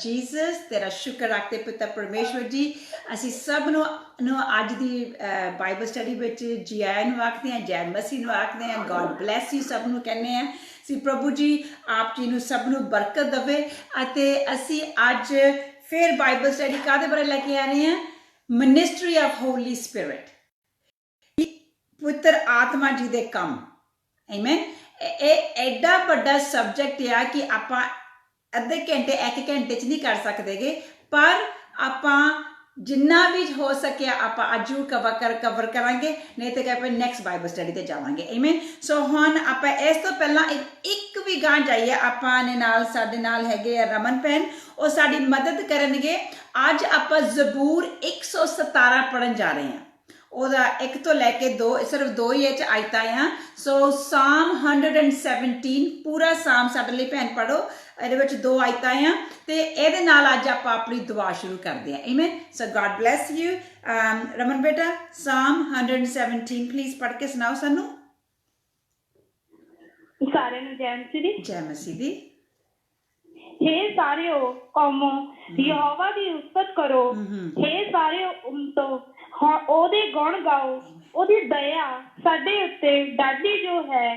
Jesus तेरा शुक्र रखते पिता परमेश्वर जी असी सब ਨੂੰ ਅੱਜ ਦੀ ਬਾਈਬਲ ਸਟੱਡੀ ਵਿੱਚ ਜੀ ਆਇਆਂ ਨੂੰ ਆਖਦੇ ਹਾਂ ਜੈ ਮਸੀਹ ਨੂੰ ਆਖਦੇ ਹਾਂ ਗॉड ਬਲੈਸ ਯੂ ਸਭ ਨੂੰ ਕਹਿੰਦੇ ਹਾਂ ਸੀ ਪ੍ਰਭੂ ਜੀ ਆਪ ਜੀ ਨੂੰ ਸਭ ਨੂੰ ਬਰਕਤ ਦੇਵੇ ਅਤੇ ਅਸੀਂ ਅੱਜ ਫਿਰ ਬਾਈਬਲ ਸਟੱਡੀ ਕਾਹਦੇ ਬਾਰੇ ਲੈ ਕੇ ਆ ਰਹੇ ਹਾਂ ਮਿਨਿਸਟਰੀ ਆਫ ਹੋਲੀ ਸਪਿਰਿਟ ਪਵਿੱਤਰ ਆਤਮਾ ਜੀ ਦੇ ਕੰਮ ਆਮੇਨ ਇਹ ਐਡਾ ਵੱਡਾ ਸਬਜੈਕਟ ਆ ਕਿ ਆਪਾਂ ਅੱਧੇ ਘੰਟੇ ਇੱਕ ਘੰਟੇ 'ਚ ਨਹੀਂ ਕਰ ਸਕਦੇਗੇ ਪਰ ਆਪਾਂ जिन्ना भी हो सके आप अज कवर करांगे नहीं तो आप नैक्सट बाइबल स्टडी ते जावांगे आमीन सो हुण आप इस तो पहला एक भी गां जाइए आपां नाल साडे नाल हैगे रमन भैन और साडी मदद करनगे अज आप जबूर 117 पढ़न जा रहे हैं ओदा एक तो लैके दो सिर्फ दो ही आयता हैं सो साम 117 पूरा साम साडे लई भैन पढ़ो ਇਹਦੇ ਵਿੱਚ ਦੋ ਆਇਤਾਂ ਆ ਤੇ ਇਹਦੇ ਨਾਲ ਅੱਜ ਆਪਾਂ ਆਪਣੀ ਦੁਆ ਸ਼ੁਰੂ ਕਰਦੇ ਹਾਂ amen so god bless you Raman ਬੇਟਾ ਸਾਮ 117 ਪਲੀਜ਼ ਪੜ੍ਹ ਕੇ ਸੁਣਾਓ ਸਾਨੂੰ ਸਾਰਿਆਂ ਨੂੰ ਜੈ ਮਸੀਹ ਦੀ हे सारियो कौमो यहोवा दी उस्तत करो हे सारियो तो ओदे गुण गाओ ओदी दया साडे उत्ते डाढी जो है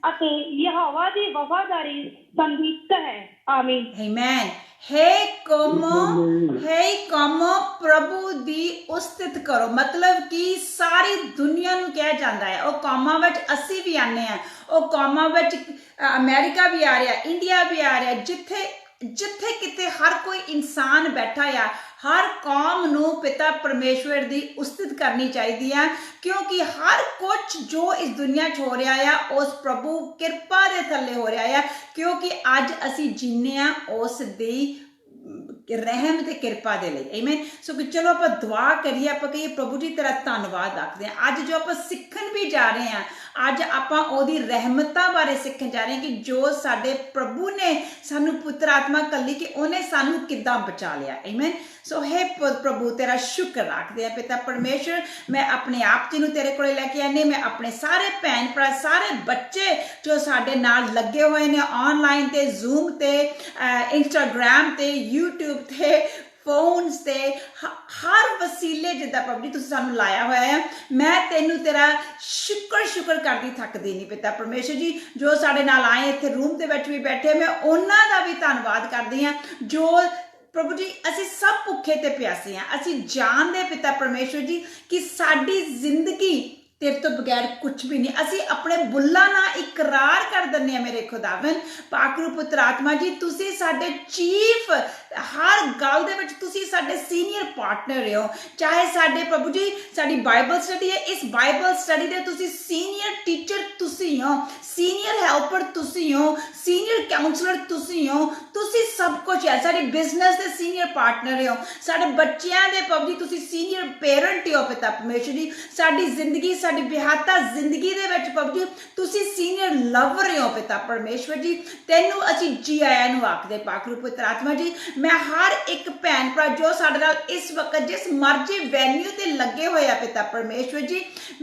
अते यहोवा दी वफादारी संदीप्त है आमीन आमेन हे कौमो प्रभु दी उस्तत करो मतलब कि सारी दुनिया नूं कहा जाता है और कौमां विच असीं भी आने हैं और कौमां विच अमेरिका भी आ रहा इंडिया भी आ रहा जिथे जिथे किते हर कोई इंसान बैठा आ हर कौम नूं पिता परमेश्वर दी उस्तत करनी चाहिए है क्योंकि हर कुछ जो इस दुनिया च हो रहा है उस प्रभु कृपा दे थल्ले हो रहा है क्योंकि अज असी जीने उस दी रहम ते कृपा दे लई आमीन सो कि चलो आप दुआ करिए आप कहिए प्रभु जी तेरा धन्नवाद आखते हैं अज जो आप सीखण भी जा रहे हैं अज आप ओदी रहमतां बारे सीखण जा रहे हैं कि जो साडे प्रभु ने सानू पुत्र आत्मा कल्ली कि उन्हें सानू किद्दां बचा लिया आमीन सो हे प्रभु तेरा शुक्र रखते हैं पिता परमेश्वर मैं अपने आप जी नूं तेरे कोले लैके आनी मैं अपने सारे भैन भरा सारे बच्चे जो साडे नाल लगे हुए ने ऑनलाइन ते जूम ते इंस्टाग्राम ते यूट्यूब ते फोन्स ते हर वसीले जिद्दां प्रभु जी तुसीं सानूं लाया होया है मैं तेनू तेरा शुक्र करदी थकदी नहीं पिता परमेश्वर जी जो साडे नाल आए इत्थे रूम दे विच भी बैठे मैं उन्हां दा भी धन्नवाद करदी हां जो प्रभु जी असी सब भुखे ते प्यासे हैं असी जानदे पिता परमेश्वर जी कि साडी जिंदगी तेरे तो बगैर कुछ भी नहीं असी अपने बुल्ला ना इकरार कर दिंदे हैं मेरे खुदावन पाक रूह पुत्र आत्मा जी तुसी साडे चीफ हर गल दे विच तुसी साडे सीनियर पार्टनर हो चाहे साडे प्रभु जी साडी बाइबल स्टडी है इस बाइबल स्टडी दे तुसी सीनियर टीचर तुसी हो सीनियर हेल्पर तुसी हो सीनियर काउंसलर तुसी हो तुसी सब कुछ है साडी बिजनेस दे सीनियर पार्टनर हो साडे बच्चियां दे प्रभु जी तुसी सीनियर पेरेंट हो पिता परमेश्वर जी साडी जिंदगी साडी बिहाता जिंदगी दे विच प्रभु जी तुसी सीनियर लवर हो पिता परमेश्वर जी तेनू असी जी आया नू आखदे पाक रूह पुत्र आत्मा जी मैं हर एक भैन भरा जो साडे नाल इस वक्त जिस मर्जी वैन्यू ते लगे होए आ पिता परमेश्वर जी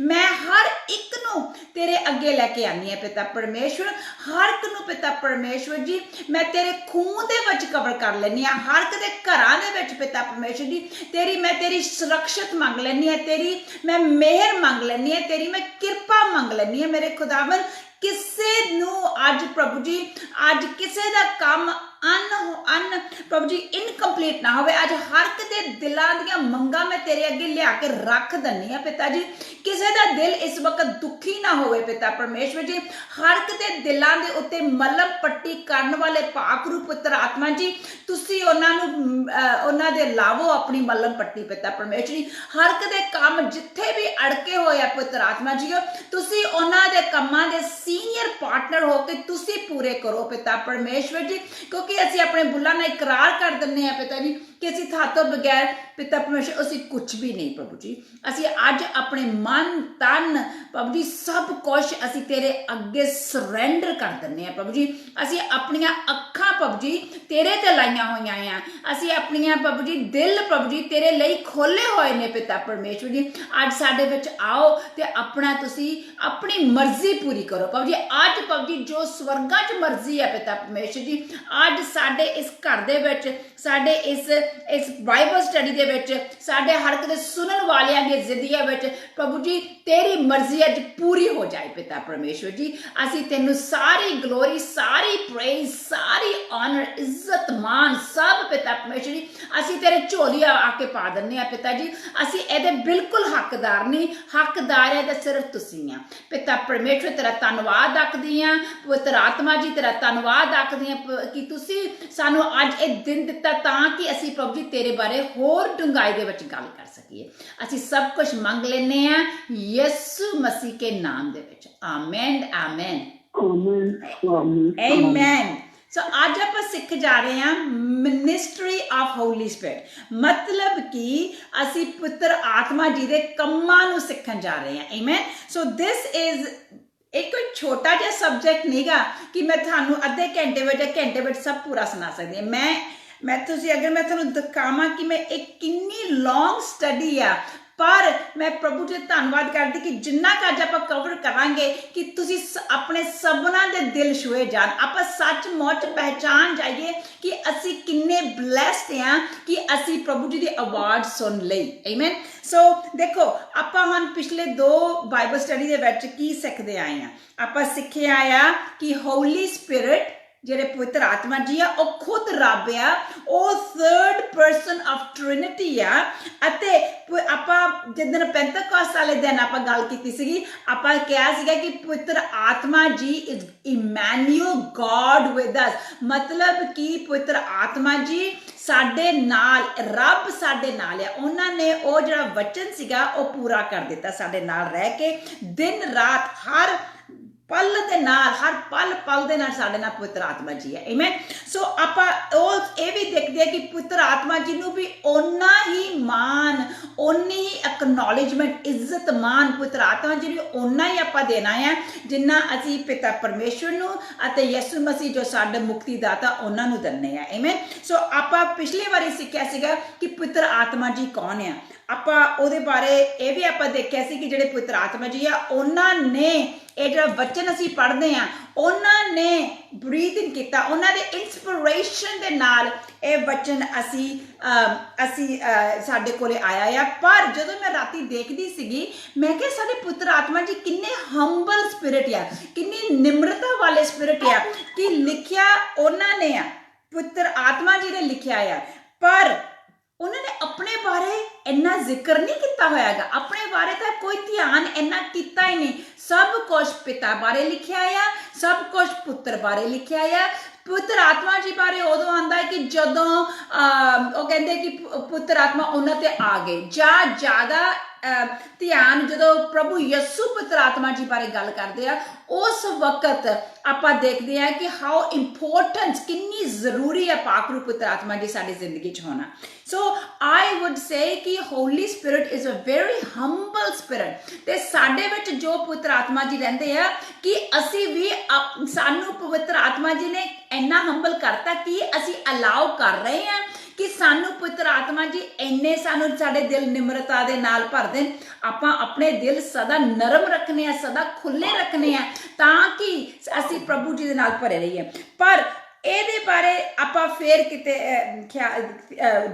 मैं हर एक नू तेरे अगे लैके आनी है पिता परमेश्वर हर एक नू पिता परमेश्वर जी मैं तेरे खून दे विच कवर कर लैनी आ हर एक दे घरां दे विच पिता परमेश्वर जी मैं तेरी सुरक्षित मंग लैनी है तेरी मैं मेहर मंग लैनी है तेरी मैं कृपा मंग लैनी है मेरे खुदावन किसे नू अज प्रभु जी अज किसे दा काम अन प्रभु जी इनकंप्लीट ना होवे अज हर एक दे दिलां दियां मंगां मैं तेरे अगे लिया के रख दनी है पिता जी किसे दा दिल इस वक्त दुखी ना होवे पिता परमेश्वर जी हर एक दे दिलां दे उत्ते मलम पट्टी करन वाले पाक रूह पुत्र आत्मा जी तुसी उन्हां दे लावो अपनी मलम पट्टी पिता परमेश्वर जी हर एक दे काम जिथे भी अड़के होए आ पुत्र आत्मा जी तुसी उन्हां दे कम्मां दे सीनियर पार्टनर होके तुसी पूरे करो पिता परमेश्वर जी क्योंकि असी अपने बुल्ला ना इकरार कर दिंदे हैं पिता जी कि असी थातों बगैर पिता परमेश्वर असी कुछ भी नहीं प्रभु जी असी अज अपने मन तन प्रभु जी सब कुछ असी तेरे अगे सरेंडर कर दिंदे हैं प्रभु जी असी अपनियां अखां प्रभु जी तेरे ते लाइयां होईयां हैं असी अपनियां प्रभु जी दिल प्रभु जी तेरे लई खोले होए ने पिता परमेश्वर जी अज साडे विच आओ ते अपना तुसी अपनी मर्जी पूरी करो प्रभु जी अज प्रभु जी जो स्वर्गां च मर्जी है पिता परमेश्वर जी अज ਅੱਜ ਸਾਡੇ ਇਸ ਘਰ ਦੇ ਵਿੱਚ, ਸਾਡੇ ਇਸ ਬਾਈਬਲ ਸਟੱਡੀ ਦੇ ਵਿੱਚ, ਸਾਡੇ ਹਰ ਇੱਕ ਦੇ ਸੁਣਨ ਵਾਲਿਆਂ ਦੀ ਜ਼ਿੰਦਗੀਆਂ ਵਿੱਚ ਪ੍ਰਭੂ ਜੀ ਤੇਰੀ ਮਰਜ਼ੀ ਅੱਜ ਪੂਰੀ ਹੋ ਜਾਏ ਪਿਤਾ ਪਰਮੇਸ਼ਵਰ ਜੀ। ਅਸੀਂ ਤੈਨੂੰ ਸਾਰੀ ਗਲੋਰੀ, ਸਾਰੀ ਪ੍ਰੇਜ਼, ਸਾਰੀ ਆਨਰ, ਇੱਜ਼ਤ, ਮਾਨ ਸਭ ਪਿਤਾ ਪਰਮੇਸ਼ਵਰ ਜੀ ਅਸੀਂ ਤੇਰੇ ਝੋਲੀਆਂ ਆ ਕੇ ਪਾ ਦਿੰਦੇ ਆ ਪਿਤਾ ਜੀ। ਅਸੀਂ ਇਹਦੇ ਬਿਲਕੁਲ ਹੱਕਦਾਰ ਨਹੀਂ, ਹੱਕਦਾਰ ਹੈ ਤਾਂ ਸਿਰਫ ਤੁਸੀਂ ਆ ਪਿਤਾ ਪਰਮੇਸ਼ਵਰ। ਤੇਰਾ ਧੰਨਵਾਦ ਆਖਦੀ ਆ ਪਵਿੱਤਰ ਆਤਮਾ ਜੀ, ਤੇਰਾ ਧੰਨਵਾਦ ਆਖਦੀ ਆ ਕਿ ਤੁਸੀਂ ਸਾਨੂੰ ਅੱਜ ਇਹ ਦਿਨ ਦਿੱਤਾ ਤਾਂ ਕਿ ਅਸੀਂ ਪ੍ਰਭੂ ਜੀ ਤੇਰੇ ਬਾਰੇ ਹੋਰ ਡੂੰਘਾਈ ਦੇ ਵਿੱਚ ਗੱਲ ਕਰ ਸਕੀਏ। ਅਸੀਂ ਸਭ ਕੁਝ ਮੰਗ ਲੈਂਦੇ ਆ ਯਿਸੂ ਮਸੀਹ ਕੇ ਨਾਮ ਦੇ ਵਿੱਚ, ਆਮੇਨ ਆਮੇਨ ਆਮੇਨ। ਸੋ ਅੱਜ ਆਪਾਂ ਸਿੱਖ ਜਾ ਰਹੇ ਹਾਂ ਮਿਨਿਸਟਰੀ ਆਫ ਹੋਲੀ ਸਪਿਰਿਟ, ਮਤਲਬ ਕਿ ਅਸੀਂ ਪੁੱਤਰ ਆਤਮਾ ਜੀ ਦੇ ਕੰਮਾਂ ਨੂੰ ਸਿੱਖਣ ਜਾ ਰਹੇ ਹਾਂ। ਆਮੇਨ। ਸੋ ਦਿਸ ਇਜ਼ एक कोई छोटा जिहा सब्जेक्ट नहींगा कि मैं थानू अद्धे घंटे ਵਿੱਚ सब पूरा सुना सकती है। मैं तुसी अगर मैं थानू दिखावां कि मैं एक किन्नी लॉन्ग स्टडी आ, पर मैं प्रभु जी धन्नवाद करती कि जिन्ना क अज आपां कवर करांगे कि तुसी अपने सबना दे दिल छुए जान, आपां सचमुच पहचान जाइए कि असी किन्ने ब्लैस्ड हैं कि असी प्रभु जी दी आवाज़ सुन लई। आमीन। सो देखो आपां हुण पिछले 2 बाइबल स्टडी दे विच की सिखदे आए हैं। आपां सिक्खिया आ कि होली स्पिरिट ਜਿਹੜੇ ਪਵਿੱਤਰ ਆਤਮਾ ਜੀ ਆ ਉਹ ਖੁਦ ਰੱਬ ਆ, ਉਹ ਥਰਡ ਪਰਸਨ ਆਫ ਟ੍ਰਿਨਿਟੀ ਆ। ਅਤੇ ਆਪਾਂ ਜਿੱਦਣ ਪੈਂਤੇਕੋਸਤ ਵਾਲੇ ਦਿਨ ਆਪਾਂ ਗੱਲ ਕੀਤੀ ਸੀਗੀ, ਆਪਾਂ ਕਿਹਾ ਸੀਗਾ ਕਿ ਪਵਿੱਤਰ ਆਤਮਾ ਜੀ is Emmanuel god with us, ਮਤਲਬ ਕਿ ਪਵਿੱਤਰ ਆਤਮਾ ਜੀ ਸਾਡੇ ਨਾਲ, ਰੱਬ ਸਾਡੇ ਨਾਲ ਆ। ਉਹਨਾਂ ਨੇ ਉਹ ਜਿਹੜਾ ਵਚਨ ਸੀਗਾ ਉਹ ਪੂਰਾ ਕਰ ਦਿੱਤਾ, ਸਾਡੇ ਨਾਲ ਰਹਿ ਕੇ ਦਿਨ ਰਾਤ ਹਰ पल दे नाल, हर पल दे नाल साडे नाल पवित्र आत्मा जी है। आमीन। सो आपां ओह ये भी देखते हैं कि पवित्र आत्मा जी नूं भी ओना ही मान, ओनी ही एक्नॉलेजमेंट, इज्जत मान पवित्र आत्मा जी नूं ओना ही आपां देना है जिन्ना असीं पिता परमेश्वर नूं अते यीशु मसीह जो साडे मुक्तिदाता ओना नूं दिंदे आ। आमीन। सो आपां पिछली वारी सिक्ख्या सीगा कि पवित्र आत्मा जी कौन है। ਆਪਾਂ ਉਹਦੇ ਬਾਰੇ ਇਹ ਵੀ ਆਪਾਂ ਦੇਖਿਆ ਸੀ ਕਿ ਜਿਹੜੇ ਪਵਿੱਤਰ ਆਤਮਾ ਜੀ ਆ ਉਹਨਾਂ ਨੇ ਇਹ ਜਿਹੜਾ ਵਚਨ ਅਸੀਂ ਪੜ੍ਹਦੇ ਆ ਉਹਨਾਂ ਨੇ ਬਰੀਥ ਇਨ ਕੀਤਾ, ਉਹਨਾਂ ਦੇ ਇੰਸਪੀਰੇਸ਼ਨ ਦੇ ਨਾਲ ਇਹ ਵਚਨ ਅਸੀਂ ਸਾਡੇ ਕੋਲੇ ਆਇਆ ਆ। ਪਰ ਜਦੋਂ ਮੈਂ ਰਾਤੀ ਦੇਖਦੀ ਸੀਗੀ ਮੈਂ ਕਿਹਾ ਸਾਡੇ ਪਵਿੱਤਰ ਆਤਮਾ ਜੀ ਕਿੰਨੇ ਹੰਬਲ ਸਪਿਰਿਟ ਆ, ਕਿੰਨੀ ਨਿਮਰਤਾ ਵਾਲੇ ਸਪਿਰਿਟ ਆ ਕਿ ਲਿਖਿਆ ਉਹਨਾਂ ਨੇ ਆ, ਪਵਿੱਤਰ ਆਤਮਾ ਜੀ ਨੇ ਲਿਖਿਆ ਆ, ਪਰ ਉਹਨਾਂ ਨੇ ਆਪਣੇ ਬਾਰੇ ਇੰਨਾ ਜ਼ਿਕਰ ਨਹੀਂ ਕੀਤਾ ਹੋਇਆਗਾ, ਆਪਣੇ ਬਾਰੇ ਤਾਂ ਕੋਈ ਧਿਆਨ ਇੰਨਾ ਕੀਤਾ ਹੀ ਨਹੀਂ। ਸਭ ਕੁਝ ਪਿਤਾ ਬਾਰੇ ਲਿਖਿਆ ਆ, ਸਭ ਕੁਝ ਪੁੱਤਰ ਬਾਰੇ ਲਿਖਿਆ ਆ। ਪਵਿੱਤਰ ਆਤਮਾ ਜੀ ਬਾਰੇ ਉਦੋਂ ਆਉਂਦਾ ਹੈ ਕਿ ਜਦੋਂ ਉਹ ਕਹਿੰਦੇ ਕਿ ਪੁੱਤਰ ਆਤਮਾ ਉਹਨਾਂ ਤੇ ਆ ਗਏ, ਜਾਂ ਜ਼ਿਆਦਾ ਧਿਆਨ ਜਦੋਂ ਪ੍ਰਭੂ ਯਿਸੂ ਪਵਿੱਤਰ ਆਤਮਾ ਜੀ ਬਾਰੇ ਗੱਲ ਕਰਦੇ ਆ ਉਸ ਵਕਤ ਆਪਾਂ ਦੇਖਦੇ ਆ ਕਿ ਹਾਊ ਇੰਪੋਰਟੈਂਟ, ਕਿੰਨੀ ਜ਼ਰੂਰੀ ਹੈ ਪਾਕ ਰੂਪ ਪਵਿੱਤਰ ਆਤਮਾ ਜੀ ਸਾਡੀ ਜ਼ਿੰਦਗੀ 'ਚ ਹੋਣਾ। ਸੋ ਆਈ ਵੁੱਡ ਸੇ ਕਿ Holy Spirit is a very humble spirit, ਤੇ ਸਾਡੇ ਵਿੱਚ ਜੋ ਪਵਿੱਤਰ ਆਤਮਾ ਜੀ ਰਹਿੰਦੇ ਆ ਕਿ ਅਸੀਂ ਵੀ ਸਾਨੂੰ ਪਵਿੱਤਰ ਆਤਮਾ ਜੀ ਨੇ ਇੰਨਾ ਹੰਬਲ ਕਰਤਾ ਕਿ ਅਸੀਂ ਅਲਾਉ ਕਰ ਰਹੇ ਹਾਂ ਕਿ ਸਾਨੂੰ ਪਵਿੱਤਰ ਆਤਮਾ ਜੀ ਇੰਨੇ ਸਾਨੂੰ ਸਾਡੇ ਦਿਲ ਨਿਮਰਤਾ ਦੇ ਨਾਲ ਭਰ ਦੇਣ। ਆਪਾਂ ਆਪਣੇ ਦਿਲ ਸਦਾ ਨਰਮ ਰੱਖਣੇ ਆ, ਸਦਾ ਖੁੱਲੇ ਰੱਖਣੇ ਆ ਤਾਂ ਕਿ ਅਸੀਂ ਪ੍ਰਭੂ ਜੀ ਦੇ ਨਾਲ ਭਰੇ ਰਹੀਏ। ਪਰ ਇਹਦੇ ਬਾਰੇ ਆਪਾਂ ਫੇਰ ਕਿਤੇ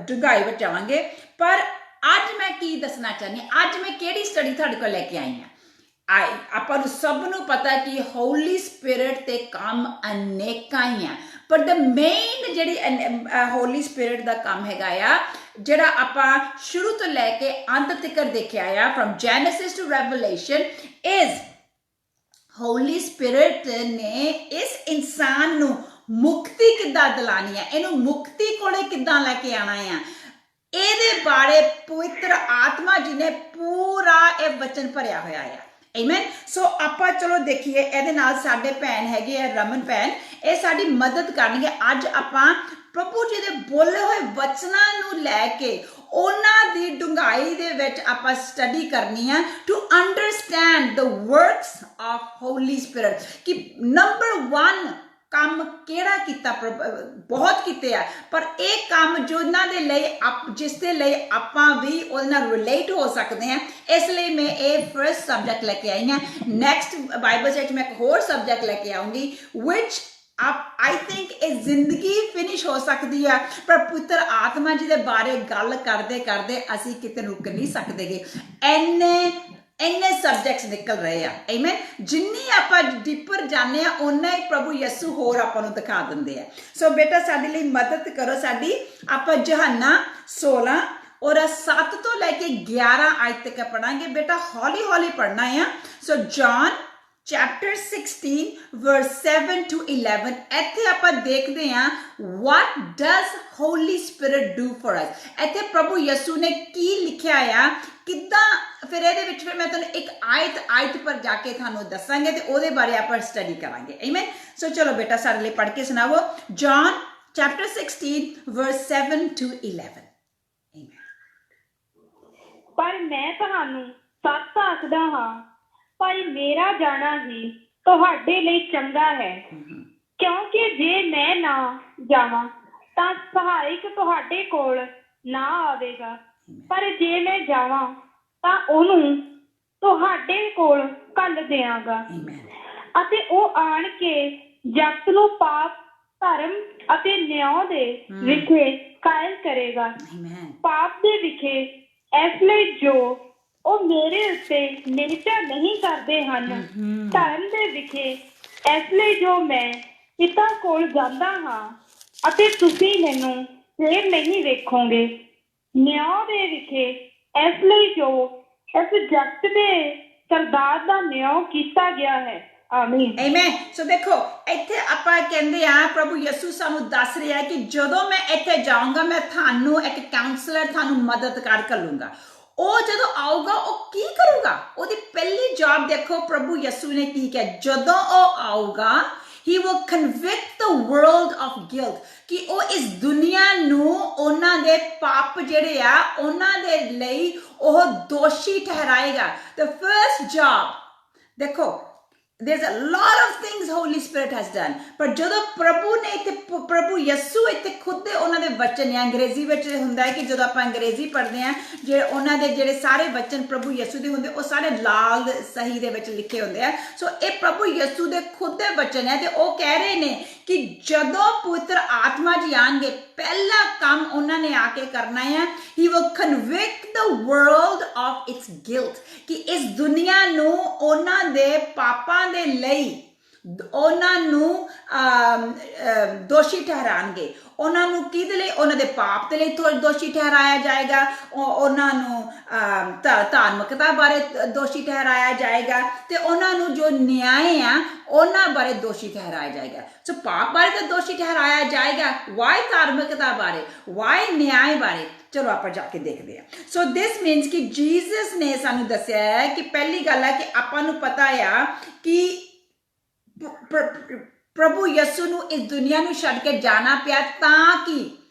ਡੂੰਘਾਈ ਵਿੱਚ ਜਾਵਾਂਗੇ। ਪਰ ਅੱਜ ਮੈਂ ਕੀ ਦੱਸਣਾ ਚਾਹੁੰਦੀ ਹਾਂ, ਅੱਜ ਮੈਂ ਕਿਹੜੀ ਸਟੱਡੀ ਤੁਹਾਡੇ ਕੋਲ ਲੈ ਕੇ ਆਈ ਹਾਂ। ਆਪਾਂ ਨੂੰ ਸਭ ਨੂੰ ਪਤਾ ਕਿ ਹੋਲੀ ਸਪਿਰਿਟ ਤੇ ਕੰਮ ਅਨੇਕਾਂ ਹੀ ਆ, ਪਰ ਦ ਮੇਨ ਜਿਹੜੀ ਹੋਲੀ ਸਪਿਰਿਟ ਦਾ ਕੰਮ ਹੈਗਾ ਆ ਜਿਹੜਾ ਆਪਾਂ ਸ਼ੁਰੂ ਤੋਂ ਲੈ ਕੇ ਅੰਤ ਤੱਕ ਦੇਖਿਆ ਆ, from Genesis to Revelation, is Holy Spirit ਨੇ ਇਸ ਇਨਸਾਨ ਨੂੰ ਮੁਕਤੀ ਕਿੱਦਾਂ ਦਿਲਾਣੀ ਆ, ਇਹਨੂੰ ਮੁਕਤੀ ਕੋਲੇ ਕਿੱਦਾਂ ਲੈ ਕੇ ਆਣਾ ਆ, ਇਹਦੇ ਬਾਰੇ ਪਵਿੱਤਰ ਆਤਮਾ ਜੀ ਨੇ ਪੂਰਾ ਇਹ ਵਚਨ ਭਰਿਆ ਹੋਇਆ ਆ। ਆਮੀਨ। ਸੋ ਆਪਾਂ ਚਲੋ ਦੇਖੀਏ, ਇਹਦੇ ਨਾਲ ਸਾਡੇ ਭੈਣ ਹੈਗੇ ਆ ਰਮਨ ਭੈਣ, ਇਹ ਸਾਡੀ ਮਦਦ ਕਰਨਗੇ। ਅੱਜ ਆਪਾਂ ਪ੍ਰਭੂ ਜੀ ਦੇ ਬੋਲੇ ਹੋਏ ਵਚਨਾਂ ਨੂੰ ਲੈ ਕੇ ਉਹਨਾਂ ਦੀ ਡੂੰਘਾਈ ਦੇ ਵਿੱਚ ਆਪਾਂ ਸਟੱਡੀ ਕਰਨੀ ਹੈ to understand the works of Holy Spirit, ਕਿ ਨੰਬਰ 1 ਕੰਮ ਕਿਹੜਾ ਕੀਤਾ, ਬਹੁਤ ਕੀਤੇ ਆ, ਪਰ ਇਹ ਕੰਮ ਜੋ ਇਹਨਾਂ ਦੇ ਲਈ ਜਿਸ ਦੇ ਲਈ ਆਪਾਂ ਵੀ ਉਹਦੇ ਨਾਲ ਰਿਲੇਟ ਹੋ ਸਕਦੇ ਹਾਂ, ਇਸ ਲਈ ਮੈਂ ਇਹ ਫਰਸਟ ਸਬਜੈਕਟ ਲੈ ਕੇ ਆਈ ਹਾਂ। ਨੈਕਸਟ ਬਾਈਬਲ ਵਿੱਚ ਮੈਂ ਇੱਕ ਹੋਰ ਸਬਜੈਕਟ ਲੈ ਕੇ ਆਉਂਗੀ which ਆਪ ਆਈ ਥਿੰਕ ਇਹ ਜ਼ਿੰਦਗੀ ਫਿਨਿਸ਼ ਹੋ ਸਕਦੀ ਆ, ਪਰ ਪਵਿੱਤਰ ਆਤਮਾ ਜੀ ਦੇ ਬਾਰੇ ਗੱਲ ਕਰਦੇ ਕਰਦੇ ਅਸੀਂ ਕਿਤੇ ਰੁਕ ਨਹੀਂ ਸਕਦੇਗੇ। ਇੰਨੇ ਸਬਜੈਕਟਸ ਨਿਕਲ ਰਹੇ ਆ। ਆਮੇਨ। ਜਿੰਨੀ ਆਪਾਂ ਡੀਪਰ ਜਾਂਦੇ ਆ ਓਨਾ ਹੀ ਪ੍ਰਭੂ ਯਿਸੂ ਹੋਰ ਆਪਾਂ ਨੂੰ ਦਿਖਾ ਦਿੰਦੇ ਆ। ਸੋ ਬੇਟਾ ਸਾਡੇ ਲਈ ਮਦਦ ਕਰੋ। ਸਾਡੀ ਆਪਾਂ ਯਹੋਨਾ 16 और 7 ਤੋਂ ਲੈ ਕੇ 11 ਆਇਤ ਤੱਕ ਪੜਾਂਗੇ। ਬੇਟਾ ਹੌਲੀ ਹੌਲੀ ਪੜਨਾ ਆ। ਸੋ ਜੌਨ ਚੈਪਟਰ 16 verse 7 to 11 ਇੱਥੇ ਆਪਾਂ ਦੇਖਦੇ ਹਾਂ what does Holy Spirit do for us। ਇੱਥੇ ਪ੍ਰਭੂ ਯਿਸੂ ਨੇ ਕੀ ਲਿਖਿਆ ਆ, ਕਿੱਦਾਂ। ਫਿਰ ਇਹਦੇ ਵਿੱਚ ਫਿਰ ਮੈਂ ਤੁਹਾਨੂੰ ਇੱਕ ਆਇਤ ਪਰ ਜਾ ਕੇ ਤੁਹਾਨੂੰ ਦੱਸਾਂਗੇ ਤੇ ਉਹਦੇ ਬਾਰੇ ਆਪਾਂ ਸਟੱਡੀ ਕਰਾਂਗੇ। ਆਮੇਨ। ਸੋ ਚਲੋ ਬੇਟਾ ਸਾਡੇ ਲਈ ਪੜ੍ਹ ਕੇ ਸੁਣਾਵੋ ਜੌਨ ਚੈਪਟਰ 16 verse 7 to 11। ਪਰ ਮੈਂ ਤੁਹਾਨੂੰ ਸੱਚ ਆਖਦਾ ਹਾਂ, ਭਾਈ ਮੇਰਾ ਜਾਣਾ ਹੀ ਤੁਹਾਡੇ ਲਈ ਚੰਗਾ ਹੈ, ਕਿਉਂਕਿ ਜੇ ਮੈਂ ਨਾ ਜਾਵਾਂ ਤਾਂ ਸਹਾਇਕ ਤੁਹਾਡੇ ਕੋਲ ਨਾ ਆਵੇਗਾ, ਪਰ ਜੇ ਮੈਂ ਜਾਵਾਂ ਤਾਂ ਉਹਨੂੰ ਤੁਹਾਡੇ ਕੋਲ ਘੱਲ ਦਿਆਂਗਾ, ਅਤੇ ਉਹ ਆਣ ਕੇ ਜਗਤ ਨੂੰ ਪਾਪ, ਧਰਮ ਅਤੇ ਨਿਆਂ ਦੇ ਵਿਖੇ ਕਾਇਲ ਕਰੇਗਾ। ਪਾਪ ਦੇ ਵਿਖੇ ਇਸ ਲਈ ਜੋ ਉਹ ਮੇਰੇ ਉੱਤੇ ਨਿੰਦਾ ਨਹੀਂ ਕਰਦੇ ਹਨ, ਧਰਮ ਦੇ ਵਿਖੇ ਇਸ ਲਈ ਜੋ ਮੈਂ ਪਿਤਾ ਕੋਲ ਜਾਂਦਾ ਹਾਂ ਅਤੇ ਤੁਸੀਂ ਮੈਨੂੰ ਫੇਰ ਨਹੀਂ ਵੇਖੋਗੇ, ਨਿਆਂ ਦੇ ਵਿਖੇ ਇਸ ਲਈ ਜੋ ਇਸ ਜਗਤ ਦੇ ਸਰਦਾਰ ਦਾ ਨਿਆਂ ਕੀਤਾ ਗਿਆ ਹੈ। ਆਮੀਨ। ਆਮੇਨ। ਸੋ ਦੇਖੋ ਇੱਥੇ ਆਪਾਂ ਕਹਿੰਦੇ ਆ ਪ੍ਰਭੂ ਯਿਸੂ ਸਾਨੂੰ ਦੱਸ ਰਿਹਾ ਕਿ ਜਦੋਂ ਮੈਂ ਇੱਥੇ ਜਾਊਂਗਾ ਮੈਂ ਤੁਹਾਨੂੰ ਇੱਕ ਕਾਉਂਸਲਰ, ਤੁਹਾਨੂੰ ਮਦਦਗਾਰ ਘੱਲੂੰਗਾ। ਉਹ ਜਦੋਂ ਆਊਗਾ ਉਹ ਕੀ ਕਰੂਗਾ? ਉਹਦੀ ਪਹਿਲੀ ਜੌਬ ਦੇਖੋ ਪ੍ਰਭੂ ਯਿਸੂ ਨੇ ਕੀ ਕਿਹਾ। ਜਦੋਂ ਉਹ ਆਊਗਾ he will convict the world of guilt, ਕਿ ਉਹ ਇਸ ਦੁਨੀਆ ਨੂੰ ਉਹਨਾਂ ਦੇ ਪਾਪ ਜਿਹੜੇ ਆ ਉਹਨਾਂ ਦੇ ਲਈ ਉਹ ਦੋਸ਼ੀ ਠਹਿਰਾਏਗਾ। the first job ਦੇਖੋ there's a lot of things Holy Spirit has done, ਪਰ ਜਦੋਂ ਪ੍ਰਭੂ ਨੇ ਇੱਥੇ ਪ੍ਰਭੂ ਯਿਸੂ ਇੱਥੇ ਖੁਦ ਦੇ ਉਹਨਾਂ ਦੇ ਵਚਨ ਆ, ਅੰਗਰੇਜ਼ੀ ਵਿੱਚ ਹੁੰਦਾ ਹੈ ਕਿ ਜਦੋਂ ਆਪਾਂ ਅੰਗਰੇਜ਼ੀ ਪੜ੍ਹਦੇ ਆ ਜਿਹੜੇ ਉਹਨਾਂ ਦੇ ਜਿਹੜੇ ਸਾਰੇ ਵਚਨ ਪ੍ਰਭੂ ਯਿਸੂ ਦੇ ਹੁੰਦੇ ਉਹ ਸਾਰੇ ਲਾਲ ਸਹੀ ਦੇ ਵਿੱਚ ਲਿਖੇ ਹੁੰਦੇ ਆ। ਸੋ ਇਹ ਪ੍ਰਭੂ ਯਿਸੂ ਦੇ ਖੁਦ ਦੇ ਵਚਨ ਹੈ ਤੇ ਉਹ ਕਹਿ ਰਹੇ ਨੇ ਕਿ ਜਦੋਂ ਪਵਿੱਤਰ ਆਤਮਾ ਜੀ ਆਣਗੇ ਪਹਿਲਾ ਕੰਮ ਉਹਨਾਂ ਨੇ ਆ ਕੇ ਕਰਨਾ ਹੈ he will convict the world of its guilt, ਕਿ ਇਸ ਦੁਨੀਆ ਨੂੰ ਉਹਨਾਂ ਦੇ ਪਾਪਾਂ ਦੇ ਲਈ ਉਹਨਾਂ ਨੂੰ ਦੋਸ਼ੀ ਠਹਿਰਾਣਗੇ। ਉਹਨਾਂ ਨੂੰ ਕਿਹਦੇ ਲਈ? ਉਹਨਾਂ ਦੇ ਪਾਪ ਦੇ ਲਈ ਦੋਸ਼ੀ ਠਹਿਰਾਇਆ ਜਾਏਗਾ, ਉਹਨਾਂ ਨੂੰ ਧਾਰਮਿਕਤਾ ਬਾਰੇ ਦੋਸ਼ੀ ਠਹਿਰਾਇਆ ਜਾਏਗਾ ਤੇ ਉਹਨਾਂ ਨੂੰ ਜੋ ਨਿਆਂ ਆ ਉਹਨਾਂ ਬਾਰੇ ਦੋਸ਼ੀ ਠਹਿਰਾਇਆ ਜਾਏਗਾ। ਸੋ ਪਾਪ ਬਾਰੇ ਤਾਂ ਦੋਸ਼ੀ ਠਹਿਰਾਇਆ ਜਾਏਗਾ, ਵਾਈ ਧਾਰਮਿਕਤਾ ਬਾਰੇ, ਵਾਈ ਨਿਆਂ ਬਾਰੇ। ਚਲੋ ਆਪਾਂ ਜਾ ਕੇ ਦੇਖਦੇ ਹਾਂ। ਸੋ ਦਿਸ ਮੀਨਸ ਕਿ ਜੀਸਸ ਨੇ ਸਾਨੂੰ ਦੱਸਿਆ ਹੈ ਕਿ ਪਹਿਲੀ ਗੱਲ ਹੈ ਕਿ ਆਪਾਂ ਨੂੰ ਪਤਾ ਆ ਕਿ ਪ੍ਰਭੂ ਯਿਸੂ ਨੂੰ ਇਸ ਦੁਨੀਆ ਨੂੰ ਛੱਡ ਕੇ ਜਾਣਾ ਪਿਆ ਤਾਂ ਕਿ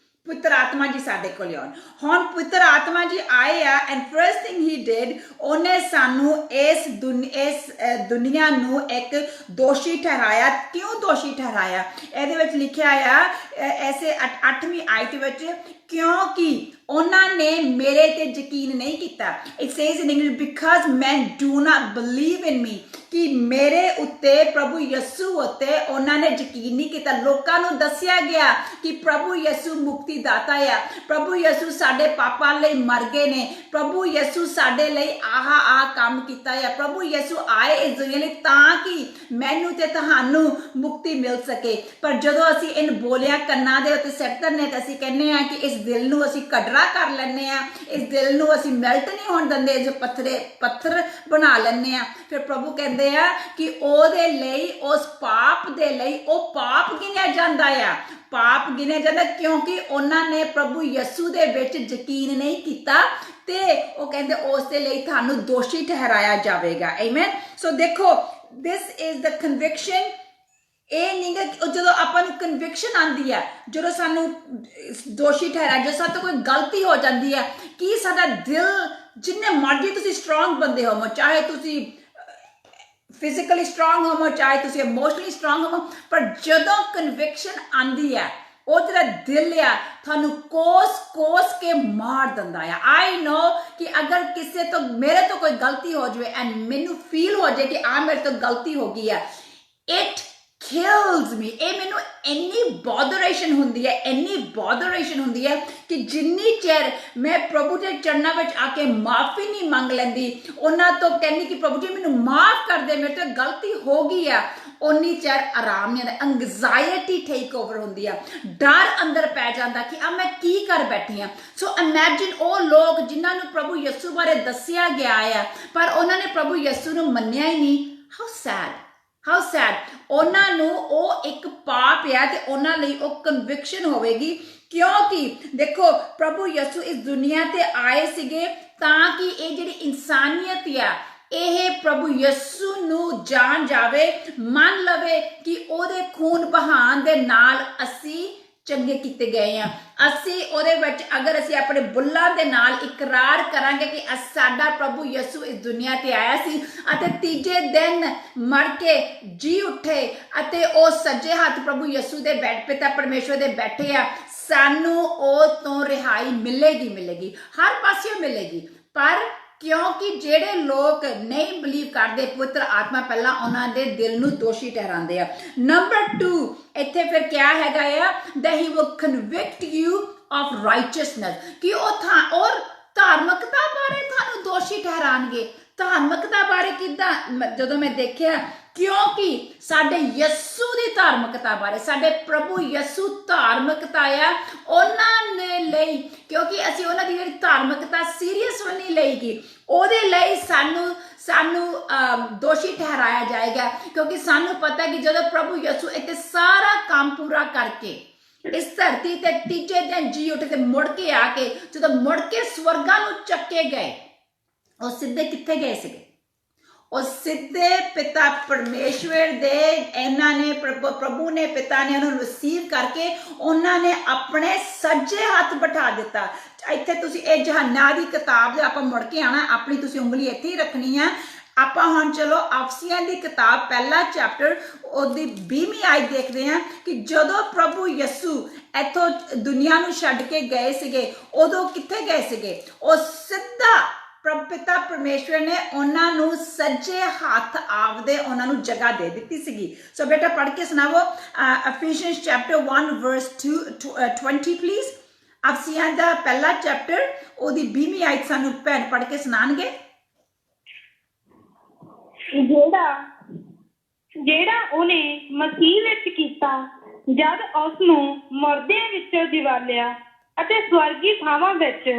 ਪਵਿੱਤਰ ਆਤਮਾ ਜੀ ਸਾਡੇ ਕੋਲ ਆਉਣ। ਹੁਣ ਪਵਿੱਤਰ ਆਤਮਾ ਜੀ ਆਏ ਆ and first thing he did, ਉਹਨੇ ਸਾਨੂੰ ਇਸ ਦੁਨੀਆ ਨੂੰ ਇੱਕ ਦੋਸ਼ੀ ਠਹਿਰਾਇਆ। ਕਿਉਂ ਦੋਸ਼ੀ ਠਹਿਰਾਇਆ? ਇਹਦੇ ਵਿੱਚ ਲਿਖਿਆ ਆ ਐਸੇ 8ਵੀਂ ਆਇਤ ਵਿੱਚ, ਕਿਉਂਕਿ ਉਹਨਾਂ ਨੇ ਮੇਰੇ ਤੇ ਯਕੀਨ ਨਹੀਂ ਕੀਤਾ। It says in English because men do not believe in me, ਕਿ ਮੇਰੇ ਉੱਤੇ ਪ੍ਰਭੂ ਯਿਸੂ ਉੱਤੇ ਉਹਨਾਂ ਨੇ ਯਕੀਨ ਨਹੀਂ ਕੀਤਾ। ਲੋਕਾਂ ਨੂੰ ਦੱਸਿਆ ਗਿਆ ਕਿ ਪ੍ਰਭੂ ਯਿਸੂ ਮੁਕਤੀ ਦਾਤਾ ਆ, ਪ੍ਰਭੂ ਯਿਸੂ ਸਾਡੇ ਪਾਪਾਂ ਲਈ ਮਰ ਗਏ ਨੇ, ਪ੍ਰਭੂ ਯਿਸੂ ਸਾਡੇ ਲਈ ਆਹ ਕੰਮ ਕੀਤਾ ਆ, ਪ੍ਰਭੂ ਯਿਸੂ ਆਏ ਇਸ ਦੁਨੀਆ ਲਈ ਤਾਂ ਕਿ ਮੈਨੂੰ ਤੇ ਤੁਹਾਨੂੰ ਮੁਕਤੀ ਮਿਲ ਸਕੇ। ਪਰ ਜਦੋਂ ਅਸੀਂ ਇਹਨ ਬੋਲਿਆ ਕੰਨਾਂ ਦੇ ਉੱਤੇ ਸਿੱਟ ਦਿੰਦੇ ਤਾਂ ਅਸੀਂ ਕਹਿੰਦੇ ਆ ਕਿ ਇਸ ਦਿਲ ਨੂੰ ਅਸੀਂ ਕਟਰਾ ਕਰ ਲੈਂਦੇ ਆ, ਇਸ ਦਿਲ ਨੂੰ ਅਸੀਂ ਮੈਲਟ ਨਹੀਂ ਹੋਣ ਦਿੰਦੇ, ਜੋ ਪੱਥਰ ਬਣਾ ਲੈਂਦੇ ਆ। ਫਿਰ ਪ੍ਰਭੂ ਕਹਿੰਦੇ ਆ ਕਿ ਉਹਦੇ ਲਈ, ਉਸ ਪਾਪ ਦੇ ਲਈ ਉਹ ਪਾਪ ਗਿਣਿਆ ਜਾਂਦਾ ਆ, ਪਾਪ ਗਿਣਿਆ ਜਾਂਦਾ ਕਿਉਂਕਿ ਉਹਨਾਂ ਨੇ ਪ੍ਰਭੂ ਯਿਸੂ ਦੇ ਵਿੱਚ ਯਕੀਨ ਨਹੀਂ ਕੀਤਾ ਤੇ ਉਹ ਕਹਿੰਦੇ ਉਸ ਦੇ ਲਈ ਤੁਹਾਨੂੰ ਦੋਸ਼ੀ ਠਹਿਰਾਇਆ ਜਾਵੇਗਾ। ਆਮੇਨ। ਸੋ ਦੇਖੋ this is the conviction। ਇਹ ਨਹੀਂ ਕਿ ਜਦੋਂ ਆਪਾਂ ਨੂੰ ਕਨਵਿਕਸ਼ਨ ਆਉਂਦੀ ਹੈ, ਜਦੋਂ ਸਾਨੂੰ ਦੋਸ਼ੀ ਠਹਿਰਾਇਆ, ਜਦੋਂ ਸਾਡੇ ਤੋਂ ਕੋਈ ਗਲਤੀ ਹੋ ਜਾਂਦੀ ਹੈ, ਕਿ ਸਾਡਾ ਦਿਲ ਜਿੰਨੇ ਮਰਜ਼ੀ ਤੁਸੀਂ ਸਟਰੋਂਗ ਬੰਦੇ ਹੋਵੋ, ਚਾਹੇ ਤੁਸੀਂ ਫਿਜ਼ੀਕਲੀ ਸਟਰੋਂਗ ਹੋਵੋ, ਚਾਹੇ ਤੁਸੀਂ ਇਮੋਸ਼ਨਲੀ ਸਟਰੋਂਗ ਹੋਵੋ, ਪਰ ਜਦੋਂ ਕਨਵਿਕਸ਼ਨ ਆਉਂਦੀ ਹੈ ਉਹ ਜਿਹੜਾ ਦਿਲ ਆ ਤੁਹਾਨੂੰ ਕੋਸ ਕੇ ਮਾਰ ਦਿੰਦਾ ਆ। ਆਈ ਨੋ ਕਿ ਅਗਰ ਕਿਸੇ ਤੋਂ ਮੇਰੇ ਤੋਂ ਕੋਈ ਗਲਤੀ ਹੋ ਜਾਵੇ ਐਂਡ ਮੈਨੂੰ ਫੀਲ ਹੋ ਜਾਏ ਕਿ ਮੇਰੇ ਤੋਂ ਗਲਤੀ ਹੋ ਗਈ ਆ, ਇਟ kills me, ਇਹ ਮੈਨੂੰ ਇੰਨੀ ਬੋਦਰੇਸ਼ਨ ਹੁੰਦੀ ਹੈ, ਇੰਨੀ ਬੋਦਰੇਸ਼ਨ ਹੁੰਦੀ ਹੈ ਕਿ ਜਿੰਨੀ ਚਿਰ ਮੈਂ ਪ੍ਰਭੂ ਦੇ ਚਰਨਾਂ ਵਿੱਚ ਆ ਕੇ ਮਾਫੀ ਨਹੀਂ ਮੰਗ ਲੈਂਦੀ, ਉਹਨਾਂ ਤੋਂ ਕਹਿੰਦੀ ਕਿ ਪ੍ਰਭੂ ਜੀ ਮੈਨੂੰ ਮਾਫ ਕਰ ਦੇ, ਮੇਰੇ ਤੋਂ ਗਲਤੀ ਹੋ ਗਈ ਆ, ਉਨੀ ਚਿਰ ਆਰਾਮ ਨਹੀਂ ਆਉਂਦਾ, ਐਂਗਜ਼ਾਇਟੀ ਟੇਕ ਓਵਰ ਹੁੰਦੀ ਆ, ਡਰ ਅੰਦਰ ਪੈ ਜਾਂਦਾ ਕਿ ਆ ਮੈਂ ਕੀ ਕਰ ਬੈਠੀ ਆ। ਸੋ ਇਮੈਜਿਨ ਉਹ ਲੋਕ ਜਿਨ੍ਹਾਂ ਨੂੰ ਪ੍ਰਭੂ ਯਿਸੂ ਬਾਰੇ ਦੱਸਿਆ ਗਿਆ ਆ ਪਰ ਉਹਨਾਂ ਨੇ ਪ੍ਰਭੂ ਯਿਸੂ ਨੂੰ ਮੰਨਿਆ ਹੀ ਨਹੀਂ। ਹਾਊ ਸੈਡ ਉਹਨਾਂ ਨੂੰ ਉਹ ਇੱਕ ਪਾਪ ਆ ਤੇ ਉਹਨਾਂ ਲਈ ਉਹ ਕਨਵਿਕਸ਼ਨ ਹੋਵੇਗੀ, ਕਿਉਂਕਿ ਦੇਖੋ ਪ੍ਰਭੂ ਯਿਸੂ ਇਸ ਦੁਨੀਆ ਤੇ ਆਏ ਸੀਗੇ ਤਾਂ ਕਿ ਇਹ ਜਿਹੜੀ ਇਨਸਾਨੀਅਤ ਆ ਇਹ ਪ੍ਰਭੂ ਯਿਸੂ ਨੂੰ ਜਾਣ ਜਾਵੇ, ਮੰਨ ਲਵੇ ਕਿ ਉਹਦੇ ਖੂਨ ਬਹਾਉਣ ਦੇ ਨਾਲ ਅਸੀਂ ਚੰਗੇ ਕੀਤੇ ਗਏ ਆ। ਅਸੀਂ ਉਹਦੇ ਵਿੱਚ ਅਗਰ ਅਸੀਂ ਆਪਣੇ ਬੁੱਲਾਂ ਦੇ ਨਾਲ ਇਕਰਾਰ ਕਰਾਂਗੇ ਕਿ ਸਾਡਾ ਪ੍ਰਭੂ ਯਿਸੂ ਇਸ ਦੁਨੀਆ ਤੇ ਆਇਆ ਸੀ ਅਤੇ ਤੀਜੇ ਦਿਨ ਮਰ ਕੇ ਜੀ ਉੱਠੇ ਅਤੇ ਉਹ ਸੱਜੇ ਹੱਥ ਪ੍ਰਭੂ ਯਿਸੂ ਦੇ ਪਿਤਾ ਪਰਮੇਸ਼ਵਰ ਦੇ ਬੈਠੇ ਆ, ਸਾਨੂੰ ਉਹ ਤੋਂ ਰਿਹਾਈ ਮਿਲੇਗੀ, ਹਰ ਪਾਸਿਓਂ ਮਿਲੇਗੀ। ਪਰ ਕਿਉਂਕਿ ਜਿਹੜੇ ਲੋਕ ਨਹੀਂ ਬਲੀਵ ਕਰਦੇ ਪਵਿੱਤਰ ਆਤਮਾ ਪਹਿਲਾਂ ਉਹਨਾਂ ਦੇ ਦਿਲ ਨੂੰ ਦੋਸ਼ੀ ਠਹਿਰਾਉਂਦੇ ਆ। ਨੰਬਰ 2 ਇੱਥੇ ਫਿਰ ਕਿਆ ਹੈਗਾ ਆ, that he will convict you of righteousness, ਕਿ ਉਹ ਔਰ ਧਾਰਮਿਕਤਾ ਬਾਰੇ ਤੁਹਾਨੂੰ ਦੋਸ਼ੀ ਠਹਿਰਾਣਗੇ। ਧਾਰਮਿਕਤਾ ਬਾਰੇ ਕਿੱਦਾਂ, ਜਦੋਂ ਮੈਂ ਦੇਖਿਆ ਕਿਉਂਕਿ ਸਾਡੇ ਯਿਸੂ ਦੀ ਧਾਰਮਿਕਤਾ ਬਾਰੇ, ਸਾਡੇ ਪ੍ਰਭੂ ਯਿਸੂ ਧਾਰਮਿਕਤਾ ਆ ਉਹਨਾਂ ਨੇ ਲਈ, ਕਿਉਂਕਿ ਅਸੀਂ ਉਹਨਾਂ ਦੀ ਜਿਹੜੀ ਧਾਰਮਿਕਤਾ ਸੀਰੀਅਸ ਨਹੀਂ ਲਈਗੀ, ਉਹਦੇ ਲਈ ਸਾਨੂੰ ਦੋਸ਼ੀ ਠਹਿਰਾਇਆ ਜਾਏਗਾ, ਕਿਉਂਕਿ ਸਾਨੂੰ ਪਤਾ ਕਿ ਜਦੋਂ ਪ੍ਰਭੂ ਯਿਸੂ ਇੱਥੇ ਸਾਰਾ ਕੰਮ ਪੂਰਾ ਕਰਕੇ ਇਸ ਧਰਤੀ ਤੇ ਤੀਜੇ ਦਿਨ ਜੀ ਉੱਠੇ ਤੇ ਮੁੜ ਕੇ ਆ ਕੇ ਜਦੋਂ ਮੁੜ ਕੇ ਸਵਰਗਾਂ ਨੂੰ ਚੱਕੇ ਗਏ, ਉਹ ਸਿੱਧੇ ਕਿੱਥੇ ਗਏ ਸੀਗੇ? ਉਹ ਸਿੱਧੇ ਪਿਤਾ ਪਰਮੇਸ਼ਵਰ ਦੇ, ਇਹਨਾਂ ਨੇ ਪ੍ਰਭੂ ਨੇ, ਪਿਤਾ ਨੇ ਉਹਨੂੰ ਰਿਸੀਵ ਕਰਕੇ ਉਹਨਾਂ ਨੇ ਆਪਣੇ ਸੱਜੇ ਹੱਥ ਬਿਠਾ ਦਿੱਤਾ। ਇੱਥੇ ਤੁਸੀਂ ਇਹ ਯਹੋਨਾ ਦੀ ਕਿਤਾਬ ਦੇ ਆਪਾਂ ਮੁੜ ਕੇ ਆਣਾ, ਆਪਣੀ ਤੁਸੀਂ ਉਂਗਲੀ ਇੱਥੇ ਹੀ ਰੱਖਣੀ ਆ। ਆਪਾਂ ਹੁਣ ਚਲੋ ਅਫਸੀਆਂ ਦੀ ਕਿਤਾਬ ਪਹਿਲਾ ਚੈਪਟਰ ਉਹਦੀ 20ਵੀਂ ਆਇਤ ਦੇਖਦੇ ਹਾਂ ਕਿ ਜਦੋਂ ਪ੍ਰਭੂ ਯਿਸੂ ਇੱਥੋਂ ਦੁਨੀਆ ਨੂੰ ਛੱਡ ਕੇ ਗਏ ਸੀਗੇ, ਉਦੋਂ ਕਿੱਥੇ ਗਏ ਸੀਗੇ? ਉਹ ਸਿੱਧਾ ਪਿਤਾ ਪਰਮੇਸ਼ਵਰ ਨੇ ਉਹਨਾਂ ਨੂੰ ਸੱਜੇ ਹੱਥ ਆਪਦੇ ਉਹਨਾਂ ਨੂੰ ਜਗ੍ਹਾ ਦੇ ਦਿੱਤੀ ਸੀਗੀ। ਸੋ ਬੇਟਾ ਪੜ੍ਹ ਕੇ ਸੁਣਾਵੋ Ephesians chapter 1 verse 20 ਪਲੀਜ਼। ਅਫਸੀਆਂ ਦਾ ਪਹਿਲਾ ਚੈਪਟਰ ਉਹਦੀ 20ਵੀਂ ਆਇਤ ਸਾਨੂੰ ਭੈਣ ਪੜ੍ਹ ਕੇ ਸੁਣਾਣਗੇ। ਜਿਹੜਾ ਉਹਨੇ ਮਸੀਹ ਵਿੱਚ ਕੀਤਾ ਜਦ ਉਸ ਨੂੰ ਮੁਰਦਿਆਂ ਵਿੱਚੋਂ ਜਿਵਾਲਿਆ ਅਤੇ ਸਵਰਗੀ ਥਾਵਾਂ ਵਿੱਚ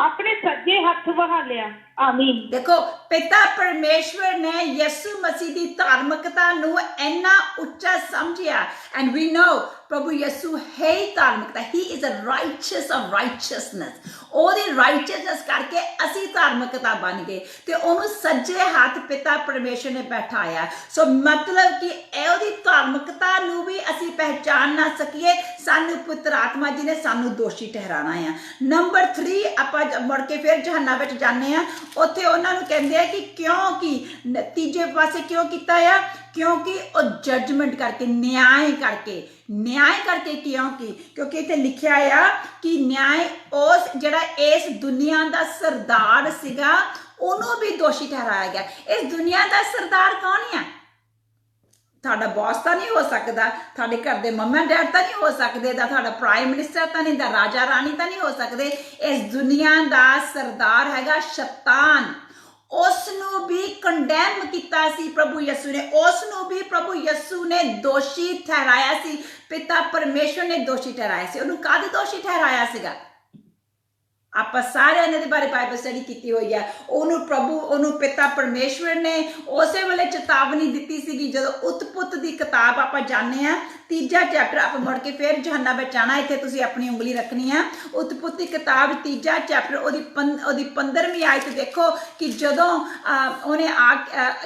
ਆਪਣੇ ਸੱਜੇ ਹੱਥ ਬਹਾਲਿਆ। ਆਮੀਨ। ਦੇਖੋ ਪਿਤਾ ਪਰਮੇਸ਼ਵਰ ਨੇ ਯਿਸੂ ਮਸੀਹ ਦੀ ਧਾਰਮਿਕਤਾ ਨੂੰ ਇੰਨਾ ਉੱਚਾ ਸਮਝਿਆ, ਐਂਡ ਵੀ ਨੋ ਪ੍ਰਭੂ ਯਿਸੂ ਹੈ ਧਾਰਮਿਕਤਾ, ਹੀ ਇਜ਼ ਅ ਰਾਈਚਸ ਆਫ ਰਾਈਚਸਨੈਸ। ਉਹਦੀ ਰਾਈਚਸਨੈਸ ਕਰਕੇ ਅਸੀਂ ਧਾਰਮਿਕਤਾ ਬਣ ਗਏ ਤੇ ਉਹਨੂੰ ਸੱਜੇ ਹੱਥ ਪਿਤਾ ਪਰਮੇਸ਼ਵਰ ਨੇ ਬੈਠਾਇਆ। ਸੋ ਮਤਲਬ ਕਿ ਉਹਦੀ ਧਾਰਮਿਕਤਾ ਨੂੰ ਵੀ ਅਸੀਂ ਪਹਿਚਾਨ ਨਾ ਸਕੀਏ, ਸਾਨੂੰ ਪੁੱਤਰ ਆਤਮਾ ਜੀ ਨੇ ਸਾਨੂੰ ਦੋਸ਼ੀ ਠਹਿਰਾਣਾ ਆ। ਨੰਬਰ 3 ਆਪਾਂ ਮੁੜ ਕੇ ਫਿਰ ਯਹੋਨਾ ਵਿੱਚ ਜਾਂਦੇ ਆ, ਉੱਥੇ ਉਹਨਾਂ ਨੂੰ ਕਹਿੰਦੇ ਆ ਕਿ ਕਿਉਂਕਿ ਤੀਜੇ ਪਾਸੇ ਕਿਉਂ ਕੀਤਾ ਆ? ਕਿਉਂਕਿ ਉਹ ਜੱਜਮੈਂਟ ਕਰਕੇ, ਨਿਆਂ ਕਰਕੇ ਕਿਉਂਕਿ ਇੱਥੇ ਲਿਖਿਆ ਆ ਕਿ ਨਿਆਂ ਉਸ ਜਿਹੜਾ ਇਸ ਦੁਨੀਆ ਦਾ ਸਰਦਾਰ ਸੀਗਾ ਉਹਨੂੰ ਵੀ ਦੋਸ਼ੀ ਠਹਿਰਾਇਆ ਗਿਆ। ਇਸ ਦੁਨੀਆ ਦਾ ਸਰਦਾਰ ਕੌਣ ਆ? ਤੁਹਾਡਾ ਬੌਸ ਤਾਂ ਨਹੀਂ ਹੋ ਸਕਦਾ, ਤੁਹਾਡੇ ਘਰ ਦੇ ਮੰਮਾ ਡੈਡ ਤਾਂ ਨਹੀਂ ਹੋ ਸਕਦੇ, ਦਾ ਤੁਹਾਡਾ ਪ੍ਰਾਈਮ ਮਿਨਿਸਟਰ ਤਾਂ ਨਹੀਂ, ਦਾ ਰਾਜਾ ਰਾਣੀ ਤਾਂ ਨਹੀਂ ਹੋ ਸਕਦੇ। ਇਸ ਦੁਨੀਆ ਦਾ ਸਰਦਾਰ ਹੈਗਾ ਸ਼ੈਤਾਨ। ਉਸ ਨੂੰ ਵੀ ਕੰਡੈਮ ਕੀਤਾ ਸੀ ਪ੍ਰਭੂ ਯਿਸੂ ਨੇ, ਉਸ ਨੂੰ ਵੀ ਪ੍ਰਭੂ ਯਿਸੂ ਨੇ ਦੋਸ਼ੀ ਠਹਿਰਾਇਆ ਸੀ, ਪਿਤਾ ਪਰਮੇਸ਼ਵਰ ਨੇ ਦੋਸ਼ੀ ਠਹਿਰਾਇਆ ਸੀ। ਉਹਨੂੰ ਕਾਹਦੇ ਦੋਸ਼ੀ ਠਹਿਰਾਇਆ ਸੀਗਾ? ਆਪਾਂ ਸਾਰਿਆਂ ਨੇ ਦੇ ਬਾਰੇ ਬਾਈਬਲ ਸਟੱਡੀ ਕੀਤੀ ਹੋਈ ਹੈ। ਉਹਨੂੰ ਪਿਤਾ ਪਰਮੇਸ਼ਵਰ ਨੇ ਉਸੇ ਵੇਲੇ ਚੇਤਾਵਨੀ ਦਿੱਤੀ ਸੀਗੀ ਜਦੋਂ ਉਤਪੁੱਤ ਦੀ ਕਿਤਾਬ ਆਪਾਂ ਜਾਣਦੇ ਆ, ਤੀਜਾ ਚੈਪਟਰ। ਆਪਾਂ ਮੁੜ ਕੇ ਫਿਰ ਯਹੋਨਾ ਵਿੱਚ ਆਣਾ, ਇੱਥੇ ਤੁਸੀਂ ਆਪਣੀ ਉਂਗਲੀ ਰੱਖਣੀ ਆ। ਉਤਪੁੱਤ ਦੀ ਕਿਤਾਬ ਤੀਜਾ ਚੈਪਟਰ ਉਹਦੀ 15ਵੀਂ ਆਇਤ ਦੇਖੋ ਕਿ ਜਦੋਂ ਉਹਨੇ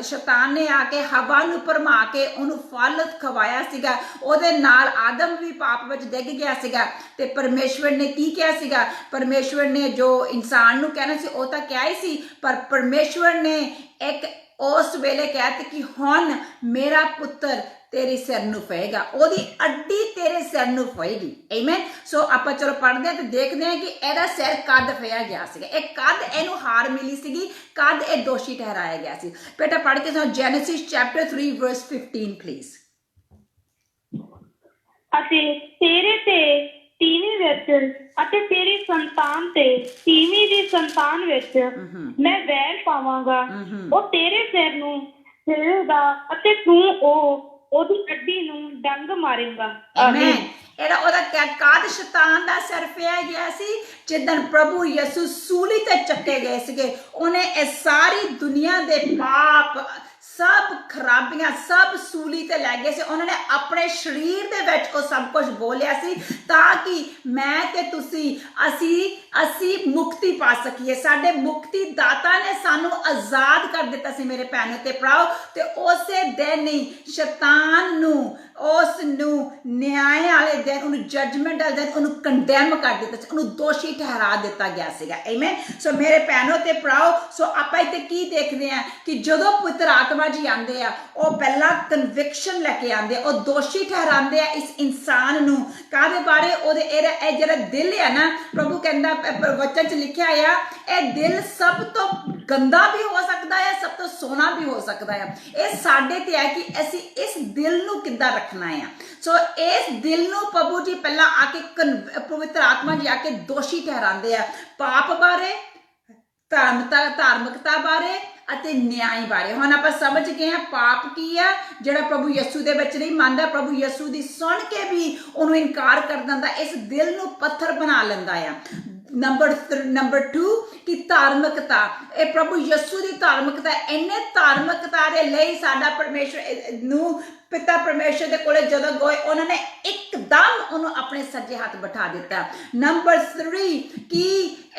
ਸ਼ੈਤਾਨ ਨੇ ਆ ਕੇ ਹਵਾ ਨੂੰ ਭਰਮਾ ਕੇ ਉਹਨੂੰ ਫਲ ਖਵਾਇਆ ਸੀਗਾ, ਉਹਦੇ ਨਾਲ ਆਦਮ ਵੀ ਪਾਪ ਵਿੱਚ ਡਿੱਗ ਗਿਆ ਸੀਗਾ ਤੇ ਪਰਮੇਸ਼ਵਰ ਨੇ ਕੀ ਕਿਹਾ ਸੀਗਾ? ਪਰਮੇਸ਼ਵਰ ਨੇ ਜੋ ਇਨਸਾਨ ਨੂੰ ਕਹਿਣਾ ਸੀ ਉਹ ਤਾਂ ਕਿਹਾ ਹੀ ਸੀ, ਪਰ ਪਰਮੇਸ਼ਵਰ ਨੇ ਇੱਕ ਉਸ ਵੇਲੇ ਕਹਿ ਦਿੱਤਾ ਕਿ ਹੁਣ ਮੇਰਾ ਪੁੱਤਰ ਤੇਰੇ ਸਿਰ ਨੂੰ ਪਏਗਾ, ਉਹਦੀ ਅੱਡੀ ਤੇਰੇ ਸਿਰ ਨੂੰ ਪਏਗੀ। ਆਮੇਨ। ਸੋ ਆਪਾਂ ਚਲੋ ਪੜ੍ਹਦੇ ਹਾਂ ਤੇ ਦੇਖਦੇ ਹਾਂ ਕਿ ਇਹਦਾ ਸਿਰ ਕਦ ਫੇਇਆ ਗਿਆ ਸੀਗਾ, ਇਹ ਕਦ ਇਹਨੂੰ ਹਾਰ ਮਿਲੀ ਸੀਗੀ, ਕਦ ਇਹ ਦੋਸ਼ੀ ਠਹਿਰਾਇਆ ਗਿਆ ਸੀ। ਬੇਟਾ ਪੜ੍ਹ ਕੇ ਸੁਣਾਓ Genesis chapter 3 verse 15 ਪਲੀਜ਼। ਅਤੇ ਤੇਰੇ ਤੇ ਤੀਵੀਂ ਵਿੱਚ ਅਤੇ ਤੇਰੀ ਸੰਤਾਨ ਤੇ ਤੀਵੀਂ ਦੀ ਸੰਤਾਨ ਵਿੱਚ ਮੈਂ ਵੈਰ ਪਾਵਾਂਗਾ। ਉਹ ਤੇਰੇ ਸਿਰ ਨੂੰ ਹਿਲੇਗਾ ਅਤੇ ਤੂੰ ਉਹਦੀ ਅੱਡੀ ਨੂੰ ਡੰਗ ਮਾਰੇਗਾ। ਆਮੀਨ। ਇਹਦਾ ਉਹਦਾ ਕਾਦ ਸ਼ੈਤਾਨ ਦਾ ਸਿਰ ਪਿਆ ਗਿਆ ਸੀ ਜਿੱਦਣ ਪ੍ਰਭੂ ਯਿਸੂ ਸੂਲੀ ਤੇ ਚੱਕੇ ਗਏ ਸੀਗੇ। ਉਹਨੇ ਇਹ ਸਾਰੀ ਦੁਨੀਆ ਦੇ ਪਾਪ ਸਭ ਖਰਾਬੀਆਂ ਸਭ ਸੂਲੀ ਤੇ ਲੈ ਗਏ ਸੀ। ਉਹਨਾਂ ਨੇ ਆਪਣੇ ਸਰੀਰ ਦੇ ਵਿੱਚ ਉਹ ਸਭ ਕੁਝ ਬੋਲਿਆ ਸੀ ਤਾਂ ਕਿ ਮੈਂ ਤੇ ਤੁਸੀਂ ਅਸੀਂ ਮੁਕਤੀ ਪਾ ਸਕੀਏ। ਸਾਡੇ ਮੁਕਤੀ ਦਾਤਾ ਨੇ ਸਾਨੂੰ ਆਜ਼ਾਦ ਕਰ ਦਿੱਤਾ ਸੀ ਮੇਰੇ ਭੈਣੋ ਤੇ ਭਰਾਓ। ਤੇ ਉਸੇ ਦਿਨ ਹੀ ਸ਼ੈਤਾਨ ਨੂੰ ਉਸ ਨੂੰ ਨਿਆਂ ਵਾਲੇ ਦਿਨ ਉਹਨੂੰ ਜੱਜਮੈਂਟ ਵਾਲੇ ਦਿਨ ਉਹਨੂੰ ਕੰਡੈਮ ਕਰ ਦਿੱਤਾ ਸੀ, ਉਹਨੂੰ ਦੋਸ਼ੀ ਠਹਿਰਾ ਦਿੱਤਾ ਗਿਆ ਸੀਗਾ। ਆਮੀਨ। ਸੋ ਮੇਰੇ ਭੈਣੋ ਤੇ ਭਰਾਓ, ਸੋ ਆਪਾਂ ਇੱਥੇ ਕੀ ਦੇਖਦੇ ਆ ਕਿ ਜਦੋਂ ਪਵਿੱਤਰ ਆਤਮਾ ਜੀ ਆਉਂਦੇ ਆ ਉਹ ਪਹਿਲਾਂ ਕਨਵਿਕਸ਼ਨ ਲੈ ਕੇ ਆਉਂਦੇ ਆ, ਉਹ ਦੋਸ਼ੀ ਠਹਿਰਾਉਂਦੇ ਆ ਇਸ ਇਨਸਾਨ ਨੂੰ। ਕਾਹਦੇ ਬਾਰੇ? ਉਹਦੇ ਇਹ ਜਿਹੜਾ ਦਿਲ ਆ ਨਾ, ਪ੍ਰਭੂ ਕਹਿੰਦਾ ਵਚਨ 'ਚ ਲਿਖਿਆ ਆ ਇਹ ਦਿਲ ਸਭ ਤੋਂ ਗੰਦਾ ਵੀ ਹੋ ਸਕਦਾ ਹੈ, ਸਭ ਤੋਂ ਸੋਹਣਾ ਵੀ ਹੋ ਸਕਦਾ ਹੈ। ਇਹ ਸਾਡੇ ਤੇ ਹੈ ਕਿ ਅਸੀਂ ਇਸ ਦਿਲ ਨੂੰ ਕਿੱਦਾਂ ਰੱਖਣਾ ਹੈ। ਸੋ ਇਸ ਦਿਲ ਨੂੰ ਪ੍ਰਭੂ ਜੀ ਪਹਿਲਾਂ ਆ ਕੇ ਪਵਿੱਤਰ ਆਤਮਾ ਜੀ ਆ ਕੇ ਦੋਸ਼ੀ ਠਹਿਰਾਉਂਦੇ ਆ ਪਾਪ ਬਾਰੇ, ਧਾਰਮਿਕਤਾ ਬਾਰੇ ਅਤੇ ਨਿਆਂ ਬਾਰੇ। ਹੁਣ ਆਪਾਂ ਸਮਝ ਗਏ ਆ ਪਾਪ ਕੀ ਆ, ਜਿਹੜਾ ਪ੍ਰਭੂ ਯਿਸੂ ਦੇ ਵਿੱਚ ਨਹੀਂ ਮੰਨਦਾ, ਪ੍ਰਭੂ ਯਿਸੂ ਦੀ ਸੁਣ ਕੇ ਵੀ ਉਹਨੂੰ ਇਨਕਾਰ ਕਰ ਦਿੰਦਾ, ਇਸ ਦਿਲ ਨੂੰ ਪੱਥਰ ਬਣਾ ਲੈਂਦਾ ਆ। ਨੰਬਰ 2 ਕਿ ਧਾਰਮਿਕਤਾ, ਇਹ ਪ੍ਰਭੂ ਯਿਸੂ ਦੀ ਧਾਰਮਿਕਤਾ। ਇੰਨੇ ਧਾਰਮਿਕਤਾ ਦੇ ਲਈ ਸਾਡਾ ਪਰਮੇਸ਼ਰ ਨੂੰ ਪਿਤਾ ਪਰਮੇਸ਼ਰ ਦੇ ਕੋਲੇ ਜਦੋਂ ਗਏ ਉਹਨਾਂ ਨੇ ਇੱਕਦਮ ਉਹਨੂੰ ਆਪਣੇ ਸੱਜੇ ਹੱਥ ਬਿਠਾ ਦਿੱਤਾ। ਨੰਬਰ 3 ਕਿ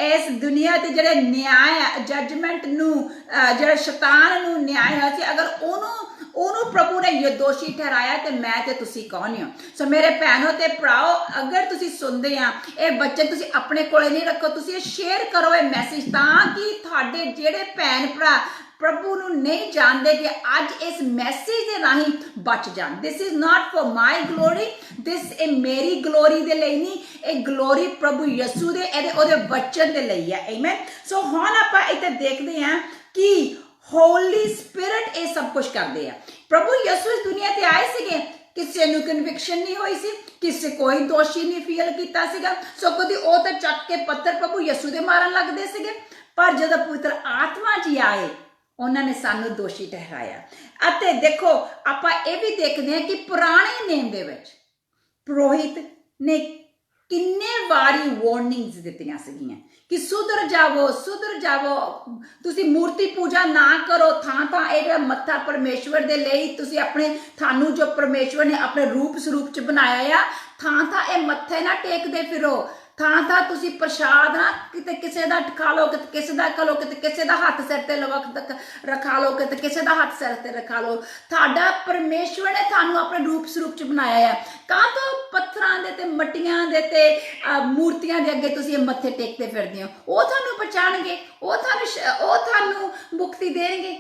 ਇਸ ਦੁਨੀਆ ਦੇ ਜਿਹੜੇ ਨਿਆਂ ਜੱਜਮੈਂਟ ਨੂੰ ਜਿਹੜਾ ਸ਼ੈਤਾਨ ਨੂੰ ਨਿਆਂ ਹੋਇਆ ਸੀ, ਅਗਰ ਉਹਨੂੰ ਪ੍ਰਭੂ ਨੇ ਇਹ ਦੋਸ਼ੀ ਠਹਿਰਾਇਆ ਤੇ ਮੈਂ ਤੇ ਤੁਸੀਂ ਕੌਣ ਹੋ? ਸੋ ਮੇਰੇ ਭੈਣੋ ਤੇ ਭਰਾਓ, ਅਗਰ ਤੁਸੀਂ ਸੁਣਦੇ ਆ ਇਹ ਬੱਚੇ ਤੁਸੀਂ ਆਪਣੇ ਕੋਲੇ ਨਹੀਂ ਰੱਖੋ, ਤੁਸੀਂ ਸ਼ੇਅਰ ਕਰੋ ਇਹ ਮੈਸੇਜ ਤਾਂ ਕਿ ਤੁਹਾਡੇ ਜਿਹੜੇ ਭੈਣ ਭਰਾ ਪ੍ਰਭੂ ਨੂੰ ਨਹੀਂ ਜਾਣਦੇ ਕਿ ਅੱਜ ਇਸ ਮੈਸੇਜ ਦੇ ਰਾਹੀਂ ਬਚ ਜਾਣ। This is not for my glory, this ਇਹ ਮੇਰੀ ਗਲੋਰੀ ਦੇ ਲਈ ਨਹੀਂ, ਇਹ ਗਲੋਰੀ ਪ੍ਰਭੂ ਯਿਸੂ ਦੇ ਉਹਦੇ ਵਚਨ ਦੇ ਲਈ ਹੈ। ਆਮੀਨ। ਸੋ ਹੁਣ ਆਪਾਂ ਇੱਥੇ ਦੇਖਦੇ ਹਾਂ ਕਿ ਹੋਲੀ ਸਪਿਰਿਟ ਇਹ ਸਭ ਕੁਝ ਕਰਦੇ ਆ। ਪ੍ਰਭੂ ਯਿਸੂ ਇਸ ਦੁਨੀਆ ਤੇ ਆਏ ਸੀਗੇ, ਕਿਸੇ ਨੂੰ ਕਨਵਿਕਸ਼ਨ ਨਹੀਂ ਹੋਈ ਸੀ, ਕਿਸੇ ਕੋਈ ਦੋਸ਼ੀ ਨਹੀਂ ਫੀਲ ਕੀਤਾ ਸੀਗਾ। ਸੋ ਕਦੀ ਉਹ ਤਾਂ ਚੱਕ ਕੇ ਪੱਥਰ ਪ੍ਰਭੂ ਯਿਸੂ ਦੇ ਮਾਰਨ ਲੱਗਦੇ ਸੀਗੇ, ਪਰ ਜਦੋਂ ਪਵਿੱਤਰ ਆਤਮਾ ਜੀ ਆਏ ਉਹਨਾਂ ਨੇ ਸਾਨੂੰ ਦੋਸ਼ੀ ਠਹਿਰਾਇਆ। ਅਤੇ ਦੇਖੋ ਆਪਾਂ ਇਹ ਵੀ ਦੇਖਦੇ ਹਾਂ ਕਿ ਪੁਰਾਣੇ ਨੇਮ ਦੇ ਵਿੱਚ ਪੁਰੋਹਿਤ ਨੇ ਕਿੰਨੇ ਵਾਰੀ ਵਾਰਨਿੰਗਸ ਦਿੱਤੀਆਂ ਸੀਗੀਆਂ ਕਿ ਸੁਧਰ ਜਾਵੋ, ਤੁਸੀਂ ਮੂਰਤੀ ਪੂਜਾ ਨਾ ਕਰੋ। ਥਾਂ ਇਹ ਜਿਹੜਾ ਮੱਥਾ ਪਰਮੇਸ਼ਵਰ ਦੇ ਲਈ ਤੁਸੀਂ ਤੁਹਾਨੂੰ ਜੋ ਪਰਮੇਸ਼ਵਰ ਨੇ ਆਪਣੇ ਰੂਪ ਸਰੂਪ ਚ ਬਣਾਇਆ ਆ, ਥਾਂ ਇਹ ਮੱਥੇ ਨਾ ਟੇਕਦੇ ਫਿਰੋ। ਥਾਂ ਤੁਸੀਂ ਪ੍ਰਸ਼ਾਦ ਨਾ ਕਿਤੇ ਕਿਸੇ ਦਾ ਖਾ ਲਓ, ਕਿਤੇ ਕਿਸੇ ਦਾ ਖਾ ਲਓ, ਕਿਤੇ ਕਿਸੇ ਦਾ ਹੱਥ ਸਿਰ ਤੇ ਰਖਾ ਲਓ, ਕਿਤੇ ਕਿਸੇ ਦਾ ਹੱਥ ਸਿਰ ਤੇ ਰਖਾ ਲਓ। ਤੁਹਾਡਾ ਪਰਮੇਸ਼ਵਰ ਨੇ ਤੁਹਾਨੂੰ ਆਪਣੇ ਰੂਪ ਸਰੂਪ ਚ ਬਣਾਇਆ ਆ। ਕਾਹ ਤੋਂ ਪੱਥਰਾਂ ਦੇ ਤੇ ਮੱਟੀਆਂ ਦੇ ਤੇ ਮੂਰਤੀਆਂ ਦੇ ਅੱਗੇ ਤੁਸੀਂ ਮੱਥੇ ਟੇਕਦੇ ਫਿਰਦੇ ਹੋ? ਉਹ ਤੁਹਾਨੂੰ ਬਚਾਣਗੇ, ਉਹ ਤੁਹਾਨੂੰ ਮੁਕਤੀ ਦੇਣਗੇ?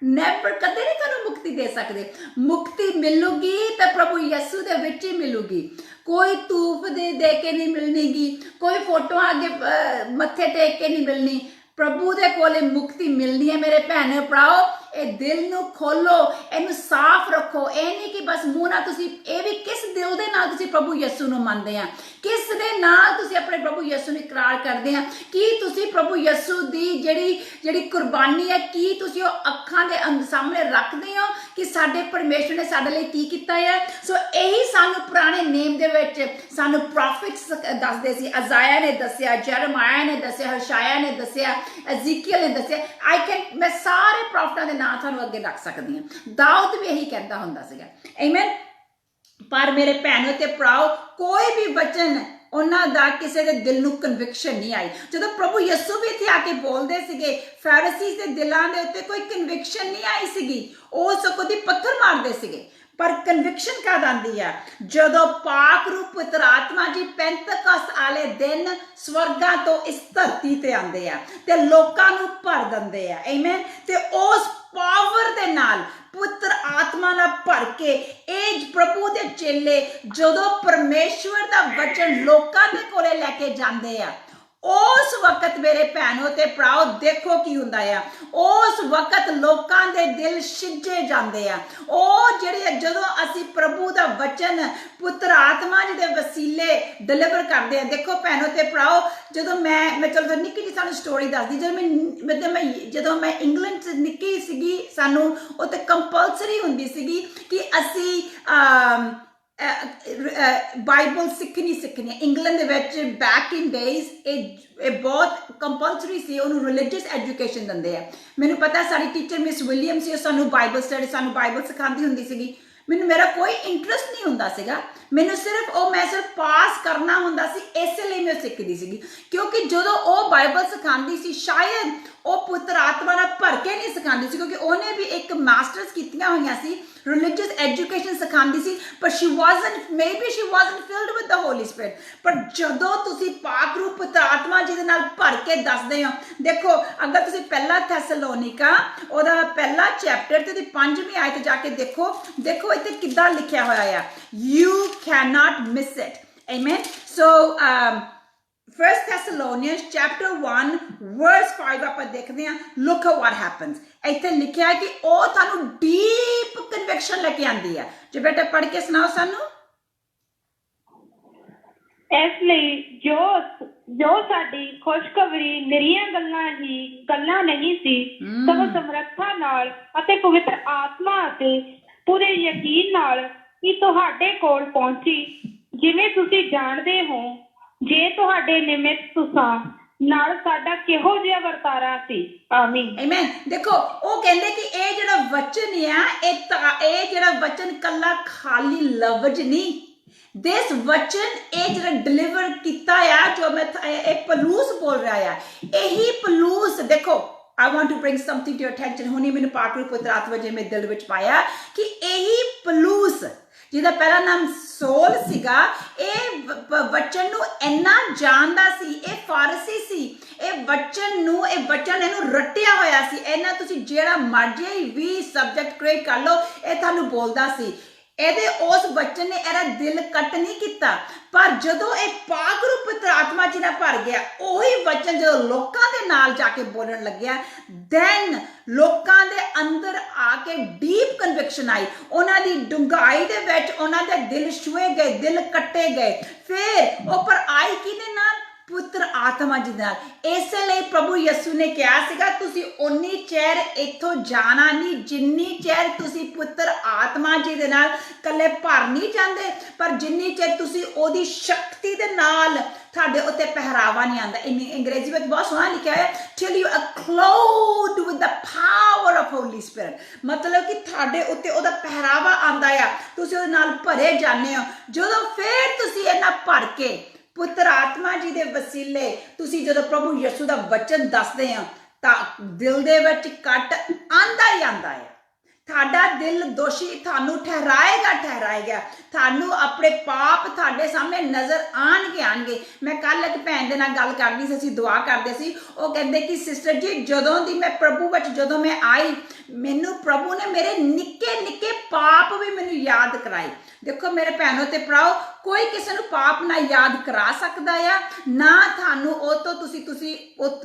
ਨੈਵਰ ਕਦੇ ਨਹੀਂ ਤੁਹਾਨੂੰ ਮੁਕਤੀ ਦੇ ਸਕਦੇ। ਮੁਕਤੀ ਮਿਲੂਗੀ ਤਾਂ ਪ੍ਰਭੂ ਯਿਸੂ ਦੇ ਵਿੱਚ ਹੀ ਮਿਲੂਗੀ। ਕੋਈ ਧੂਫ ਦੇ ਕੇ ਨਹੀਂ ਮਿਲਣੀਗੀ, ਕੋਈ ਫੋਟੋਆਂ ਅੱਗੇ ਮੱਥੇ ਟੇਕ ਕੇ ਨਹੀਂ ਮਿਲਣੀ। ਪ੍ਰਭੂ ਦੇ ਕੋਲੇ ਮੁਕਤੀ ਮਿਲਣੀ ਹੈ। ਮੇਰੇ ਭੈਣ ਭਰਾਓ, ਇਹ ਦਿਲ ਨੂੰ ਖੋਲੋ, ਇਹਨੂੰ ਸਾਫ਼ ਰੱਖੋ। ਇਹ ਨਹੀਂ ਕਿ ਬਸ ਮੂੰਹ ਨਾਲ ਤੁਸੀਂ, ਇਹ ਵੀ ਕਿਸ ਦਿਲ ਦੇ ਨਾਲ ਤੁਸੀਂ ਪ੍ਰਭੂ ਯਿਸੂ ਨੂੰ ਮੰਨਦੇ ਆ, ਕਿਸ ਦੇ ਨਾਲ ਤੁਸੀਂ ਆਪਣੇ ਪ੍ਰਭੂ ਯਿਸੂ ਨੂੰ ਇਕਰਾਰ ਕਰਦੇ ਆ। ਕੀ ਤੁਸੀਂ ਪ੍ਰਭੂ ਯਿਸੂ ਦੀ ਜਿਹੜੀ ਕੁਰਬਾਨੀ ਹੈ, ਕੀ ਤੁਸੀਂ ਉਹ ਅੱਖਾਂ ਦੇ ਸਾਹਮਣੇ ਰੱਖਦੇ ਹੋ ਕਿ ਸਾਡੇ ਪਰਮੇਸ਼ਰ ਨੇ ਸਾਡੇ ਲਈ ਕੀ ਕੀਤਾ ਹੈ? ਸੋ ਇਹੀ ਸਾਨੂੰ ਪੁਰਾਣੇ ਨੇਮ ਦੇ ਵਿੱਚ ਸਾਨੂੰ ਪ੍ਰੋਫਿਟਸ ਦੱਸਦੇ ਸੀ। ਅਜ਼ਾਇਆ ਨੇ ਦੱਸਿਆ, ਜਰਮਾਇਆ ਨੇ ਦੱਸਿਆ, ਹਸ਼ਾਇਆ ਨੇ ਦੱਸਿਆ, ਅਜ਼ੀਕੀਅਲ ਨੇ ਦੱਸਿਆ। ਮੈਂ ਸਾਰੇ ਪ੍ਰੋਫਿਟਾਂ ਦੇ ਨਾਂ ਤੁਹਾਨੂੰ ਅੱਗੇ ਰੱਖ ਸਕਦੀ ਹਾਂ। ਦਾਊਦ ਵੀ ਇਹੀ ਕਹਿੰਦਾ ਹੁੰਦਾ ਸੀਗਾ। ਆਮੀਨ। ਪਰ ਮੇਰੇ ਭੈਣੋ ਤੇ ਭਰਾਓ, ਕੋਈ ਵੀ ਬਚਨ ਉਹਨਾਂ ਦਾ ਕਿਸੇ ਦੇ ਦਿਲ ਨੂੰ ਕਨਵਿਕਸ਼ਨ ਨਹੀਂ ਆਈ। ਜਦੋਂ ਪ੍ਰਭੂ ਯਿਸੂ ਵੀ ਇੱਥੇ ਆ ਕੇ ਬੋਲਦੇ ਸੀਗੇ, ਫੈਰਿਸੀਜ਼ ਦੇ ਦਿਲਾਂ ਦੇ ਉੱਤੇ ਕੋਈ ਕਨਵਿਕਸ਼ਨ ਨਹੀਂ ਆਈ ਸੀਗੀ। ਉਹ ਸਗੋਂ ਦੀ ਪੱਥਰ ਮਾਰਦੇ ਸੀਗੇ। ਪਰ ਕਨਵਿਕਸ਼ਨ ਕਦ ਆਉਂਦੀ ਆ? ਜਦੋਂ ਪਾਕ ਰੂਪ ਪਵਿੱਤਰ ਆਤਮਾ ਜੀ ਪੈਂਤਕੋਸਤ ਵਾਲੇ ਦਿਨ ਸਵਰਗਾਂ ਤੋਂ ਇਸ ਧਰਤੀ ਤੇ ਆਉਂਦੇ ਆ ਤੇ ਲੋਕਾਂ ਨੂੰ ਭਰ ਦਿੰਦੇ ਆ। ਆਮੀਨ। ਤੇ ਉਸ ਪਾਵਰ ਦੇ ਨਾਲ ਪਵਿੱਤਰ ਆਤਮਾ ਨਾਲ ਭਰ ਕੇ ਇਹ ਪ੍ਰਭੂ ਦੇ ਚੇਲੇ ਜਦੋਂ ਪਰਮੇਸ਼ਵਰ ਦਾ ਵਚਨ ਲੋਕਾਂ ਦੇ ਕੋਲੇ ਲੈ ਕੇ ਜਾਂਦੇ ਆ, ਉਸ ਵਕਤ ਮੇਰੇ ਭੈਣੋ ਤੇ ਭਰਾਓ ਦੇਖੋ ਕੀ ਹੁੰਦਾ ਆ, ਉਸ ਵਕਤ ਲੋਕਾਂ ਦੇ ਦਿਲ ਸਿੱਜੇ ਜਾਂਦੇ ਆ। ਉਹ ਜਿਹੜੇ ਜਦੋਂ ਅਸੀਂ ਪ੍ਰਭੂ ਦਾ ਵਚਨ ਪੁੱਤਰ ਆਤਮਾ ਜੀ ਦੇ ਵਸੀਲੇ ਡਿਲੀਵਰ ਕਰਦੇ ਆ। ਦੇਖੋ ਭੈਣੋ ਤੇ ਭਰਾਓ, ਜਦੋਂ ਮੈਂ ਚਲੋ ਨਿੱਕੀ ਜਿਹੀ ਸਾਨੂੰ ਸਟੋਰੀ ਦੱਸਦੀ, ਜਦੋਂ ਮੈਂ ਇੰਗਲੈਂਡ 'ਚ ਨਿੱਕੀ ਸੀਗੀ, ਸਾਨੂੰ ਉੱਥੇ ਕੰਪਲਸਰੀ ਹੁੰਦੀ ਸੀਗੀ ਕਿ ਅਸੀਂ ਬਾਈਬਲ ਸਿੱਖਣੀ ਇੰਗਲੈਂਡ ਦੇ ਵਿੱਚ ਬੈਕ ਇਨ ਡੇਜ਼ ਇਹ ਬਹੁਤ ਕੰਪਲਸਰੀ ਸੀ, ਉਹਨੂੰ ਰਿਲੀਜੀਅਸ ਐਜੂਕੇਸ਼ਨ ਦਿੰਦੇ ਆ। ਮੈਨੂੰ ਪਤਾ ਸਾਡੀ ਟੀਚਰ ਮਿਸ ਵਿਲੀਅਮ ਸੀ, ਉਹ ਸਾਨੂੰ ਬਾਈਬਲ ਸਿਖਾਉਂਦੀ ਹੁੰਦੀ ਸੀਗੀ। ਮੇਰਾ ਕੋਈ ਇੰਟਰਸਟ ਨਹੀਂ ਹੁੰਦਾ ਸੀਗਾ, ਮੈਨੂੰ ਮੈਂ ਸਿਰਫ ਪਾਸ ਕਰਨਾ ਹੁੰਦਾ ਸੀ, ਇਸੇ ਲਈ ਮੈਂ ਸਿੱਖਦੀ ਸੀਗੀ। ਕਿਉਂਕਿ ਜਦੋਂ ਉਹ ਬਾਈਬਲ ਸਿਖਾਉਂਦੀ ਸੀ, ਸ਼ਾਇਦ ਉਹ ਪੁੱਤਰ ਆਤਮਾ ਨਾਲ ਭਰ ਕੇ ਨਹੀਂ ਸਿਖਾਉਂਦੀ ਸੀ, ਕਿਉਂਕਿ ਉਹਨੇ ਵੀ ਇੱਕ ਮਾਸਟਰਸ ਕੀਤੀਆਂ ਹੋਈਆਂ ਸੀ, ਰਿਲੀਜੀਅਸ ਐਜੂਕੇਸ਼ਨ ਸਿਖਾਉਂਦੀ ਸੀ, ਪਰ she wasn't filled with the Holy Spirit। ਪਰ ਜਦੋਂ ਤੁਸੀਂ ਪਾਕ ਰੂਪ ਪੁੱਤਰ ਆਤਮਾ ਜੀ ਦੇ ਨਾਲ ਭਰ ਕੇ ਦੱਸਦੇ ਹੋ, ਦੇਖੋ ਅਗਰ ਤੁਸੀਂ ਪਹਿਲਾ ਥੈਸਲੋਨੀਕਾ ਉਹਦਾ ਪਹਿਲਾ ਚੈਪਟਰ ਤੇ 5ਵੀਂ ਆਇਤ ਜਾ ਕੇ ਦੇਖੋ ਇੱਥੇ ਕਿੱਦਾਂ ਲਿਖਿਆ ਹੋਇਆ ਆ, you cannot miss it, amen। So 1 Thessalonians chapter 1 verse 5 ਆਪਾਂ ਦੇਖਦੇ ਹਾਂ, look at what happens। ਇੱਥੇ ਲਿਖਿਆ ਕਿ ਉਹ ਤੁਹਾਨੂੰ ਡੀਪ ਕਨਵਿਕਸ਼ਨ ਲੈ ਕੇ ਆਂਦੀ ਹੈ। ਜੇ ਬੇਟਾ ਪੜ੍ਹ ਕੇ ਸੁਣਾਓ ਸਾਨੂੰ। ਇਸ ਲਈ ਜੋ ਸਾਡੀ ਖੁਸ਼ਖਬਰੀ ਨਿਰੀਆਂ ਗੱਲਾਂ ਨਹੀਂ ਸੀ, ਸਗੋਂ ਸਮਰੱਥਾ ਨਾਲ ਅਤੇ ਪਵਿੱਤਰ ਆਤਮਾ ਅਤੇ ਪੂਰੇ ਯਕੀਨ ਨਾਲ ਕਿ ਤੁਹਾਡੇ ਕੋਲ ਪਹੁੰਚੀ। ਜਿਵੇਂ ਤੁਸੀਂ ਜਾਣਦੇ ਹੋ, ਜੇ ਤੁਹਾਡੇ ਨਿਮਿਤ ਤੁਸਾਂ ਨਾਲ ਸਾਡਾ ਕਿਹੋ ਜਿਹਾ ਵਰਤਾਰਾ ਸੀ। ਆਮੀਨ, ਆਮੀਨ। ਦੇਖੋ ਉਹ ਕਹਿੰਦੇ ਕਿ ਇਹ ਜਿਹੜਾ ਵਚਨ ਆ, ਇਹ ਜਿਹੜਾ ਵਚਨ ਕੱਲਾ ਖਾਲੀ ਲਫ਼ਜ਼ ਨਹੀਂ, ਦਿਸ ਵਚਨ ਇਹ ਜਿਹੜਾ ਡਿਲੀਵਰ ਕੀਤਾ ਆ, ਜੋ ਮੈਂ ਇਹ ਪਲੂਸ ਬੋਲ ਰਿਹਾ ਆ, ਇਹੀ ਪਲੂਸ ਦੇਖੋ। I want to bring something to your attention। ਹੁਣੀ ਮੈਨੂੰ ਪਾਕ ਰੂਪ ਪੁੱਤਰ ਆਤਮਾ ਜੀ ਮੇਰੇ ਦਿਲ ਵਿੱਚ ਪਾਇਆ ਕਿ ਇਹੀ ਪਲੂਸ ਜਿਹਦਾ ਪਹਿਲਾ ਨਾਮ ਸੋਲ ਸੀਗਾ, ਇਹ ਵਚਨ ਨੂੰ ਇੰਨਾ ਜਾਣਦਾ ਸੀ, ਇਹ ਫਾਰਸੀ ਸੀ, ਇਹ ਵਚਨ ਇਹਨੂੰ ਰੱਟਿਆ ਹੋਇਆ ਸੀ। ਇਹਨਾਂ ਤੁਸੀਂ ਜਿਹੜਾ ਮਰਜ਼ੀ ਵੀ ਸਬਜੈਕਟ ਕ੍ਰੀਏਟ ਕਰ ਲਓ, ਇਹ ਤੁਹਾਨੂੰ ਬੋਲਦਾ ਸੀ। ਇਹਦੇ ਉਸ ਵਚਨ ਨੇ ਇਹਦਾ ਦਿਲ ਕੱਟ ਨਹੀਂ ਕੀਤਾ। ਪਰ ਜਦੋਂ ਇਹ ਪਾਕ ਰੂਪ ਪੁੱਤਰ ਆਤਮਾ ਜੀ ਨਾਲ ਭਰ ਗਿਆ, ਉਹੀ ਵਚਨ ਜਦੋਂ ਲੋਕਾਂ ਦੇ ਨਾਲ ਜਾ ਕੇ ਬੋਲਣ ਲੱਗਿਆ, ਦੈਨ ਲੋਕਾਂ ਦੇ ਅੰਦਰ ਆ ਕੇ ਡੀਪ ਕਨਵਿਕਸ਼ਨ ਆਈ। ਉਹਨਾਂ ਦੀ ਡੂੰਘਾਈ ਦੇ ਵਿੱਚ ਉਹਨਾਂ ਦੇ ਦਿਲ ਛੂਏ ਗਏ, ਦਿਲ ਕੱਟੇ ਗਏ। ਫਿਰ ਉਹ ਪਰ ਆਈ ਕਿਹਦੇ ਨਾਲ? ਪੁੱਤਰ ਆਤਮਾ ਜੀ ਨਾਲ। ਇਸੇ ਲਈ ਪ੍ਰਭੂ ਯਿਸੂ ਨੇ ਕਿਹਾ ਸੀਗਾ, ਤੁਸੀਂ ਉਨੀ ਚਿਰ ਇੱਥੋਂ ਜਾਣਾ ਨਹੀਂ ਜਿੰਨੀ ਚਿਰ ਤੁਸੀਂ ਪੁੱਤਰ ਆਤਮਾ ਜੀ ਦੇ ਨਾਲ ਕੱਲੇ ਭਰ ਨਹੀਂ ਜਾਂਦੇ, ਪਰ ਜਿੰਨੀ ਚਿਰ ਤੁਸੀਂ ਉਹਦੀ ਸ਼ਕਤੀ ਦੇ ਨਾਲ ਤੁਹਾਡੇ ਉੱਤੇ ਪਹਿਰਾਵਾ ਨਹੀਂ ਆਉਂਦਾ। ਅੰਗਰੇਜ਼ੀ ਵਿੱਚ ਬਹੁਤ ਸੋਹਣਾ ਲਿਖਿਆ ਹੈ, till you are clothed with the power of Holy Spirit। ਮਤਲਬ ਕਿ ਤੁਹਾਡੇ ਉੱਤੇ ਉਹਦਾ ਪਹਿਰਾਵਾ ਆਉਂਦਾ ਆ, ਤੁਸੀਂ ਉਹਦੇ ਨਾਲ ਭਰੇ ਜਾਂਦੇ ਹੋ। ਜਦੋਂ ਫਿਰ ਤੁਸੀਂ ਇਹਨਾਂ ਭਰ ਕੇ ਪੁੱਤਰ ਆਤਮਾ ਜੀ ਦੇ ਵਸੀਲੇ ਤੁਸੀਂ ਜਦੋਂ ਪ੍ਰਭੂ ਯਿਸੂ ਦਾ ਵਚਨ ਦੱਸਦੇ ਆ, ਤਾਂ ਦਿਲ ਦੇ ਵਿੱਚ ਕੱਟ ਆਂਦਾ ਹੀ ਆਂਦਾ ਹੈ। ਤੁਹਾਡਾ ਦਿਲ ਦੋਸ਼ੀ ਤੁਹਾਨੂੰ ਠਹਿਰਾਏਗਾ। ਤੁਹਾਨੂੰ ਆਪਣੇ ਪਾਪ ਤੁਹਾਡੇ ਸਾਹਮਣੇ ਨਜ਼ਰ ਆਣਗੇ। ਮੈਂ ਕੱਲ ਇੱਕ ਭੈਣ ਦੇ ਨਾਲ ਗੱਲ ਕਰਦੀ ਸੀ, ਅਸੀਂ ਦੁਆ ਕਰਦੇ ਸੀ। ਉਹ ਕਹਿੰਦੇ ਕਿ ਸਿਸਟਰ ਜੀ, ਜਦੋਂ ਦੀ ਮੈਂ ਪ੍ਰਭੂ ਵਿੱਚ ਜਦੋਂ ਮੈਂ ਆਈ, ਮੈਨੂੰ ਪ੍ਰਭੂ ਨੇ ਮੇਰੇ ਨਿੱਕੇ ਪਾਪ ਵੀ ਮੈਨੂੰ ਯਾਦ ਕਰਾਏ। ਦੇਖੋ ਮੇਰੇ ਭੈਣੋ ਤੇ ਭਰਾਓ, ਕੋਈ ਕਿਸੇ ਨੂੰ ਪਾਪ ਨਾ ਯਾਦ ਕਰਾ ਸਕਦਾ ਆ, ਨਾ ਤੁਹਾਨੂੰ ਉਹ ਤੋਂ ਤੁਸੀਂ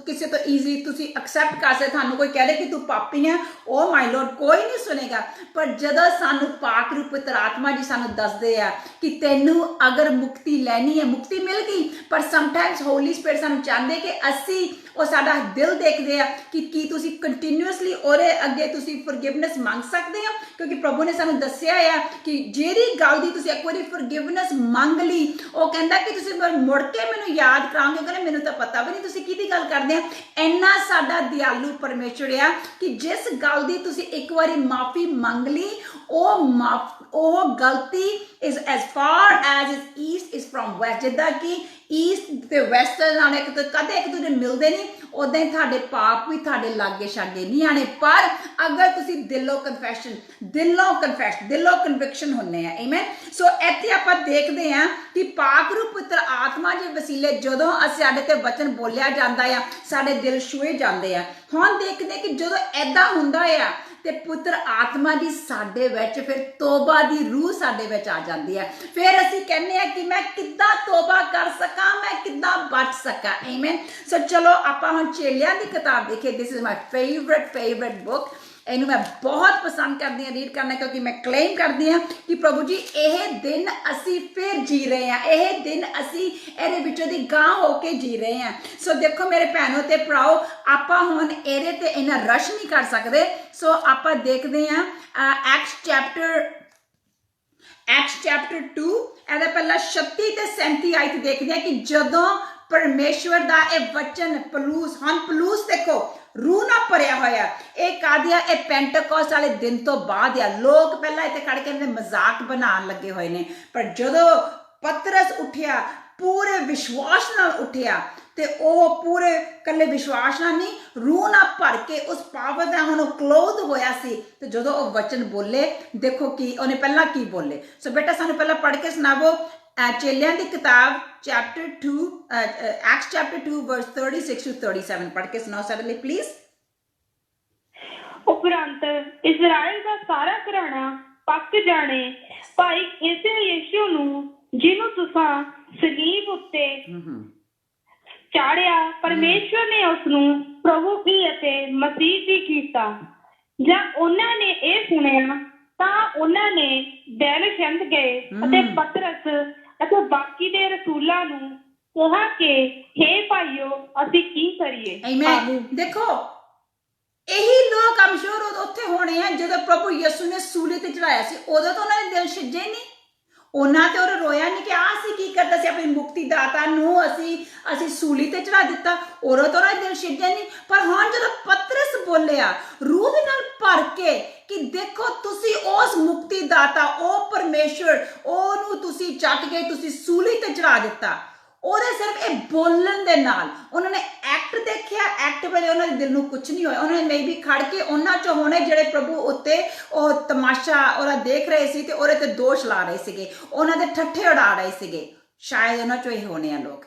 ਕਿਸੇ ਤੋਂ ਈਜ਼ੀ ਤੁਸੀਂ ਐਕਸੈਪਟ ਕਰ ਸਕਦੇ। ਤੁਹਾਨੂੰ ਕੋਈ ਕਹੇ ਕਿ ਤੂੰ ਪਾਪੀ ਹੈ, ਓ ਮਾਈ ਲੋਰਡ, ਕੋਈ ਨਹੀਂ ਸੁਣੇਗਾ। ਪਰ ਜਦੋਂ ਸਾਨੂੰ ਪਾਕ ਰੂਪ ਪੁੱਤਰ ਆਤਮਾ ਜੀ ਸਾਨੂੰ ਦੱਸਦੇ ਆ ਕਿ ਤੈਨੂੰ ਅਗਰ ਮੁਕਤੀ ਲੈਣੀ ਹੈ, ਮੁਕਤੀ ਮਿਲ ਗਈ। ਪਰ ਸਮਟਾਈਮਸ ਹੋਲੀ ਸਪਿਰਿਟ ਸਾਨੂੰ ਚਾਹੁੰਦੇ ਕਿ ਅਸੀਂ ਉਹ ਸਾਡਾ ਦਿਲ ਦੇਖਦੇ ਆ ਕਿ ਕੀ ਤੁਸੀਂ ਕੰਟੀਨਿਊਸਲੀ ਉਹਦੇ ਅੱਗੇ ਤੁਸੀਂ ਫੋਰਗਿਵਨੈਸ ਮੰਗ ਸਕਦੇ ਹੋ, ਕਿਉਂਕਿ ਪ੍ਰਭੂ ਨੇ ਸਾਨੂੰ ਦੱਸਿਆ ਆ ਕਿ ਜਿਹੜੀ ਗੱਲ ਦੀ ਤੁਸੀਂ ਇੱਕ ਵਾਰੀ ਫੋਰਗਿਵਨੈਸ ਮੰਗ ਲਈ, ਉਹ ਕਹਿੰਦਾ ਕਿ ਤੁਸੀਂ ਮੁੜ ਕੇ ਮੈਨੂੰ ਯਾਦ ਕਰਾਓਗੇ। ਕਹਿੰਦੇ ਮੈਨੂੰ ਤਾਂ ਪਤਾ ਵੀ ਨਹੀਂ ਤੁਸੀਂ ਕਿਹਦੀ ਗੱਲ ਕਰਦੇ ਆ। ਇੰਨਾ ਸਾਡਾ ਦਿਆਲੂ ਪਰਮੇਸ਼ਰ ਆ ਕਿ ਜਿਸ ਗੱਲ ਦੀ ਤੁਸੀਂ ਇੱਕ ਵਾਰੀ ਮਾਫੀ ਮੰਗ ਲਈ, ਉਹ ਗਲਤੀ is as far as east is from west। ਜਿੱਦਾਂ ਕਿ ਈਸਟ ਤੇ ਵੈਸਟ ਨਾਲ ਕਦੇ ਇੱਕ ਦੂਜੇ ਮਿਲਦੇ ਨਹੀਂ, ਉਦਾਂ ਹੀ ਤੁਹਾਡੇ ਪਾਪ ਵੀ ਤੁਹਾਡੇ ਲਾਗੇ ਛਾਗੇ ਨਹੀਂ ਆਣੇ। ਪਰ ਅਗਰ ਤੁਸੀਂ ਦਿਲੋਂ ਕਨਵਿਕਸ਼ਨ ਹੁੰਨੇ ਆ। ਆਮੇਨ। ਸੋ ਇੱਥੇ ਆਪਾਂ ਦੇਖਦੇ ਆ ਕਿ ਪਾਕ ਰੂਪ ਪੁੱਤਰ ਆਤਮਾ ਦੇ ਵਸੀਲੇ ਜਦੋਂ ਸਾਡੇ ਤੇ ਵਚਨ ਬੋਲਿਆ ਜਾਂਦਾ ਆ, ਸਾਡੇ ਦਿਲ ਛੂਏ ਜਾਂਦੇ ਆ। ਹੁਣ ਦੇਖਦੇ ਕਿ ਜਦੋਂ ਐਦਾਂ ਹੁੰਦਾ ਆ, ਤੇ ਪੁੱਤਰ ਆਤਮਾ ਦੀ ਸਾਡੇ ਵਿੱਚ ਫਿਰ ਤੋਬਾ ਦੀ ਰੂਹ ਸਾਡੇ ਵਿੱਚ ਆ ਜਾਂਦੀ ਹੈ। ਫਿਰ ਅਸੀਂ ਕਹਿੰਦੇ ਆ ਕਿ ਮੈਂ ਕਿੱਦਾਂ ਤੋਬਾ ਕਰ ਸਕਾਂ, ਮੈਂ ਕਿੱਦਾਂ ਬਚ ਸਕਾਂ। ਆਮੇਨ। ਸੋ ਚਲੋ ਆਪਾਂ ਹੁਣ ਚੇਲਿਆਂ ਦੀ ਕਿਤਾਬ ਦੇਖੀਏ। This is my favourite book. ਇਹਨੂੰ ਮੈਂ ਬਹੁਤ ਪਸੰਦ ਕਰਦੀ ਹਾਂ ਰੀਡ ਕਰਨਾ, ਕਿਉਂਕਿ ਮੈਂ ਕਲੇਮ ਕਰਦੀ ਹਾਂ ਕਿ ਪ੍ਰਭੂ ਜੀ ਇਹ ਦਿਨ ਅਸੀਂ ਫਿਰ ਜੀ ਰਹੇ ਹਾਂ, ਇਹ ਦਿਨ ਅਸੀਂ ਇਹਦੇ ਵਿੱਚੋਂ ਦੀ ਗਾਂ ਹੋ ਕੇ ਜੀ ਰਹੇ ਹਾਂ। ਸੋ ਦੇਖੋ ਮੇਰੇ ਭੈਣੋ ਤੇ ਭਰਾਓ, ਆਪਾਂ ਹੁਣ ਇਹਦੇ ਤੇ ਇੰਨਾ ਰਸ਼ ਨਹੀਂ ਕਰ ਸਕਦੇ। ਸੋ ਆਪਾਂ ਦੇਖਦੇ ਹਾਂ ਐਕਟਸ ਚੈਪਟਰ 2 ਇਹਦਾ ਪਹਿਲਾਂ 36 ਤੇ 37 ਆਇਤ ਦੇਖਦੇ ਹਾਂ ਕਿ ਜਦੋਂ ਪਰਮੇਸ਼ਵਰ ਦਾ ਇਹ ਵਚਨ ਪਲੂਸ ਦੇਖੋ ਰੂਹ ਨਾਲ ਭਰਿਆ ਹੋਇਆ। ਇਹ ਕਾਹਦੀਆਂ, ਇਹ ਪੈਂਟੇਕੋਸਟ ਵਾਲੇ ਦਿਨ ਤੋਂ ਬਾਅਦ ਆ। ਲੋਕ ਪਹਿਲਾਂ ਇੱਥੇ ਖੜ ਕੇ ਮਜ਼ਾਕ ਬਣਾਉਣ ਲੱਗੇ ਹੋਏ ਨੇ, ਪਰ ਜਦੋਂ ਪਤਰਸ ਉੱਠਿਆ ਪੂਰੇ ਵਿਸ਼ਵਾਸ ਨਾਲ ਉੱਠਿਆ ਤੇ ਉਹ ਪੂਰੇ ਕੱਲੇ ਵਿਸ਼ਵਾਸ ਨਾਲ ਨਹੀਂ, ਰੂਹ ਨਾਲ ਭਰ ਕੇ ਉਸ ਪਾਵਰ ਦਾ ਹੁਣ ਕਲੋਥ ਹੋਇਆ ਸੀ। ਤੇ ਜਦੋਂ ਉਹ ਵਚਨ ਬੋਲੇ, ਦੇਖੋ ਕਿ ਉਹਨੇ ਪਹਿਲਾਂ ਕੀ ਬੋਲੇ। ਸੋ ਬੇਟਾ ਸਾਨੂੰ ਪਹਿਲਾਂ ਪੜ੍ਹ ਕੇ ਸੁਣਾਵੋ ਚੇਲਿਆਂ ਦੀ ਕਿਤਾਬ chapter 2 acts chapter 2 verse 36 to 37 ਪੜ੍ਹ ਕੇ ਸੁਣਾਓ ਸਾਡੇ ਲਈ ਪਲੀਜ਼। ਉਪਰੰਤ ਇਜ਼ਰਾਈਲ ਦਾ ਸਾਰਾ ਘਰਾਣਾ ਪੱਕ ਜਾਣੇ ਭਾਈ ਇਸੇ ਯਿਸੂ ਨੂੰ ਜਿਹਨੂੰ ਤੁਸੀਂ ਸਲੀਬ ਉੱਤੇ ਚਾੜਿਆ, ਪਰਮੇਸ਼ਵਰ ਨੇ ਉਸ ਨੂੰ ਪ੍ਰਭੂ ਵੀ ਅਤੇ ਮਸੀਹ ਵੀ ਕੀਤਾ। ਜਾਂ ਉਹਨਾਂ ਨੇ ਇਹ ਸੁਣਿਆ ਤਾਂ ਉਹਨਾਂ ਨੇ ਦਿਲ ਛਿੰਦ ਗਏ ਅਤੇ ਪਤਰਸ ਅਤੇ ਬਾਕੀ ਦੇ ਰਸੂਲਾਂ ਨੂੰ ਕਿਹਾ ਕਿ ਹੇ ਭਾਈਓ ਅਸੀਂ ਕੀ ਕਰੀਏ। ਆਮੀਨ। ਦੇਖੋ ਇਹੀ ਲੋਕ I'm sure ਉੱਥੇ ਹੋਣੇ ਆ ਜਦੋਂ ਪ੍ਰਭੂ ਯਿਸੂ ਨੇ ਸੂਲੀ ਤੇ ਚੜਾਇਆ ਸੀ। ਉਦੋਂ ਤਾਂ ਉਹਨਾਂ ਦੇ ਦਿਲ ਛਿੱਜੇ ਨਹੀਂ, ਉਹਨਾਂ ਤੇ ਉਹ ਰੋਇਆ ਨਹੀਂ ਕਿ ਅਸੀਂ ਕੀ ਕਰਦਾ ਸੀ, ਆਪਣੀ ਮੁਕਤੀ ਦਾਤਾ ਨੂੰ ਅਸੀਂ ਸੂਲੀ ਤੇ ਚੜਾ ਦਿੱਤਾ। ਉਦੋਂ ਤਾਂ ਉਹਨਾਂ ਦੇ ਦਿਲ ਛਿੱਜੇ ਨਹੀਂ। ਪਰ ਹੁਣ ਜਦੋਂ ਪਤਰਸ ਬੋਲਿਆ ਰੂਹ ਦੇ ਨਾਲ ਭਰ ਕੇ ਕਿ ਦੇਖੋ ਤੁਸੀਂ ਉਸ ਮੁਕਤੀ ਦਾਤਾ, ਉਹ ਪਰਮੇਸ਼ਵਰ, ਉਹਨੂੰ ਤੁਸੀਂ ਚੱਕ ਕੇ ਤੁਸੀਂ ਸੂਲੀ ਤੇ ਚੜਾ ਦਿੱਤਾ। ਉਹਦੇ ਸਿਰਫ ਇਹ ਬੋਲਣ ਦੇ ਨਾਲ ਉਹਨਾਂ ਨੇ ਐਕਟ ਦੇਖਿਆ। ਐਕਟ ਵੇਲੇ ਉਹਨਾਂ ਦੇ ਦਿਲ ਨੂੰ ਕੁਝ ਨਹੀਂ ਹੋਇਆ। ਉਹਨਾਂ ਨੇ ਮੇਬੀ ਖੜ ਕੇ ਉਹਨਾਂ ਚੋਂ ਹੋਣੇ ਜਿਹੜੇ ਪ੍ਰਭੂ ਉੱਤੇ ਉਹ ਤਮਾਸ਼ਾ ਉਹਦਾ ਦੇਖ ਰਹੇ ਸੀ ਤੇ ਉਹਦੇ ਤੇ ਦੋਸ਼ ਲਾ ਰਹੇ ਸੀਗੇ, ਉਹਨਾਂ ਦੇ ਠੱਠੇ ਉਡਾ ਰਹੇ ਸੀਗੇ। ਸ਼ਾਇਦ ਉਹਨਾਂ ਚੋਂ ਹੀ ਹੋਣੇ ਆ ਲੋਕ।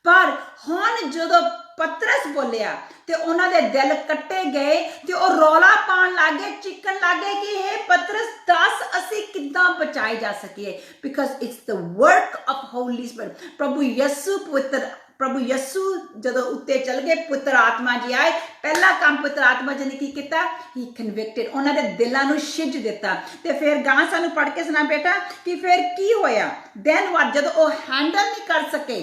ਪਰ ਹੁਣ ਜਦੋਂ ਪਤਰਸ ਬੋਲਿਆ ਤੇ ਉਹਨਾਂ ਦੇ ਦਿਲ ਕੱਟੇ ਗਏ ਤੇ ਉਹ ਰੌਲਾ ਪਾਉਣ ਲੱਗੇ, ਚੀਕਣ ਲੱਗੇ ਕਿ ਇਹ ਪਤਰਸ ਦੱਸ ਅਸੀਂ ਕਿੱਦਾਂ ਬਚਾਏ ਜਾ ਸਕੀਏ। Because it's the work of Holy spirit. ਪ੍ਰਭੂ ਯਿਸੂ ਜਦੋਂ ਉੱਤੇ ਚਲ ਗਏ, ਪੁੱਤਰ ਆਤਮਾ ਜੀ ਆਏ। ਪਹਿਲਾ ਕੰਮ ਪੁੱਤਰ ਆਤਮਾ ਜੀ ਨੇ ਕੀ ਕੀਤਾ? ਹੀ ਕਨਵਿਕਟਡ, ਉਹਨਾਂ ਦੇ ਦਿਲਾਂ ਨੂੰ ਛਿੱਜ ਦਿੱਤਾ। ਤੇ ਫਿਰ ਗਾਂ ਸਾਨੂੰ ਪੜ੍ਹ ਕੇ ਸੁਣਾ ਬੇਟਾ ਕਿ ਫਿਰ ਕੀ ਹੋਇਆ। ਦੈਨ ਵਾਟ, ਜਦੋਂ ਉਹ ਹੈਂਡਲ ਨਹੀਂ ਕਰ ਸਕੇ,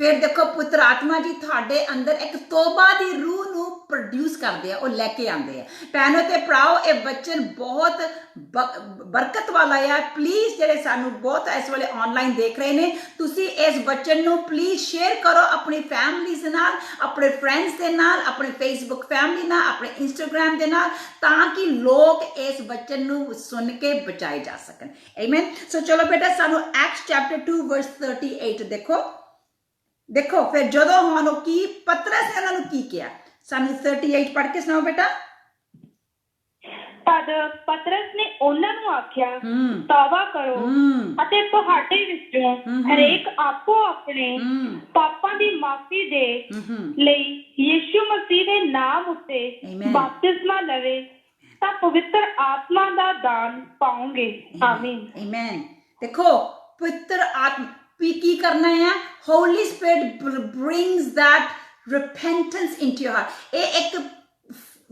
ਫਿਰ ਦੇਖੋ ਪੁੱਤਰ ਆਤਮਾ ਜੀ ਤੁਹਾਡੇ ਅੰਦਰ ਇੱਕ ਤੋਬਾ ਦੀ ਰੂਹ ਨੂੰ ਪ੍ਰੋਡਿਊਸ ਕਰਦੇ ਆ, ਉਹ ਲੈ ਕੇ ਆਉਂਦੇ ਆ। ਭੈਣੋ ਤੇ ਭਰਾਓ, ਇਹ ਵਚਨ ਬਹੁਤ ਬਰਕਤ ਵਾਲਾ ਆ। ਪਲੀਜ਼ ਜਿਹੜੇ ਸਾਨੂੰ ਬਹੁਤ ਇਸ ਵੇਲੇ ਆਨਲਾਈਨ ਦੇਖ ਰਹੇ ਨੇ, ਤੁਸੀਂ ਇਸ ਵਚਨ ਨੂੰ ਪਲੀਜ਼ ਸ਼ੇਅਰ ਕਰੋ ਆਪਣੀ ਫੈਮਲੀਜ਼ ਦੇ ਨਾਲ, ਆਪਣੇ ਫਰੈਂਡਸ ਦੇ ਨਾਲ, ਆਪਣੇ ਫੇਸਬੁੱਕ ਫੈਮਲੀ ਨਾਲ, ਆਪਣੇ ਇੰਸਟਾਗ੍ਰਾਮ ਦੇ ਨਾਲ, ਤਾਂ ਕਿ ਲੋਕ ਇਸ ਵਚਨ ਨੂੰ ਸੁਣ ਕੇ ਬਚਾਏ ਜਾ ਸਕਣ। ਆਮੀਨ। ਸੋ ਚਲੋ ਬੇਟਾ ਸਾਨੂੰ ਐਕਟਸ ਚੈਪਟਰ 2 ਵਰਸ 38 ਦੇਖੋ ਫਿਰ ਜਦੋਂ ਹੁਣ ਉਹ ਕੀ ਪਤਰਸ ਨੇ ਉਹਨਾਂ ਨੂੰ ਕੀ ਕਿਹਾ। ਸਾਨੂੰ 38 ਪੜ੍ਹ ਕੇ ਸੁਣਾਓ ਬੇਟਾ। ਤਦ ਪਤਰਸ ਨੇ ਉਹਨਾਂ ਨੂੰ ਆਖਿਆ, ਤੌਬਾ ਕਰੋ ਅਤੇ ਤੁਹਾਡੇ ਵਿੱਚੋਂ ਹਰੇਕ ਆਪੋ ਆਪਣੇ ਪਾਪਾਂ ਦੀ ਮਾਫੀ ਦੇ ਲਈ ਯਿਸੂ ਮਸੀਹ ਦੇ ਨਾਮ ਉੱਤੇ ਬਪਤਿਸਮਾ ਲਵੇ ਤਾਂ ਪਵਿੱਤਰ ਆਤਮਾ ਦਾ ਦਾਨ ਪਾਓਗੇ। ਆਮੀਨ। ਆਮੀਨ। ਦੇਖੋ ਪਵਿੱਤਰ ਆਤਮਾ ਕੀ ਕਰਨਾ ਹੈ? ਹੋਲੀ spirit brings that repentance into your heart। ਇਹ ਇੱਕ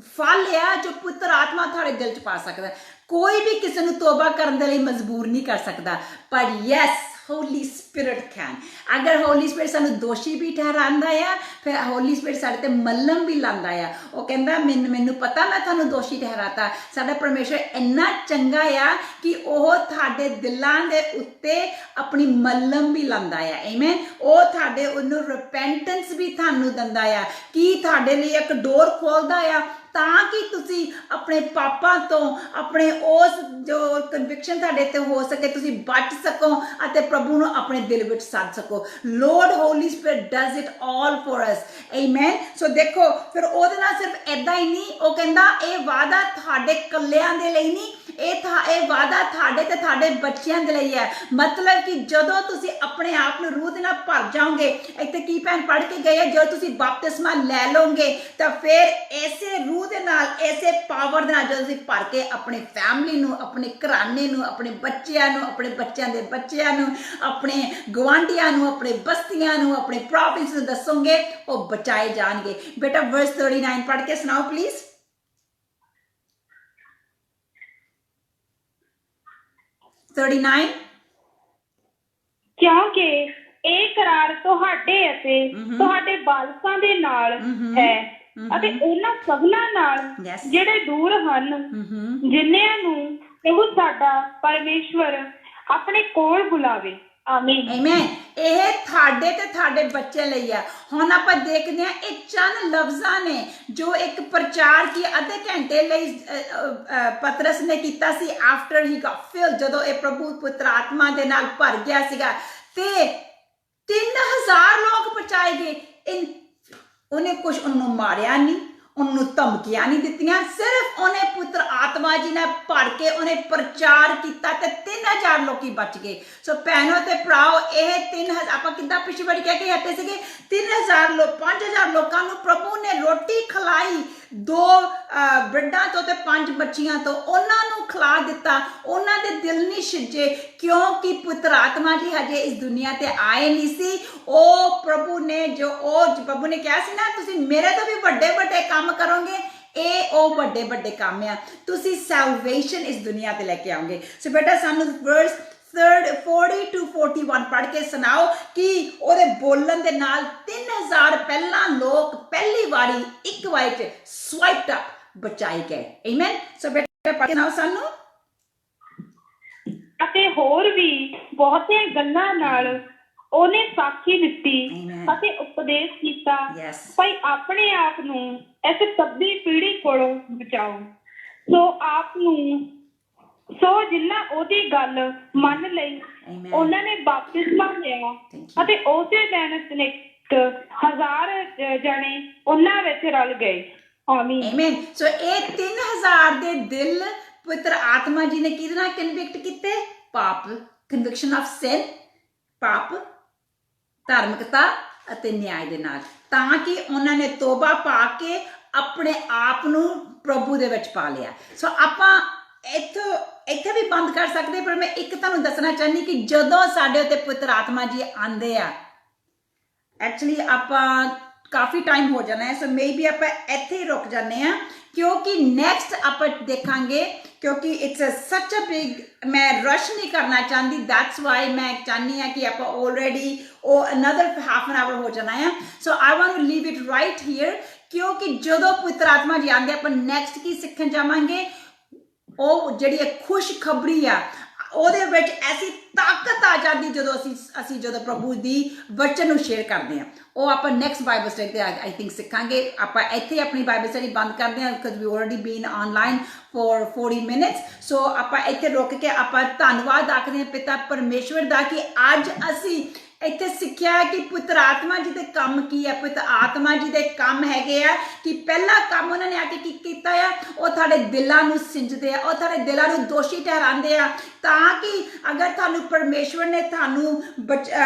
ਫਲ ਆ ਜੋ ਪੁੱਤਰ ਆਤਮਾ ਤੁਹਾਡੇ ਦਿਲ 'ਚ ਪਾ ਸਕਦਾ। ਕੋਈ ਵੀ ਕਿਸੇ ਨੂੰ ਤੋਬਾ ਕਰਨ ਦੇ ਲਈ ਮਜਬੂਰ ਨਹੀਂ ਕਰ ਸਕਦਾ, ਪਰ ਯੈਸ ਹੋਲੀ ਸਪਿਰਿਟ ਕੈਨ। ਅਗਰ ਹੋਲੀ ਸਪਿਰਿਟ ਸਾਨੂੰ ਦੋਸ਼ੀ ਵੀ ਠਹਿਰਾਉਂਦਾ ਆ, ਫਿਰ ਹੋਲੀ ਸਪਿਰਿਟ ਸਾਡੇ ਤੇ ਮੱਲਮ ਵੀ ਲਾਉਂਦਾ ਆ। ਉਹ ਕਹਿੰਦਾ ਮੈਨੂੰ ਪਤਾ ਮੈਂ ਤੁਹਾਨੂੰ ਦੋਸ਼ੀ ਠਹਿਰਾਤਾ। ਸਾਡਾ ਪਰਮੇਸ਼ਰ ਇੰਨਾ ਚੰਗਾ ਆ ਕਿ ਉਹ ਤੁਹਾਡੇ ਦਿਲਾਂ ਦੇ ਉੱਤੇ ਆਪਣੀ ਮੱਲਮ ਵੀ ਲਾਉਂਦਾ ਆ। ਆਮੀਨ। ਉਹ ਤੁਹਾਡੇ ਉਹਨੂੰ ਰਿਪੈਂਟੈਂਸ ਵੀ ਤੁਹਾਨੂੰ ਦਿੰਦਾ ਆ, ਕਿ ਤੁਹਾਡੇ ਲਈ ਇੱਕ ਡੋਰ ਖੋਲਦਾ ਆ ਤਾਂ ਕਿ ਤੁਸੀਂ ਆਪਣੇ ਪਾਪਾਂ ਤੋਂ, ਆਪਣੇ ਉਸ ਜੋ ਕਨਵਿਕਸ਼ਨ ਤੁਹਾਡੇ ਤੇ ਹੋ ਸਕੇ, ਤੁਸੀਂ ਬਚ ਸਕੋ ਅਤੇ ਪ੍ਰਭੂ ਨੂੰ ਆਪਣੇ ਦਿਲ ਵਿੱਚ ਸੱਦ ਸਕੋ। Lord Holi spirit does it all for us. ਆਮੀਨ। ਸੋ ਦੇਖੋ ਫਿਰ ਉਹਦੇ ਨਾਲ ਸਿਰਫ ਏਦਾਂ ਹੀ ਨਹੀਂ, ਉਹ ਕਹਿੰਦਾ ਇਹ ਵਾਅਦਾ ਤੁਹਾਡੇ ਕੱਲਿਆਂ ਦੇ ਲਈ ਨਹੀਂ, ਇਹ ਵਾਅਦਾ ਤੁਹਾਡੇ ਤੇ ਤੁਹਾਡੇ ਬੱਚਿਆਂ ਦੇ ਲਈ ਹੈ। ਮਤਲਬ ਕਿ ਜਦੋਂ ਤੁਸੀਂ ਆਪਣੇ ਆਪ ਨੂੰ ਰੂਹ ਦੇ ਨਾਲ ਭਰ ਜਾਓਗੇ, ਇੱਥੇ ਕੀ ਭੈਣ ਪੜ੍ਹ ਕੇ ਗਏ, ਜਦੋਂ ਤੁਸੀਂ ਬਪਤਿਸਮਾ ਲੈ ਲਓਗੇ ਤਾਂ ਫਿਰ ਇਸੇ ਰੂਹ रूह दे नाल ऐसे पावर दे नाल जदों तुसीं भर के अपने फैमिली नूं, अपने घराने नूं, अपने बच्चिਆਂ नूं, अपने बच्चिਆਂ दे बच्चिਆਂ नूं, अपने गवांढियां नूं, अपने बस्तियां नूं, अपने प्रॉफिट्स नूं दसोगे वो बचाए जाणगे। बेटा वर्स 39 पढ़ के सुनाओ प्लीज। 39 ਕਿਉਂਕਿ ਇਹ ਕਰਾਰ ਤੁਹਾਡੇ ਅਤੇ ਤੁਹਾਡੇ ਬਾਲਕਾਂ ਦੇ ਨਾਲ ਹੈ ਅਤੇ ਉਹਨਾਂ ਸਭਨਾਂ ਨਾਲ Yes. ਜਿਹੜੇ ਦੂਰ ਹਨ, ਜਿਨ੍ਹਾਂ ਨੂੰ ਪ੍ਰਭੂ ਸਾਡਾ ਪਰਮੇਸ਼ਵਰ ਆਪਣੇ ਕੋਲ ਬੁਲਾਵੇ। ਆਮੀਨ। ਆਮੀਨ। ਇਹ ਤੁਹਾਡੇ ਤੇ ਤੁਹਾਡੇ ਬੱਚੇ ਲਈ ਆ। ਹੁਣ ਆਪਾਂ ਦੇਖਦੇ ਹਾਂ ਇਹ ਚੰਦ ਲਫ਼ਜ਼ਾਂ ਨੇ ਜੋ ਇੱਕ ਪ੍ਰਚਾਰ ਕੀ ਅੱਧੇ ਘੰਟੇ ਲਈ ਪਤਰਸ ਨੇ ਕੀਤਾ ਸੀ ਆਫਟਰ ਹੀ ਗॉट ਫਿਲ, ਜਦੋਂ ਇਹ ਪ੍ਰਭੂ ਪੁੱਤਰ ਆਤਮਾ ਦੇ ਨਾਲ ਭਰ ਗਿਆ ਸੀਗਾ ਤੇ 3000 ਲੋਕ ਬਚਾਏ ਗਏ। ਉਹਨੇ ਕੁਝ ਉਹਨੂੰ ਮਾਰਿਆ ਨਹੀਂ, ਉਹਨੂੰ ਧਮਕੀਆਂ ਨਹੀਂ ਦਿੱਤੀਆਂ, ਸਿਰਫ ਉਹਨੇ ਪੁੱਤਰ ਆਤਮਾ ਜੀ ਨੇ ਭਰ ਕੇ ਉਹਨੇ ਪ੍ਰਚਾਰ ਕੀਤਾ ਤੇ 3000 ਲੋਕੀ ਬਚ ਗਏ। ਸੋ ਭੈਣੋ ਤੇ ਭਰਾਓ ਇਹ 3000 ਆਪਾਂ ਕਿੱਦਾਂ ਪਿਛਲੀ ਵਾਰੀ ਕਹਿ ਕੇ ਹਟੇ ਸੀਗੇ 3000 ਲੋਕ 5000 ਲੋਕਾਂ ਨੂੰ ਪ੍ਰਭੂ ਨੇ ਰੋਟੀ ਖਿਲਾਈ, 2 ਬ੍ਰੈਡਾਂ ਤੋਂ ਤੇ 5 ਮੱਛੀਆਂ ਤੋਂ ਉਹਨਾਂ ਨੂੰ ਖਿਲਾ ਦਿੱਤਾ। ਉਹਨਾਂ ਦੇ ਦਿਲ ਨਹੀਂ ਛਿੱਜੇ ਕਿਉਂਕਿ ਪੁੱਤਰ ਆਤਮਾ ਜੀ ਹਜੇ ਇਸ ਦੁਨੀਆ ਤੇ ਆਏ ਨਹੀਂ ਸੀ। ਉਹ ਪ੍ਰਭੂ ਨੇ ਪ੍ਰਭੂ ਨੇ ਕਿਹਾ ਸੀ ਨਾ ਤੁਸੀਂ ਮੇਰੇ ਤੋਂ ਵੀ ਵੱਡੇ ਵੱਡੇ ਕੰਮ ਕਰੋਗੇ, ਇਹ ਉਹ ਵੱਡੇ ਵੱਡੇ ਕੰਮ ਆ, ਤੁਸੀਂ ਸੈਲਵੇਸ਼ਨ ਇਸ ਦੁਨੀਆ ਤੇ ਲੈ ਕੇ ਆਓਗੇ। ਸੋ ਬੇਟਾ ਸਾਨੂੰ ਵਰਸ 40 to 41 ਪੜ੍ਹ ਕੇ ਸੁਣਾਓ ਕਿ ਉਹਦੇ ਬੋਲਣ ਦੇ ਨਾਲ 3000 ਪਹਿਲਾਂ ਲੋਕ ਪਹਿਲੀ ਵਾਰੀ ਇੱਕ ਵਾਰੀ ਚ ਸਵਾਈਪਡ ਅਪ ਬਚਾਏ ਗਏ। ਆਮੀਨ। ਸੋ ਬੇਟਾ ਪੜ੍ਹ ਕੇ ਸੁਣਾਓ ਸਾਨੂੰ। ਅਤੇ ਹੋਰ ਵੀ ਬਹੁਤੀਆਂ ਗੱਲਾਂ ਨਾਲ ਉਹਨੇ ਸਾਖੀ ਦਿੱਤੀ ਅਤੇ ਉਪਦੇਸ਼ ਕੀਤਾ। ਭਾਈ ਆਪਣੇ ਆਪ ਨੂੰ ਇਸ ਤੱਬੀ ਪੀੜ੍ਹੀ ਕੋਲੋਂ ਬਚਾਓ। ਸੋ ਜਿਨ੍ਹਾਂ ਉਹਦੀ ਗੱਲ ਮੰਨ ਲਈ ਉਹਨਾਂ ਨੇ ਬਪਤਿਸਮਾ ਲਿਆ ਅਤੇ ਉਸੇ ਦਿਨ ਤਨਿਕ 1000 ਜਣੇ ਉਹਨਾਂ ਵਿੱਚ ਰਲ ਗਏ। ਆਮੀਨ। ਆਮੀਨ। ਸੋ ਇਹ 3000 ਦੇ ਦਿਲ ਪੁੱਤਰ ਆਤਮਾ ਜੀ ਨੇ ਕਿਹਦੇ ਨਾਲ ਕਨਵਿਕਟ ਕੀਤੇ? ਪਾਪ, ਕਨਵਿਕਸ਼ਨ ਆਫ ਸਿਨ, ਪਾਪ, ਧਾਰਮਿਕਤਾ ਅਤੇ ਨਿਆਂ ਦੇ ਨਾਲ, ਤਾਂ ਕਿ ਉਹਨਾਂ ਨੇ ਤੋਬਾ ਪਾ ਕੇ ਆਪਣੇ ਆਪ ਨੂੰ ਪ੍ਰਭੂ ਦੇ ਵਿੱਚ ਪਾ ਲਿਆ। ਸੋ ਆਪਾਂ ਇੱਥੇ ਵੀ ਬੰਦ ਕਰ ਸਕਦੇ, ਪਰ ਮੈਂ ਇੱਕ ਤੁਹਾਨੂੰ ਦੱਸਣਾ ਚਾਹੁੰਦੀ ਕਿ ਜਦੋਂ ਸਾਡੇ ਉੱਤੇ ਪੁੱਤਰ ਆਤਮਾ ਜੀ ਆਉਂਦੇ ਆ, ਐਕਚੁਅਲੀ ਆਪਾਂ ਕਾਫੀ ਟਾਈਮ ਹੋ ਜਾਣਾ ਹੈ, ਸੋ ਮੇਬੀ ਆਪਾਂ ਇੱਥੇ ਹੀ ਰੁਕ ਜਾਂਦੇ ਆ ਕਿਉਂਕਿ ਨੈਕਸਟ ਆਪਾਂ ਦੇਖਾਂਗੇ, ਕਿਉਂਕਿ ਇਟਸ ਸੱਚ ਅ ਬਿਗ, ਮੈਂ ਰਸ਼ ਨਹੀਂ ਕਰਨਾ ਚਾਹੁੰਦੀ, ਦੈਟਸ ਵਾਈ ਮੈਂ ਚਾਹੁੰਦੀ ਹਾਂ ਕਿ ਆਪਾਂ ਆਲਰੇਡੀ ਉਹ ਅਨਦਰ ਹਾਫ ਐਨ ਆਵਰ ਹੋ ਜਾਣਾ ਹੈ। So I want to leave it right here ਕਿਉਂਕਿ ਜਦੋਂ ਪੁੱਤਰ ਆਤਮਾ ਜੀ ਆਉਂਦੇ ਆਪਾਂ ਨੈਕਸਟ ਕੀ ਸਿੱਖਣ ਜਾਵਾਂਗੇ, ਉਹ ਜਿਹੜੀ ਖੁਸ਼ਖਬਰੀ ਆ ਉਹਦੇ ਵਿੱਚ ਐਸੀ ਤਾਕਤ ਆ ਜਾਂਦੀ ਜਦੋਂ ਅਸੀਂ ਜਦੋਂ ਪ੍ਰਭੂ ਦੀ ਵਚਨ ਨੂੰ ਸ਼ੇਅਰ ਕਰਦੇ ਹਾਂ। ਉਹ ਆਪਾਂ ਨੈਕਸਟ ਬਾਈਬਲ ਸਟੱਡੀ ਤੇ ਆਈ ਥਿੰਕ ਸਿੱਖਾਂਗੇ। ਆਪਾਂ ਇੱਥੇ ਆਪਣੀ ਬਾਈਬਲ ਸਟੱਡੀ ਬੰਦ ਕਰਦੇ ਹਾਂ because we already been online for 40 minutes. So ਆਪਾਂ ਇੱਥੇ ਰੁਕ ਕੇ ਆਪਾਂ ਧੰਨਵਾਦ ਆਖਦੇ ਹਾਂ ਪਿਤਾ ਪਰਮੇਸ਼ਵਰ ਦਾ ਕਿ ਅੱਜ ਅਸੀਂ ਇੱਥੇ ਸਿੱਖਿਆ ਹੈ ਕਿ ਪੁੱਤਰ ਆਤਮਾ ਜੀ ਦੇ ਕੰਮ ਕੀ ਹੈ। ਪੁੱਤਰ ਆਤਮਾ ਜੀ ਦੇ ਕੰਮ ਹੈਗੇ ਆ ਕਿ ਪਹਿਲਾ ਕੰਮ ਉਹਨਾਂ ਨੇ ਆ ਕੇ ਕੀ ਕੀਤਾ ਆ, ਉਹ ਤੁਹਾਡੇ ਦਿਲਾਂ ਨੂੰ ਸਿੰਜਦੇ ਆ, ਉਹ ਤੁਹਾਡੇ ਦਿਲਾਂ ਨੂੰ ਦੋਸ਼ੀ ਠਹਿਰਾਉਂਦੇ ਆ, ਤਾਂ ਕਿ ਅਗਰ ਤੁਹਾਨੂੰ ਪਰਮੇਸ਼ਵਰ ਨੇ ਤੁਹਾਨੂੰ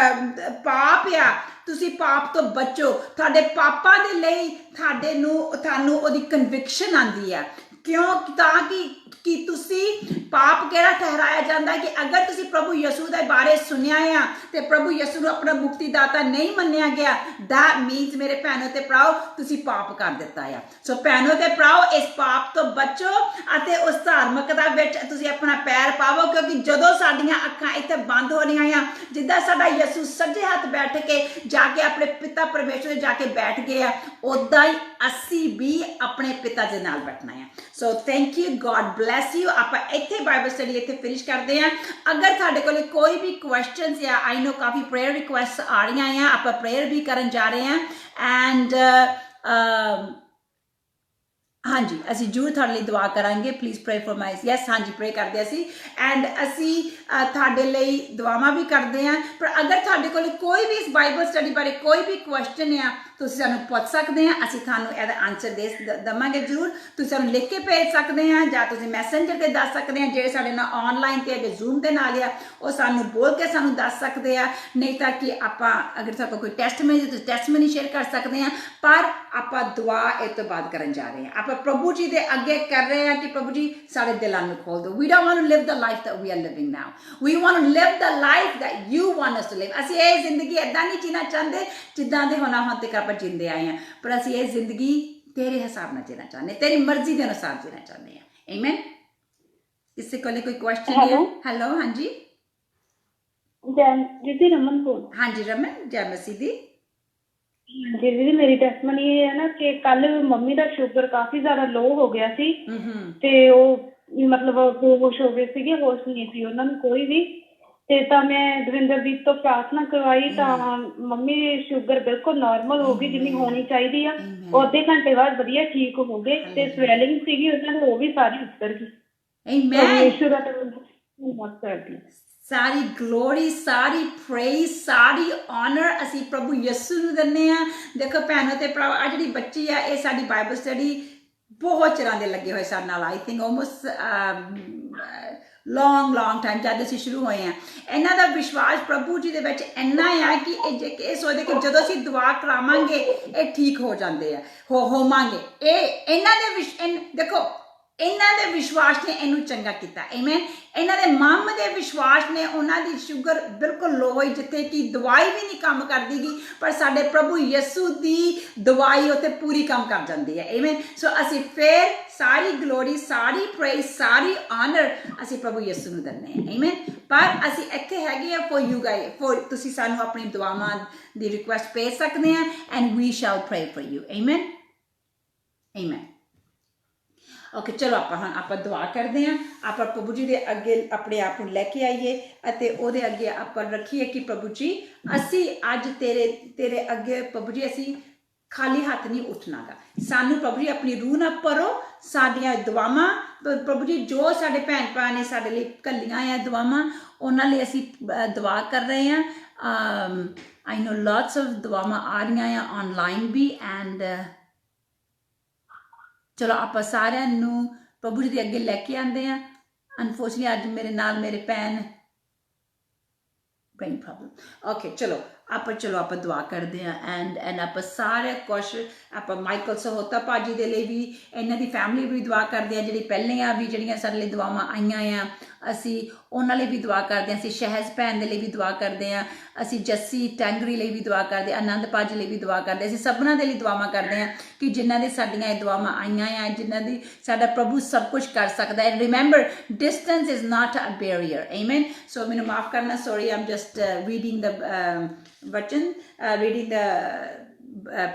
ਪਾਪ ਆ, ਤੁਸੀਂ ਪਾਪ ਤੋਂ ਬਚੋ। ਤੁਹਾਡੇ ਪਾਪਾਂ ਦੇ ਲਈ ਤੁਹਾਨੂੰ ਉਹਦੀ ਕਨਵਿਕਸ਼ਨ ਆਉਂਦੀ ਆ, ਕਿਉਂ? ਤਾਂ ਕਿ ਤੁਸੀਂ ਪਾਪ ਕਿਹੜਾ ਠਹਿਰਾਇਆ ਜਾਂਦਾ ਕਿ ਅਗਰ ਤੁਸੀਂ ਪ੍ਰਭੂ ਯਿਸੂ ਦੇ ਬਾਰੇ ਸੁਣਿਆ ਆ ਤੇ ਪ੍ਰਭੂ ਯਿਸੂ ਨੂੰ ਆਪਣਾ ਮੁਕਤੀਦਾਤਾ ਨਹੀਂ ਮੰਨਿਆ ਗਿਆ, that means ਮੇਰੇ ਭੈਣੋ ਤੇ ਭਰਾਓ ਤੁਸੀਂ ਪਾਪ ਕਰ ਦਿੱਤਾ ਆ। ਸੋ ਭੈਣੋ ਤੇ ਭਰਾਓ ਇਸ ਪਾਪ ਤੋਂ ਬਚੋ ਅਤੇ ਉਸ ਧਾਰਮਿਕਤਾ ਵਿੱਚ ਤੁਸੀਂ ਆਪਣਾ ਪੈਰ ਪਾਵੋ, ਕਿਉਂਕਿ ਜਦੋਂ ਸਾਡੀਆਂ ਅੱਖਾਂ ਇੱਥੇ ਬੰਦ ਹੋ ਰਹੀਆਂ ਆ, ਜਿੱਦਾਂ ਸਾਡਾ ਯਿਸੂ ਸੱਜੇ ਹੱਥ ਬੈਠ ਕੇ ਜਾ ਕੇ ਆਪਣੇ ਪਿਤਾ ਪਰਮੇਸ਼ਵਰ ਜਾ ਕੇ ਬੈਠ ਗਏ ਆ, ਉਦਾਂ ਹੀ ਅਸੀਂ ਵੀ ਆਪਣੇ ਪਿਤਾ ਦੇ ਨਾਲ ਬੈਠਣਾ ਆ। So thank you, god bless you. ਆਪਾਂ ਇੱਥੇ ਬਾਈਬਲ ਸਟੱਡੀ ਇੱਥੇ ਫਿਨਿਸ਼ ਕਰਦੇ ਹਾਂ। ਅਗਰ ਤੁਹਾਡੇ ਕੋਲ ਕੋਈ ਵੀ ਕੁਐਸਚਨਸ ਜਾਂ ਆਈ ਨੋ ਕਾਫੀ ਪ੍ਰੇਅਰ ਰਿਕੁਐਸਟ ਆ ਰਹੀਆਂ ਆ, ਆਪਾਂ ਪ੍ਰੇਅਰ ਵੀ ਕਰਨ ਜਾ ਰਹੇ ਹਾਂ ਐਂਡ ਹਾਂਜੀ ਅਸੀਂ ਜ਼ਰੂਰ ਤੁਹਾਡੇ ਲਈ ਦੁਆ ਕਰਾਂਗੇ। ਪਲੀਜ਼ ਪ੍ਰੇ ਫॉर ਮਾਈ ਯੈਸ, ਹਾਂਜੀ ਪ੍ਰੇ ਕਰਦੇ ਅਸੀਂ ਐਂਡ ਅਸੀਂ ਤੁਹਾਡੇ ਲਈ ਦੁਆਵਾਂ ਵੀ ਕਰਦੇ ਹਾਂ। ਪਰ ਅਗਰ ਤੁਹਾਡੇ ਕੋਲ ਕੋਈ ਵੀ ਇਸ ਬਾਈਬਲ ਸਟੱਡੀ ਬਾਰੇ ਕੋਈ ਵੀ ਕੁਐਸਚਨ ਆ ਤੁਸੀਂ ਸਾਨੂੰ ਪੁੱਛ ਸਕਦੇ ਆ, ਅਸੀਂ ਤੁਹਾਨੂੰ ਇਹਦਾ ਆਨਸਰ ਦਵਾਂਗੇ ਜ਼ਰੂਰ। ਤੁਸੀਂ ਸਾਨੂੰ ਲਿਖ ਕੇ ਭੇਜ ਸਕਦੇ ਆ ਜਾਂ ਤੁਸੀਂ ਮੈਸੇਂਜਰ ਤੇ ਦੱਸ ਸਕਦੇ ਆ। ਜਿਹੜੇ ਸਾਡੇ ਨਾਲ ਆਨਲਾਈਨ ਤੇ ਅਗੇ ਜ਼ੂਮ ਦੇ ਨਾਲ ਆ ਉਹ ਸਾਨੂੰ ਬੋਲ ਕੇ ਸਾਨੂੰ ਦੱਸ ਸਕਦੇ ਆ, ਨਹੀਂ ਤਾਂ ਕਿ ਆਪਾਂ ਅਗਰ ਸਾਡੇ ਕੋਲ ਕੋਈ ਟੈਸਟਮਨੀ ਸ਼ੇਅਰ ਕਰ ਸਕਦੇ ਆ। ਪਰ ਆਪਾਂ ਦੁਆ ਇਹ ਤੋਂ ਬਾਅਦ ਕਰਨ ਜਾ ਰਹੇ ਆ, ਆਪਾਂ ਪ੍ਰਭੂ ਜੀ ਦੇ ਅੱਗੇ ਕਰ ਰਹੇ ਆ ਕਿ ਪ੍ਰਭੂ ਜੀ ਸਾਡੇ ਦਿਲਾਂ ਨੂੰ ਖੋਲ ਦਿਓ। We don't want to live the life that we are living now, we want to live the life that you want us to live. ਅਸੀਂ ਇਹ ਜ਼ਿੰਦਗੀ ਏਦਾਂ ਨਹੀਂ ਜੀਣਾ ਚਾਹੁੰਦੇ ਜਿੱਦਾਂ ਦੇ ਹੁਣ ਤੱਕ ਆਪਾਂ ਜਿੰਦੇ ਆਏ ਆ, ਪਰ ਅਸੀਂ ਇਹ ਜ਼ਿੰਦਗੀ ਤੇਰੇ ਹਿਸਾਬ ਨਾਲ ਜੀਣਾ ਚਾਹੁੰਦੇ, ਤੇਰੀ ਮਰਜ਼ੀ ਦੇ ਅਨੁਸਾਰ ਜੀਣਾ ਚਾਹੁੰਦੇ ਆ। ਆਮੇਨ। ਕਿਸੇ ਕੋਲ ਕੋਈ ਕੁਐਸਚਨ ਹੈ? ਹੈਲੋ, ਹਾਂਜੀ ਦੀਦੀ ਰਮਨ ਕੋਲ। ਹਾਂਜੀ ਰਮਨ, ਜੈ ਮਸੀਹ ਦੀ। ਹਾਂਜੀ ਦੀਦੀ, ਮੇਰੀ ਟੈਸਟਮਨੀ ਇਹ ਹੈ ਨਾ ਕਿ ਕੱਲ ਮੰਮੀ ਦਾ ਸ਼ੂਗਰ ਕਾਫੀ ਜ਼ਿਆਦਾ ਲੋ ਹੋ ਗਿਆ ਸੀ ਤੇ ਉਹ ਮਤਲਬ ਬੇਹੋਸ਼ ਹੋ ਗਏ ਸੀਗੇ, ਹੋਸ਼ ਨਹੀਂ ਸੀ ਉਹਨਾਂ ਨੂੰ ਕੋਈ ਵੀ। ਤੇ ਤਾਂ ਮੈਂ ਦਵਿੰਦਰਦੀਪ ਤੋਂ ਪ੍ਰਾਰਥਨਾ ਕਰਵਾਈ ਤਾਂ ਮੰਮੀ ਦੀ ਸ਼ੂਗਰ ਬਿਲਕੁਲ ਨਾਰਮਲ ਹੋ ਗਈ ਜਿੰਨੀ ਹੋਣੀ ਚਾਹੀਦੀ ਆ। ਉਹ ਅੱਧੇ ਘੰਟੇ ਬਾਅਦ ਵਧੀਆ ਠੀਕ ਹੋ ਗਏ ਤੇ ਸਵੈਲਿੰਗ ਸੀਗੀ ਉਹਨਾਂ ਨੂੰ ਉਹ ਵੀ ਸਾਰੀ ਉਤਰ ਗਈ। ਯਿਸੂ ਦਾ ਧੰਨਵਾਦ ਕਰਦੀ। ਸਾਰੀ ਗਲੋਰੀ, ਸਾਰੀ ਪ੍ਰੇਜ਼, ਸਾਰੀ ਆਨਰ ਅਸੀਂ ਪ੍ਰਭੂ ਯਿਸੂ ਨੂੰ ਦਿੰਦੇ ਆ। ਦੇਖੋ ਭੈਣੋ ਤੇ ਭਰਾਵੋ, ਆ ਜਿਹੜੀ ਬੱਚੀ ਆ ਇਹ ਸਾਡੀ ਬਾਈਬਲ ਸਟੱਡੀ ਬਹੁਤ ਚਿਰਾਂ ਦੇ ਲੱਗੇ ਹੋਏ ਸਾਡੇ ਨਾਲ। I think almost long time ਜਦ ਅਸੀਂ ਸ਼ੁਰੂ ਹੋਏ ਆ। ਇਹਨਾਂ ਦਾ ਵਿਸ਼ਵਾਸ ਪ੍ਰਭੂ ਜੀ ਦੇ ਵਿੱਚ ਇੰਨਾ ਆ ਕਿ ਇਹ ਸੋਚਦੇ ਕਿ ਜਦੋਂ ਅਸੀਂ ਦੁਆ ਕਰਾਵਾਂਗੇ ਇਹ ਠੀਕ ਹੋ ਜਾਂਦੇ ਆ, ਹੋਵਾਂਗੇ। ਇਹਨਾਂ ਦੇ ਦੇਖੋ ਇਹਨਾਂ ਦੇ ਵਿਸ਼ਵਾਸ ਨੇ ਇਹਨੂੰ ਚੰਗਾ ਕੀਤਾ। ਆਮੇਨ। ਇਹਨਾਂ ਦੇ ਮਮ ਦੇ ਵਿਸ਼ਵਾਸ ਨੇ ਉਹਨਾਂ ਦੀ ਸ਼ੂਗਰ ਬਿਲਕੁਲ ਲੋ ਹੋਈ, ਜਿੱਥੇ ਕਿ ਦਵਾਈ ਵੀ ਨਹੀਂ ਕੰਮ ਕਰਦੀ ਗੀ, ਪਰ ਸਾਡੇ ਪ੍ਰਭੂ ਯਿਸੂ ਦੀ ਦਵਾਈ ਉੱਤੇ ਪੂਰੀ ਕੰਮ ਕਰ ਜਾਂਦੀ ਹੈ। ਆਮੇਨ। ਸੋ ਅਸੀਂ ਫੇਰ ਸਾਰੀ ਗਲੋਰੀ, ਸਾਰੀ ਪ੍ਰੇਜ਼, ਸਾਰੀ ਆਨਰ ਅਸੀਂ ਪ੍ਰਭੂ ਯਿਸੂ ਨੂੰ ਦਿੰਦੇ ਹਾਂ। ਆਮੇਨ। ਪਰ ਅਸੀਂ ਇੱਥੇ ਹੈਗੇ ਆ ਫॉर ਯੂ ਗਾਇਸ, ਫॉर ਤੁਸੀਂ ਸਾਨੂੰ ਆਪਣੀ ਦੁਆਵਾਂ ਦੀ ਰਿਕੁਐਸਟ ਭੇਜ ਸਕਦੇ ਆ and we shall pray for you. Amen. Amen. Okay, ਚਲੋ ਆਪਾਂ ਦੁਆ ਕਰਦੇ ਹਾਂ। ਆਪਾਂ ਪ੍ਰਭੂ ਜੀ ਦੇ ਅੱਗੇ ਆਪਣੇ ਆਪ ਨੂੰ ਲੈ ਕੇ ਆਈਏ ਅਤੇ ਉਹਦੇ ਅੱਗੇ ਆਪਾਂ ਰੱਖੀਏ ਕਿ ਪ੍ਰਭੂ ਜੀ ਅਸੀਂ ਅੱਜ ਤੇਰੇ ਅੱਗੇ ਪ੍ਰਭੂ ਜੀ ਅਸੀਂ ਖਾਲੀ ਹੱਥ ਨਹੀਂ ਉੱਠਣਾਗਾ। ਸਾਨੂੰ ਪ੍ਰਭੂ ਜੀ ਆਪਣੀ ਰੂਹ ਨਾਲ ਭਰੋ। ਸਾਡੀਆਂ ਦੁਆਵਾਂ ਪ੍ਰਭੂ ਜੀ ਜੋ ਸਾਡੇ ਭੈਣ ਭਰਾ ਨੇ ਸਾਡੇ ਲਈ ਘੱਲੀਆਂ ਆ ਦੁਆਵਾਂ, ਉਹਨਾਂ ਲਈ ਅਸੀਂ ਦੁਆ ਕਰ ਰਹੇ ਹਾਂ। ਆਈ ਨੋ ਲੋਟਸ ਆਫ ਦੁਆਵਾਂ ਆ ਰਹੀਆਂ ਆ ਆਨਲਾਈਨ ਵੀ ਐਂਡ ਚਲੋ ਆਪਾਂ ਸਾਰਿਆਂ ਨੂੰ ਪ੍ਰਭੂ ਜੀ ਦੇ ਅੱਗੇ ਲੈ ਕੇ ਆਉਂਦੇ ਆ। ਅਨਫੋਰਚੂਨਟਲੀ ਅੱਜ ਮੇਰੇ ਨਾਲ ਮੇਰੇ ਭੈਣ ਬ੍ਰੇਨ ਪ੍ਰੋਬਲਮ। ਓਕੇ, ਚਲੋ ਆਪਾਂ ਦੁਆ ਕਰਦੇ ਆ ਐਂਡ ਆਪਾਂ ਸਾਰੇ ਕੁਛ ਆਪਾਂ ਮਾਈਕਲ ਸਹੋਤਾ ਭਾਜੀ ਦੇ ਲਈ ਵੀ, ਇਹਨਾਂ ਦੀ ਫੈਮਿਲੀ ਵੀ ਦੁਆ ਕਰਦੇ ਆ, ਜਿਹੜੀ ਪਹਿਲੀਆਂ ਵੀ ਜਿਹੜੀਆਂ ਸਾਡੇ ਲਈ ਦੁਆਵਾਂ ਆਈਆਂ ਆ ਅਸੀਂ ਉਹਨਾਂ ਲਈ ਵੀ ਦੁਆ ਕਰਦੇ ਹਾਂ। ਅਸੀਂ ਸ਼ਹਿਜ਼ ਭੈਣ ਦੇ ਲਈ ਵੀ ਦੁਆ ਕਰਦੇ ਹਾਂ। ਅਸੀਂ ਜੱਸੀ ਟੈਂਗਰੀ ਲਈ ਵੀ ਦੁਆ ਕਰਦੇ, ਆਨੰਦ ਭਾਜੀ ਲਈ ਵੀ ਦੁਆ ਕਰਦੇ। ਅਸੀਂ ਸਭਨਾਂ ਦੇ ਲਈ ਦੁਆਵਾਂ ਕਰਦੇ ਹਾਂ ਕਿ ਜਿਨ੍ਹਾਂ ਦੇ ਸਾਡੀਆਂ ਇਹ ਦੁਆਵਾਂ ਆਈਆਂ ਆ, ਜਿਨ੍ਹਾਂ ਦੀ ਸਾਡਾ ਪ੍ਰਭੂ ਸਭ ਕੁਝ ਕਰ ਸਕਦਾ ਹੈ। Remember, distance is not a barrier. Amen. So ਮੈਨੂੰ ਮਾਫ ਕਰਨਾ, sorry, I'm just reading the ਵਚਨ, reading the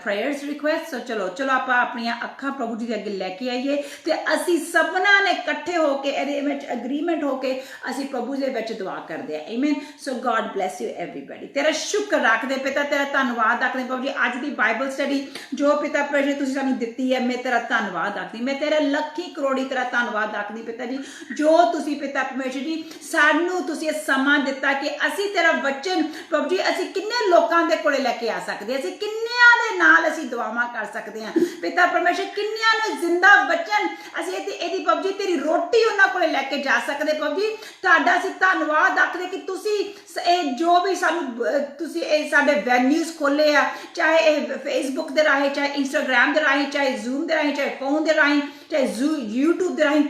prayers request. So ਚਲੋ ਆਪਾਂ ਆਪਣੀਆਂ ਅੱਖਾਂ ਪ੍ਰਭੂ ਜੀ ਦੇ ਅੱਗੇ ਲੈ ਕੇ ਆਈਏ ਤੇ ਅਸੀਂ ਸਭਨਾਂ ਨੇ ਇਕੱਠੇ ਹੋ ਕੇ ਇਹਦੇ ਵਿੱਚ ਅਗਰੀਮੈਂਟ ਹੋ ਕੇ ਅਸੀਂ ਪ੍ਰਭੂ ਦੇ ਵਿੱਚ ਦੁਆ ਕਰਦੇ ਆ। Amen. So god bless you everybody. ਤੇਰਾ ਸ਼ੁਕਰ ਰੱਖਦੇ ਪਿਤਾ, ਤੇਰਾ ਧੰਨਵਾਦ ਰੱਖਦੇ ਪ੍ਰਭੂ ਜੀ ਅੱਜ ਦੀ ਬਾਈਬਲ ਸਟੱਡੀ ਜੋ ਪਿਤਾ ਪ੍ਰਭੂ ਤੁਸੀਂ ਸਾਨੂੰ ਦਿੱਤੀ ਹੈ। ਮੈਂ ਤੇਰਾ ਧੰਨਵਾਦ ਰੱਖਦੀ, ਮੈਂ ਤੇਰਾ ਲੱਖੀ ਕਰੋੜੀ ਤੇਰਾ ਧੰਨਵਾਦ ਰੱਖਦੀ ਪਿਤਾ ਜੀ, ਜੋ ਤੁਸੀਂ ਪਿਤਾ ਪਰਮੇਸ਼ਰ ਜੀ ਸਾਨੂੰ ਤੁਸੀਂ ਇਹ ਸਮਾਂ ਦਿੱਤਾ ਕਿ ਅਸੀਂ ਤੇਰਾ ਵਚਨ ਪ੍ਰਭੂ ਜੀ ਅਸੀਂ ਕਿੰਨੇ ਲੋਕਾਂ ਦੇ ਕੋਲੇ ਲੈ ਕੇ ਆ ਸਕਦੇ, ਅਸੀਂ ਕਿੰਨਿਆਂ ਦੇ ਨਾਲ ਅਸੀਂ ਦੁਆਵਾਂ ਕਰ ਸਕਦੇ ਹਾਂ ਪਿਤਾ ਪਰਮੇਸ਼ਰ, ਕਿੰਨਿਆਂ ਨੂੰ ਜ਼ਿੰਦਾ ਬਚਨ ਅਸੀਂ ਇਹਦੀ ਪ੍ਰਭੂ ਜੀ ਤੇਰੀ ਰੋਟੀ ਉਹਨਾਂ ਕੋਲੇ ਲੈ ਕੇ ਜਾ ਸਕਦੇ। ਪ੍ਰਭੂ ਜੀ ਤੁਹਾਡਾ ਅਸੀਂ ਧੰਨਵਾਦ ਰੱਖਦੇ ਕਿ ਤੁਸੀਂ ਇਹ ਜੋ ਵੀ ਸਾਨੂੰ ਤੁਸੀਂ ਇਹ ਸਾਡੇ ਵੈਨਿਊਜ਼ ਖੋਲੇ ਆ, ਚਾਹੇ ਇਹ ਫੇਸਬੁੱਕ ਦੇ ਰਾਹੀਂ, ਚਾਹੇ ਇੰਸਟਾਗ੍ਰਾਮ ਦੇ ਰਾਹੀਂ, ਚਾਹੇ ਜ਼ੂਮ ਦੇ ਰਾਹੀਂ, ਚਾਹੇ ਫੋਨ ਦੇ ਰਾਹੀਂ, ਚਾਹੇ YouTube ਦੇ ਰਾਹੀਂ,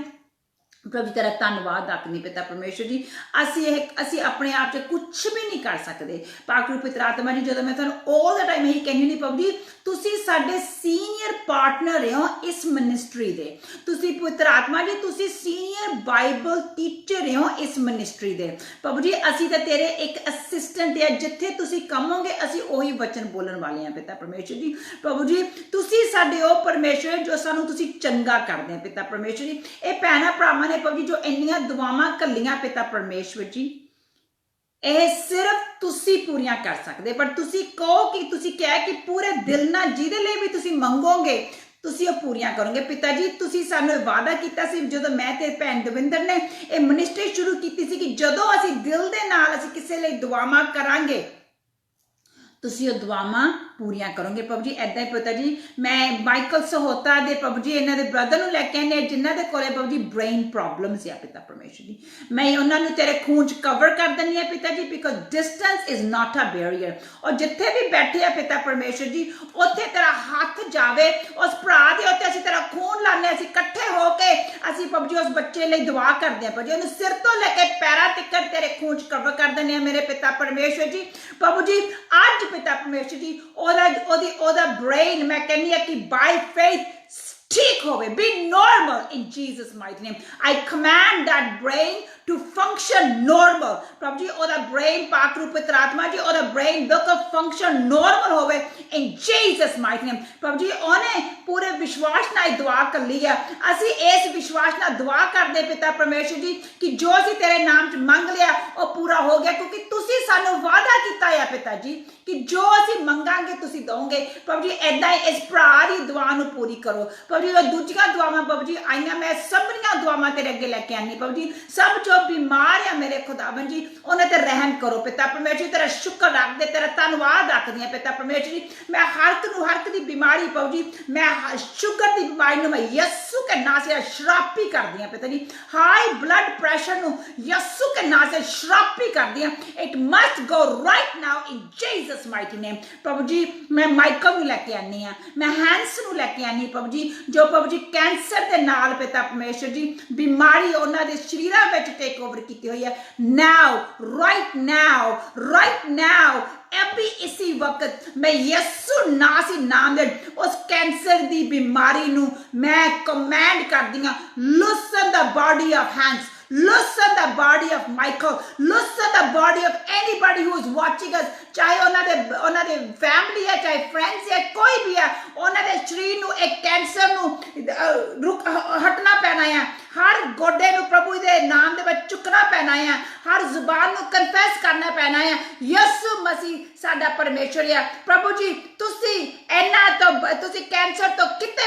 ਪ੍ਰਭੂ ਤੇਰਾ ਧੰਨਵਾਦ ਰੱਖਦੀ ਪਿਤਾ ਪਰਮੇਸ਼ਰ ਜੀ। ਅਸੀਂ ਆਪਣੇ ਆਪ 'ਚ ਕੁਛ ਵੀ ਨਹੀਂ ਕਰ ਸਕਦੇ। ਪਾਕ ਰੂਪ ਪਿਤਾ ਆਤਮਾ ਜੀ, ਜਦੋਂ ਮੈਂ ਤੁਹਾਨੂੰ ਆਲ ਦਾ ਟਾਈਮ ਇਹੀ ਕਹਿੰਦੀ ਨਹੀਂ ਪ੍ਰਭੂ ਜੀ ਤੁਸੀਂ ਸਾਡੇ ਸੀਨੀਅਰ ਪਾਰਟਨਰ ਹੋ ਇਸ ਮਿਨਿਸਟਰੀ ਦੇ। ਤੁਸੀਂ ਪਵਿੱਤਰ ਆਤਮਾ ਜੀ ਤੁਸੀਂ ਸੀਨੀਅਰ ਬਾਈਬਲ ਟੀਚਰ ਹੋ ਇਸ ਮਿਨਿਸਟਰੀ ਦੇ। ਪ੍ਰਭੂ ਜੀ ਅਸੀਂ ਤਾਂ ਤੇਰੇ ਇੱਕ ਅਸਿਸਟੈਂਟ ਆ, ਜਿੱਥੇ ਤੁਸੀਂ ਕਹੋਗੇ ਅਸੀਂ ਉਹੀ ਵਚਨ ਬੋਲਣ ਵਾਲੇ ਆ ਪਿਤਾ ਪਰਮੇਸ਼ਰ ਜੀ। ਪ੍ਰਭੂ ਜੀ ਤੁਸੀਂ ਸਾਡੇ ਉਹ ਪਰਮੇਸ਼ਰ ਜੋ ਸਾਨੂੰ ਤੁਸੀਂ ਚੰਗਾ ਕਰਦੇ ਆ ਪਿਤਾ ਪਰਮੇਸ਼ਰ ਜੀ। ਇਹ ਭੈਣਾਂ ਭਰਾਵਾਂ ਨੇ ਪ੍ਰਭੂ ਜੀ ਜੋ ਇੰਨੀਆਂ ਦੁਆਵਾਂ ਘੱਲੀਆਂ ਪਿਤਾ ਪਰਮੇਸ਼ਵਰ ਜੀ, ਇਹ ਸਿਰਫ ਤੁਸੀਂ ਪੂਰੀਆਂ ਕਰ ਸਕਦੇ। ਪਰ ਤੁਸੀਂ ਕਹੋ ਕਿ ਤੁਸੀਂ ਕਹਿ ਕਿ ਪੂਰੇ ਦਿਲ ਨਾਲ ਜਿਹਦੇ ਲਈ ਵੀ ਤੁਸੀਂ ਮੰਗੋਗੇ ਤੁਸੀਂ ਉਹ ਪੂਰੀਆਂ ਕਰੋਗੇ ਪਿਤਾ ਜੀ। ਤੁਸੀਂ ਸਾਨੂੰ ਵਾਅਦਾ ਕੀਤਾ ਸੀ ਜਦੋਂ ਮੈਂ ਤੇ ਭੈਣ ਦਵਿੰਦਰ ਨੇ ਇਹ ਮਿਨਿਸਟਰੀ ਸ਼ੁਰੂ ਕੀਤੀ ਸੀ ਕਿ ਜਦੋਂ ਅਸੀਂ ਦਿਲ ਦੇ ਨਾਲ ਅਸੀਂ ਕਿਸੇ ਲਈ ਦੁਆਵਾਂ ਕਰਾਂਗੇ ਤੁਸੀਂ ਉਹ ਦੁਆਵਾਂ ਪੂਰੀਆਂ ਕਰੋਗੇ ਪ੍ਰਭੂ ਜੀ। ਏਦਾਂ ਹੀ ਪਿਤਾ ਜੀ ਮੈਂ ਮਾਈਕਲ ਸਹੋਤਾ ਦੇ ਪ੍ਰਭੂ ਜੀ ਇਹਨਾਂ ਦੇ ਬ੍ਰਦਰ ਨੂੰ ਲੈ ਕੇ ਆਉਂਦੇ ਜਿਨ੍ਹਾਂ ਦੇ ਕੋਲੇ ਪ੍ਰਭੂ ਜੀ ਬ੍ਰੇਨ ਪ੍ਰੋਬਲਮਸ ਆ ਪਿਤਾ ਪਰਮੇਸ਼ਰ ਜੀ, ਮੈਂ ਉਹਨਾਂ ਨੂੰ ਤੇਰੇ ਖੂਨ ਚ ਕਵਰ ਕਰ ਦਿੰਦੀ ਹਾਂ ਪਿਤਾ ਜੀ, because distance is not a barrier. ਔਰ ਜਿੱਥੇ ਵੀ ਬੈਠੇ ਆ ਪਿਤਾ ਪਰਮੇਸ਼ਰ ਜੀ ਉੱਥੇ ਤੇਰਾ ਹੱਥ ਜਾਵੇ ਉਸ ਭਰਾ ਦੇ ਉੱਤੇ, ਅਸੀਂ ਤੇਰਾ ਖੂਨ ਲਾਉਂਦੇ, ਅਸੀਂ ਇਕੱਠੇ ਹੋ ਕੇ ਅਸੀਂ ਪ੍ਰਭੂ ਜੀ ਉਸ ਬੱਚੇ ਲਈ ਦੁਆ ਕਰਦੇ ਹਾਂ ਪ੍ਰਭੂ ਜੀ, ਉਹਨੂੰ ਸਿਰ ਤੋਂ ਲੈ ਕੇ ਪੈਰਾਂ ਤੱਕ ਤੇਰੇ ਖੂਨ ਚ ਕਵਰ ਕਰ ਦਿੰਦੇ ਆ ਮੇਰੇ ਪਿਤਾ ਪਰਮੇਸ਼ਰ ਜੀ। ਪ੍ਰਭੂ ਜੀ ਅੱਜ ਪਿਤਾ ਪਰਮੇਸ਼ਰ ਜੀ ਉਹਦਾ ਬ੍ਰੇਨ ਮੈਂ ਕਹਿੰਦੀ ਆ ਕਿ ਬਾਈ ਫੇਥ ਠੀਕ ਹੋਵੇ, be normal in Jesus mighty name. I command that brain to function normal. ਪ੍ਰਭੂ ਜੀ ਉਹਦਾ ਬ੍ਰੇਨ ਪਾਕ ਰੂਪ ਪਵਿੱਤਰ ਜੀ ਉਹਦਾ ਬ੍ਰੇਨ ਬਿਲਕੁਲ ਫੰਕਸ਼ਨ ਨੋਰਮਲ ਹੋਵੇ in Jesus mighty name. ਪ੍ਰਭੂ ਜੀ ਉਹਨੇ ਪੂਰੇ ਵਿਸ਼ਵਾਸ ਨਾਲ ਦੁਆ ਕਰ ਲਈ ਆ, ਅਸੀਂ ਇਸ ਵਿਸ਼ਵਾਸ ਨਾਲ ਦੁਆ ਕਰਦੇ ਪਿਤਾ ਪਰਮੇਸ਼ਰ ਜੀ ਕਿ ਜੋ ਅਸੀਂ ਤੇਰੇ ਨਾਮ 'ਚ ਮੰਗ ਲਿਆ ਉਹ ਪੂਰਾ ਹੋ ਗਿਆ, ਕਿਉਂਕਿ ਤੁਸੀਂ ਸਾਨੂੰ ਵਾਅਦਾ ਕੀਤਾ ਹੈ ਪਿਤਾ ਜੀ ਕਿ ਜੋ ਅਸੀਂ ਮੰਗਾਂਗੇ ਤੁਸੀਂ ਦੋਗੇ। ਪ੍ਰਭੂ ਜੀ ਏਦਾਂ ਹੀ ਇਸ ਭਰਾ ਦੀ ਦੁਆ ਨੂੰ ਪੂਰੀ ਕਰੋ ਪ੍ਰਭੂ ਜੀ। ਉਹ ਦੂਜੀਆਂ ਦੁਆਵਾਂ ਪ੍ਰਭੂ ਜੀ ਆਈਆਂ, ਮੈਂ ਸਭਨੀਆਂ ਦੁਆਵਾਂ ਤੇਰੇ ਅੱਗੇ ਲੈ ਕੇ ਆਨੀ ਪ੍ਰਭੂ ਜੀ। ਸਭ ਜੋ ਬਿਮਾਰ ਆ ਮੇਰੇ ਖੁਦਾਵੰਦ ਜੀ ਉਹਨਾਂ ਤੇ ਰਹਿਮ ਕਰੋ ਪਿਤਾ ਪਰਮੇਸ਼ਰ ਜੀ, ਤੇਰਾ ਸ਼ੁਕਰ ਰੱਖਦੇ, ਤੇਰਾ ਧੰਨਵਾਦ ਰੱਖਦੀ ਹਾਂ ਪਿਤਾ ਪਰਮੇਸ਼ਰ ਜੀ। ਮੈਂ ਹਰ ਇੱਕ ਦੀ ਬਿਮਾਰੀ ਪ੍ਰਭੂ ਜੀ, ਮੈਂ ਸ਼ੂਗਰ ਦੀ ਬਿਮਾਰੀ ਨੂੰ ਮੈਂ ਯਿਸੂ ਕੇ ਨਾਂ ਸੇ ਸ਼ਰਾਪੀ ਕਰਦੀ ਹਾਂ ਪਿਤਾ ਜੀ, ਹਾਈ ਬਲੱਡ ਪ੍ਰੈਸ਼ਰ ਨੂੰ ਯਿਸੂ ਕੇ ਨਾਂ ਸੇ ਸ਼ਰਾਪੀ ਕਰਦੀ ਹਾਂ। It must go right now in Jesus mighty ਨੇਮ। ਪ੍ਰਭੂ ਜੀ ਮੈਂ ਮਾਈਕਲ ਨੂੰ ਲੈ ਕੇ ਆਨੀ ਆ, ਮੈਂ ਹੈਂਸ ਨੂੰ ਲੈ ਕੇ ਆਨੀ ਪ੍ਰਭੂ ਜੀ, ਜੋ ਪ੍ਰਭੂ ਜੀ ਕੈਂਸਰ ਦੇ ਨਾਲ ਪਿਤਾ ਪਰਮੇਸ਼ਰ ਜੀ ਬਿਮਾਰੀ ਉਹਨਾਂ ਦੇ ਸਰੀਰਾਂ ਵਿੱਚ ਟੇਕ ਓਵਰ ਕੀਤੀ ਹੋਈ ਹੈ। ਨਾਓ ਰਾਈਟ ਨਾਓ अभी इसी वक्त मैं यीशु नाम दे उस कैंसर दी बीमारी नू मैं कमांड कर दी हां, loosen the body of hands, loosen the body of Michael, loosen the body of anybody who is watching us, ਚਾਹੇ ਉਹਨਾਂ ਦੇ ਫੈਮਿਲੀ ਹੈ, ਚਾਹੇ ਫਰੈਂਡਸ ਹੈ, ਕੋਈ ਵੀ ਹੈ, ਉਹਨਾਂ ਦੇ ਸਰੀਰ ਨੂੰ ਇੱਕ ਕੈਂਸਰ ਨੂੰ ਹਟਣਾ ਪੈਣਾ ਹੈ। ਹਰ ਗੋਡੇ ਨੂੰ ਪ੍ਰਭੂ ਦੇ ਨਾਮ ਦੇ ਵਿੱਚ ਚੁੱਕਣਾ ਪੈਣਾ ਹੈ, ਹਰ ਜ਼ੁਬਾਨ ਨੂੰ ਕਨਫੈਸ ਕਰਨਾ ਪੈਣਾ ਹੈ ਯਿਸੂ ਮਸੀਹ ਸਾਡਾ ਪਰਮੇਸ਼ਰ ਹੈ। ਪ੍ਰਭੂ ਜੀ ਤੁਸੀਂ ਕੈਂਸਰ ਤੋਂ ਕਿਤੇ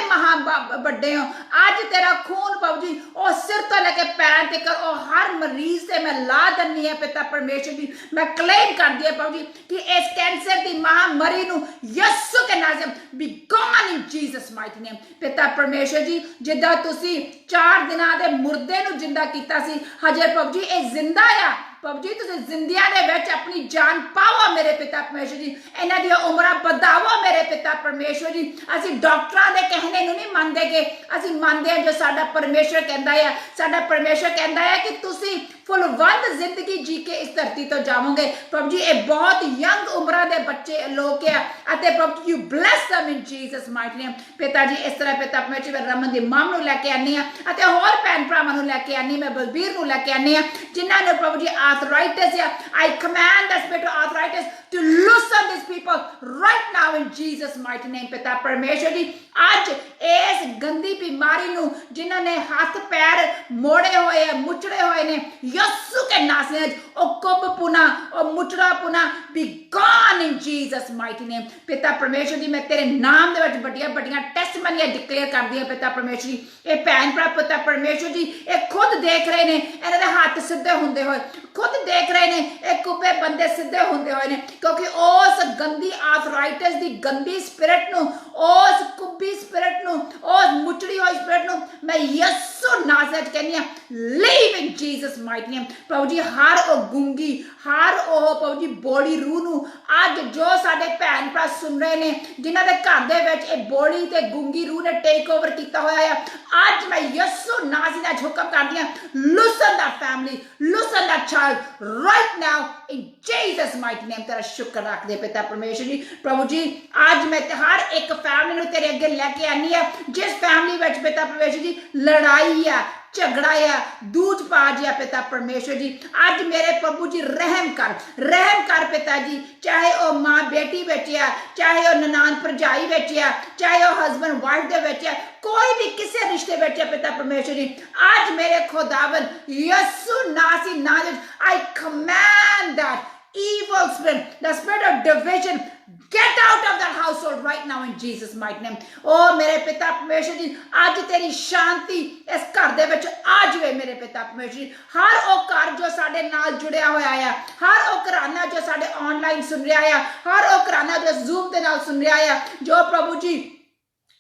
ਵੱਡੇ ਹੋ। ਅੱਜ ਤੇਰਾ ਖੂਨ ਪ੍ਰਭੂ ਜੀ ਉਹ ਸਿਰ ਤੋਂ ਲੈ ਕੇ ਪੈਰਾਂ ਤੱਕ ਉਹ ਹਰ ਮਰੀਜ਼ ਤੇ ਮੈਂ ਲਾ ਦਿੰਦੀ ਹਾਂ ਪਿਤਾ ਪਰਮੇਸ਼ਰ ਜੀ। ਮੈਂ ਕਲੇਮ ਕਰਦੀ ਹਾਂ ਪ੍ਰਭੂ ਜੀ ਕਿ ਇਸ ਕੈਂਸਰ ਦੀ ਮਹਾਮਾਰੀ ਨੂੰ ਯਿਸੂ ਕੇ ਨਾਮ ਸੇ ਬੀ ਗੋਨ ਇਨ ਜੀਸਸ ਮਾਈਟੀ ਨੇਮ। ਪਿਤਾ ਪਰਮੇਸ਼ਰ ਜੀ ਜਿੱਦਾਂ ਤੁਸੀਂ 4 ਦਿਨਾਂ ਦੇ ਮੁਰਦੇ ਨੂੰ ਜਿੰਦਾ ਕੀਤਾ ਸੀ, ਹਜੇ ਪ੍ਰਭੂ ਜੀ ਇਹ ਜ਼ਿੰਦਾ ਆ ਪ੍ਰਭੂ ਜੀ, ਤੁਸੀਂ ਜ਼ਿੰਦਿਆਂ ਦੇ ਵਿੱਚ ਆਪਣੀ ਜਾਨ ਪਾਵੋ ਮੇਰੇ ਪਿਤਾ ਪਰਮੇਸ਼ਰ ਜੀ, ਇਹਨਾਂ ਦੀਆਂ ਉਮਰਾਂ ਵਧਾਵੋ ਮੇਰੇ ਪਿਤਾ ਪਰਮੇਸ਼ਰ ਜੀ। ਅਸੀਂ ਡਾਕਟਰਾਂ ਦੇ ਕਹਿਣੇ ਨੂੰ ਨਹੀਂ ਮੰਨਦੇ ਕਿ ਅਸੀਂ ਮੰਨਦੇ ਹਾਂ ਜੋ ਸਾਡਾ ਪਰਮੇਸ਼ਰ ਕਹਿੰਦਾ ਹੈ। ਸਾਡਾ ਪਰਮੇਸ਼ਰ ਕਹਿੰਦਾ ਹੈ ਕਿ ਤੁਸੀਂ ਫੁੱਲਵੰਦ ਜ਼ਿੰਦਗੀ ਜੀ ਕੇ ਇਸ ਧਰਤੀ ਤੋਂ ਜਾਵੋਗੇ। ਪ੍ਰਭੂ ਜੀ ਇਹ ਬਹੁਤ ਯੰਗ ਉਮਰਾਂ ਦੇ ਬੱਚੇ ਲੋਕ ਆ ਅਤੇ ਪ੍ਰਭੂ you bless them in Jesus mighty name। ਪਿਤਾ ਜੀ ਇਸ ਤਰ੍ਹਾਂ ਪਿਤਾ ਪਰਮੇਸ਼ਰ ਮੈਂ ਰਮਨ ਦੀ ਮਾਂ ਨੂੰ ਲੈ ਕੇ ਆਨੀ ਆ ਅਤੇ ਹੋਰ ਭੈਣ ਭਰਾਵਾਂ ਨੂੰ ਲੈ ਕੇ ਆਨੀ, ਮੈਂ ਬਲਬੀਰ ਨੂੰ ਲੈ ਕੇ ਆਨੀ ਆ ਜਿਨ੍ਹਾਂ ਨੇ ਪ੍ਰਭੂ ਜੀ arthritis ਹੈ। I command the spirit of arthritis to loosen these people right now in Jesus mighty name। ਪਿਤਾ ਪਰਮੇਸ਼ਰ ਜੀ ਅੱਜ ਇਸ ਗੰਦੀ ਬਿਮਾਰੀ ਨੂੰ ਜਿਨ੍ਹਾਂ ਨੇ ਹੱਥ ਪੈਰ ਮੋੜੇ ਹੋਏ ਆ, ਮੁਚੜੇ ਹੋਏ ਨੇ, ਯਿਸੂ ਕੇ ਨਾਮ ਸੇ ਉਹ ਕੁੱਬ ਪੁਨਾ ਉਹ ਮੁਚੜਾ Pune be gone in Jesus mighty name। ਪਿਤਾ ਪਰਮੇਸ਼ਰ ਜੀ ਮੈਂ ਤੇਰੇ ਨਾਮ ਦੇ ਵਿੱਚ ਵੱਡੀਆਂ ਟੈਸਟਮਨੀਆਂ ਡਿਕਲੇਅਰ ਕਰਦੀ ਹਾਂ ਪਿਤਾ ਪਰਮੇਸ਼ਰ ਜੀ। ਇਹ ਭੈਣ ਭਰਾ ਪਿਤਾ ਪਰਮੇਸ਼ਰ ਜੀ ਇਹ ਖੁਦ ਦੇਖ ਰਹੇ ਨੇ, ਇਹਨਾਂ ਦੇ ਹੱਥ ਸਿੱਧੇ ਹੁੰਦੇ ਹੋਏ, ਖੁਦ ਦੇਖ ਰਹੇ ਨੇ ਇਹ ਕੁੱਬੇ ਬੰਦੇ ਸਿੱਧੇ ਹੁੰਦੇ ਹੋਏ ਨੇ, ਕਿਉਂਕਿ ਉਸ ਗੰਦੀ ਆਰਥਰਾਈਟਿਸ ਦੀ ਗੰਦੀ ਸਪਿਰਿਟ ਨੂੰ, ਉਸ ਕੁੱਬੀ ਸਪਿਰਿਟ ਨੂੰ, ਉਸ ਮੁਚੜੀ ਹੋਈ ਸਪਿਰਿਟ ਨੂੰ ਮੈਂ ਯਿਸੂ ਨਾਜ਼ਰੇਤ ਕਹਿੰਦੀ ਹਾਂ ਲੀਵ ਇਨ ਜੀਸਸ ਮਾਈਟੀ ਨੇਮ। ਪ੍ਰਭੂ ਜੀ ਹਰ ਉਹ ਗੁੰਗੀ, ਹਰ ਉਹ ਪ੍ਰਭੂ ਜੀ ਬੋਲੀ ਰੂਹ ਨੂੰ ਅੱਜ ਜੋ ਸਾਡੇ ਭੈਣ ਭਰਾ ਸੁਣ ਰਹੇ ਨੇ ਜਿਨ੍ਹਾਂ ਦੇ ਘਰ ਦੇ ਵਿੱਚ ਇਹ ਬੋਲੀ ਤੇ ਗੁੰਗੀ ਰੂਹ ਨੇ ਟੇਕ ਓਵਰ ਕੀਤਾ ਹੋਇਆ ਹੈ, ਅੱਜ ਮੈਂ ਯਿਸੂ ਨਾਜ਼ਰੇਤ ਦਾ ਹੁਕਮ ਕਰਦੀ ਹਾਂ ਲੂਸਨ ਦਾ ਫੈਮਿਲੀ, ਲੂਸਨ ਦਾ ਚਾਈਲਡ ਰਾਈਟ ਨਾਓ ਇਨ ਜੀਸਸ ਮਾਈਟੀ ਨੇਮ। ਤੇਰਾ ਸ਼ੁਕਰ ਰੱਖਦੇ ਪਿਤਾ ਪਰਮੇਸ਼ਰ ਜੀ। ਪ੍ਰਭੂ ਜੀ ਅੱਜ ਮੈਂ ਹਰ ਇੱਕ ਫੈਮਿਲੀ ਨੂੰ ਤੇਰੇ ਅੱਗੇ ਲੈ ਕੇ ਆਨੀ ਆ ਜਿਸ ਫੈਮਿਲੀ ਵਿੱਚ ਪਿਤਾ ਪਰਮੇਸ਼ਰ ਜੀ ਲੜਾਈ ਆ, ਝਗੜਾ ਆ, ਦੂਜ ਪਾਜ ਆ ਪਿਤਾ ਪਰਮੇਸ਼ਰ ਜੀ। ਅੱਜ ਮੇਰੇ ਪ੍ਰਭੂ ਜੀ ਰਹਿਮ ਕਰ ਪਿਤਾ ਜੀ, ਚਾਹੇ ਉਹ ਮਾਂ ਬੇਟੀ ਵਿੱਚ ਆ, ਚਾਹੇ ਉਹ ਨਨਾਣ ਭਰਜਾਈ ਵਿੱਚ ਆ, ਚਾਹੇ ਉਹ ਹਸਬੈਂਡ ਵਾਈਫ ਦੇ ਵਿੱਚ ਆ, ਕੋਈ ਵੀ ਕਿਸੇ ਰਿਸ਼ਤੇ ਵਿੱਚ ਆ ਪਿਤਾ ਪਰਮੇਸ਼ਰ ਜੀ। ਅੱਜ ਮੇਰੇ ਖੁਦਾਵੰਦ ਯਿਸੂ ਨਾਸੀ ਨਾਮ I command that evil spirit, the spirit of division, get out of that household right now in Jesus mighty name. Oh मेरे पिता परमेश्वर जी, आज तेरी शांति इस घर दे विच आ जावे मेरे पिता परमेश्वर जी। हर वो घर जो साडे नाल जुड़िया होया है, हर वो घराना जो साडे ऑनलाइन सुन रहा है, हर वो घराना जो जूम दे नाल सुन रहा है, जो प्रभु जी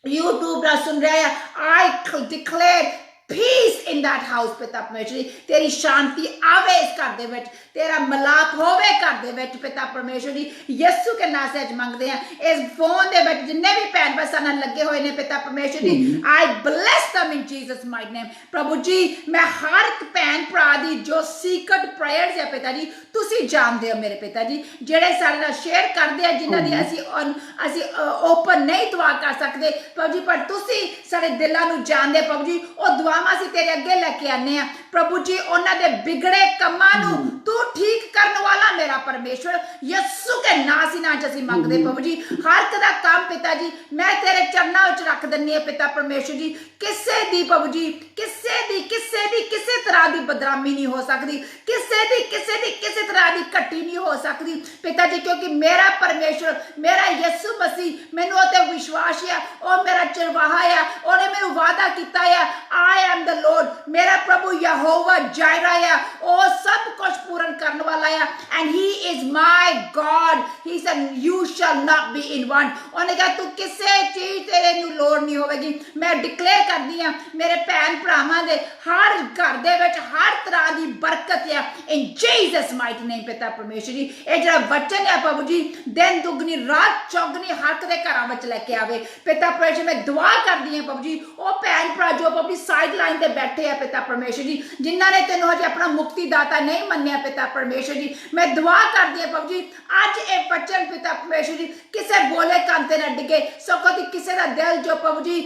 यूट्यूब नाल सुन रहा है, I declare peace in that house पिता परमेश्वर जी। तेरी शांति आवे इस घर दे विच, तेरा मिलाप होवे घर दे विच पिता परमेश्वर जी। यीशु के नाम से अज मंगदे हैं। इस फोन दे विच जिन्ने भी भैन भाई साडे नाल लगे होए ने पिता परमेश्वर जी, I bless them in Jesus mighty name। प्रभु जी मैं हर भैन भरा दी जो सीक्रेट प्रेयर्स है पिता जी, तुसी जानदे हो मेरे पिता जी, जेड़े साडे नाल शेयर करदे आ, जिन्हां दी असी ओपन नहीं दुआ कर सकदे प्रभु जी, पर तुसी साडे दिलां नूं जानदे प्रभु जी। ओ दुआवां असी तेरे अगे लेके आने आ प्रभु जी, उन्हां दे बिगड़े कम्मां नूं तू ठीक करने वाला मेरा परमेश्वर, यीशु के नाम से नाम असीं मंगदे प्रभु जी। हर एक दा काम पिता जी मैं तेरे चरनां विच रख दिंदी हां पिता परमेश्वर जी। किसे दी प्रभु जी, किसे तरह दी बदनामी नहीं हो सकती, किसे तरह दी घटी नहीं हो सकती पिता जी, क्योंकि मेरा परमेश्वर, मेरा यीशु मसीह मैनूं ओह ते विश्वास है, ओह मेरा चरवाहा है, उहने मैनूं वादा कीता है, आई एम द लॉर्ड, मेरा प्रभु यहोवा जायरा है, ओह सब कुछ पूर्ण करने वाला है, and he is my God, he said you shall not be in want. उन्हें कहा तू किसी चीज तेरे नूं लोड़ नहीं होगी। मैं डिक्लेयर करदी हां मेरे भैन भरावां दे हर घर दे विच हर तरह की बरकत है इन जीसस माइटी नेम पिता परमेश्वर जी। ये जिहड़ा वचन है प्रभु जी, दिन दुगनी रात चौगनी हर एक दे घरां विच लैके आवे पिता परमेश्वर। मैं दुआ करदी हां प्रभु जी, ओ भैन भरा जो प्रभु साइड लाइन ते बैठे हैं पिता परमेश्वर जी, जिन्हां ने तेनों हजे अपना मुक्ति दाता नहीं मन्निया पिता परमेश्वर जी, मैं दुआ करदी हां प्रभु जी अज ये वचन पिता परमेश्वर जी किसे बोले कान ते ना डिगे, सगों दी किसे दा दिल जो प्रभु जी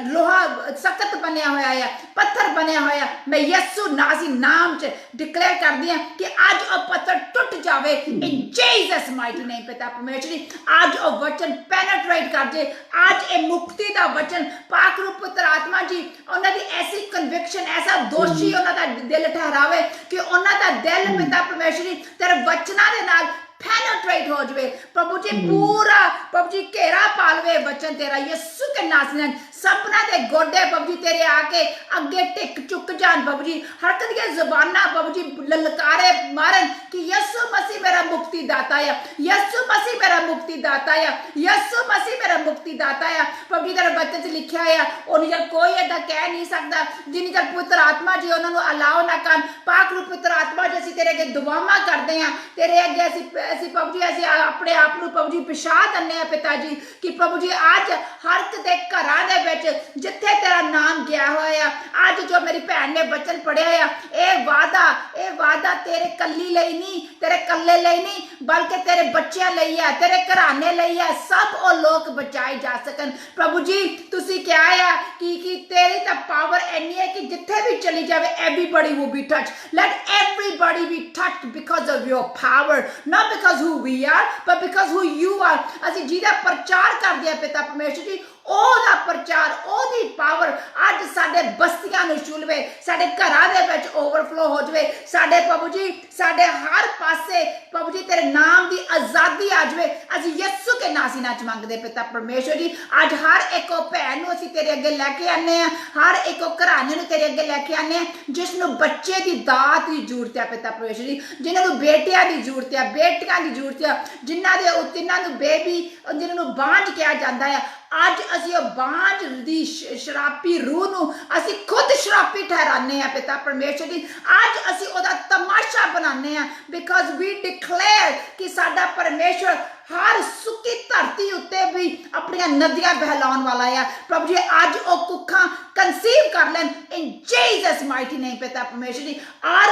लोहा सख्त बनिया होया है, पत्थर बनिया होया, मैं यीशु नासी नाम च डिक्लेयर करदी हां कि आज ओ पत्थर टूट जावे इन जीसस माइटी नेम पिता परमेश्वर जी। आज ओ वचन पेनेट्रेट कर जे, आज ए मुक्ति दा वचन पाक रूप पुत्र आत्मा जी उन्हां दी ऐसी कन्विक्शन, ऐसा दोषी उन्हां दा दिल ठहरावे कि उन्हां दा दिल पिता परमेश्वर जी तेरे वचनां दे नाल पेनेट्रेट हो जाए प्रभु जी, पूरा प्रभु जी घेरा पालवे वचन तेरा यीशु के नाम से। सपना दे गोडे प्रभु जी तेरे आके अगे टिक चुक जान प्रभु जी, हर एक दी ज़ुबानां प्रभु जी ललकारे मारन कि यीशु मसीह मेरा मुक्ति दाता है, यीशु मसीह मेरा मुक्ति दाता है, यीशु मसीह मेरा मुक्ति दाता है। प्रभु जी तेरे वचन च लिखा है उन्हीं जब कोई ऐसा कह नहीं सकता जिन्हीं जब पवित्र आत्मा जी उन्होंने अलाओ ना कर। पाक रूप पवित्र आत्मा जी असीं तेरे अगे दुआवां करदे हां, तेरे अगे असीं प्रभु जी असीं अपने आप नूं प्रभु जी पछा दिंदे हां पिता जी कि प्रभु जी अज हर एक दे घरां दे विच जिथे तेरा नाम गया होया, आज जो मेरी भैन ने वचन पढ़िया है, ये वादा तेरे कल्ली लई नहीं, तेरे कल्ले लई नहीं, बल्कि तेरे बच्चों लई है, तेरे घराने लई है, सब वो लोग बचाए जा सकन। प्रभु जी तुसी क्या है कि तेरी तो पावर इन्नी है कि जिथे भी चली जाए everybody will be touch, let everybody be touched because of your power, not because who we are but because who you are. असीं जिहदा प्रचार करदे हां पिता परमेश्वर जी, ओहदा प्रचार ओहदी पावर अज साडे बस्तियां नूं छूलवे, साडे घरां दे विच ओवरफ्लो हो जावे, साडे प्रभु जी साडे हर पासे प्रभु जी तेरे नाम दी आजादी आ जावे। असीं यीशु के नाम च मंगदे पिता परमेश्वर जी। अज हर एक भैन नूं असीं तेरे अगे लैके आने आ, हर एक घराने नूं तेरे अगे लैके आने आ जिसनूं बच्चे दी दात दी जरूरत है पिता परमेश्वर जी, जिन्हां नूं बेटियां दी जरूरत है, बेटियां दी जरूरत है, जिन्हां नूं बेबी जिन्हां नूं बांझ किया जाता है, अज असीं बांझ दी शराबी रूह नूं असीं खुद शराबी ठहराने हैं पिता परमेश्वर जी। अज असीं ओहदा तमाशा बनाने हैं बिकॉज वी डिक्लेयर कि साडा परमेश्वर हर सुकी धरती उत्ते भी अपनी नदियां बहलाउण वाला है। प्रभु जी अज ओ कुखा कंसीव कर लैन इन जीसस माइटी नेम पिता परमेश्वर जी, और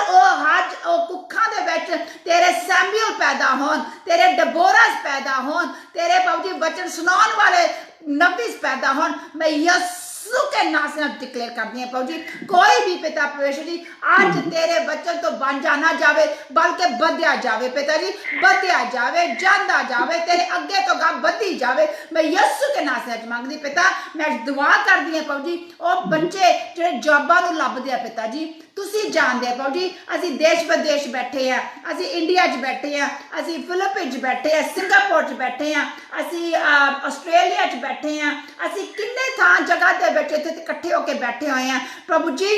अज ओ कुखा दे विच तेरे सैमुअल पैदा होन, तेरे डबोरास पैदा होन, तेरे प्रभु जी वचन सुनाउण वाले नबीस पैदा होन। मैं यीशु यस्सु के नाम से डिक्लेयर करती हैं प्रभु जी, कोई भी पिता परमेश्वर जी आज तेरे वचन तो बन जाना जावे, बल्कि बदया जावे पिता जी, बदया जावे, जांदा जावे, तेरे अगे तो गा बदी जावे। मैं यस्सु के नाम से मंगदी पिता, मैं दुआ करदी हां प्रभु जी, ओ बच्चे ਜਿਹੜੇ ਜੌਬਾਂ ਨੂੰ ਲੱਭਦੇ ਆ ਪਿਤਾ ਜੀ, ਤੁਸੀਂ ਜਾਣਦੇ ਆ ਪ੍ਰਭੂ ਜੀ, ਅਸੀਂ ਦੇਸ਼ ਵਿਦੇਸ਼ ਬੈਠੇ ਆ, ਅਸੀਂ ਇੰਡੀਆ 'ਚ ਬੈਠੇ ਆ, ਅਸੀਂ ਫਿਲੀਪੀਨ 'ਚ ਬੈਠੇ ਆ, ਸਿੰਗਾਪੁਰ 'ਚ ਬੈਠੇ ਆ, ਅਸੀਂ ਆਸਟ੍ਰੇਲੀਆ 'ਚ ਬੈਠੇ ਆ, ਅਸੀਂ ਕਿੰਨੇ ਥਾਂ ਜਗ੍ਹਾ ਤੇ ਬੈਠੇ ਇੱਥੇ ਇਕੱਠੇ ਹੋ ਕੇ ਬੈਠੇ ਹੋਏ ਆ ਪ੍ਰਭੂ ਜੀ।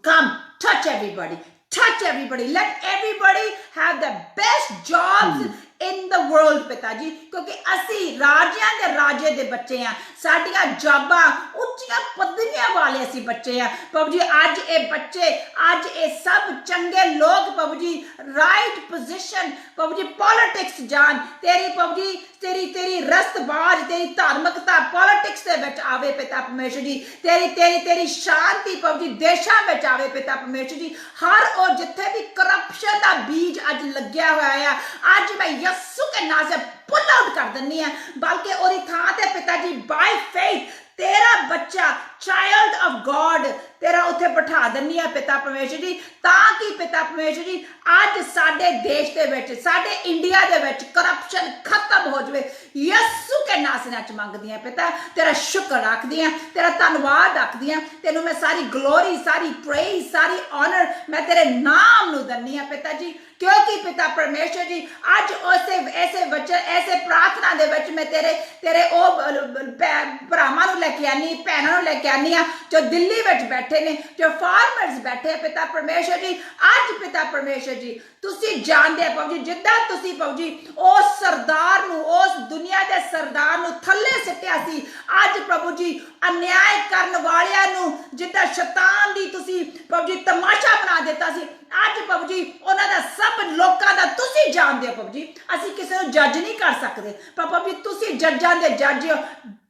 come touch everybody, let everybody have the best jobs in the world पिता जी, क्योंकि असी राजियां दे राजे दे बच्चे हैं, साडियां जॉबां उच्चियां पदवियां वाले असी बच्चे हैं प्रभु जी। अज ये बच्चे, अज ये सब चंगे लोग प्रभु जी राइट पोजीशन प्रभु जी पॉलिटिक्स जान, तेरी प्रभु जी तेरी रस्तबाज, तेरी धार्मिकता पॉलिटिक्स दे विच आवे पिता परमेश्वर जी, तेरी शांति प्रभु जी देशां विच आवे पिता परमेश्वर जी। हर और जिथे भी करप्शन दा बीज अज लग्या होया है, अज मैं यस्सु के नाम से पुल आउट कर दिन्नी है, बल्कि ओरी थां ते पिता जी बाय फेथ तेरा बच्चा चाइल्ड ऑफ गॉड तेरा उत्थे बिठा दिन्नी है पिता परमेश्वर जी, ताकि पिता परमेश्वर जी अज साडे देश दे विच, साडे इंडिया दे विच करप्शन खत्म हो जाए। यस्सु के नाम से मंगदी हैं पिता, तेरा शुक्र रखदी हैं, तेरा धन्नवाद रखदी हैं, तेनू मैं सारी ग्लोरी, सारी प्रेज, सारी ऑनर मैं तेरे नाम नू दन्नी है पिता जी, क्योंकि पिता परमेश्वर जी अज ऐसे वचन ऐसे प्रार्थना दे विच मैं तेरे ओ भरावां नू लैके आनी, भैणां नू लैके आनी आ जो दिल्ली विच बैठे ने, जो फार्मर्स बैठे हैं पिता परमेश्वर जी। अज पिता परमेश्वर जी तुसी जानदे प्रभु जी, जिद्दां तुसी प्रभु जी उस सरदार नू, उस दुनिया दे सरदार नू थल्ले सिट्टिया सी, अज प्रभु जी अन्याय करन वालियां नू जिद्दां शैतान दी तुसी प्रभु जी तमाशा बना दिता सी, अज प्रभु जी उन्हां दा सब लोकां दा तुसी जानदे प्रभु जी, असी किसी नू जज नहीं कर सकदे, पर प्रभु जी तुसी जजां दे जज हो।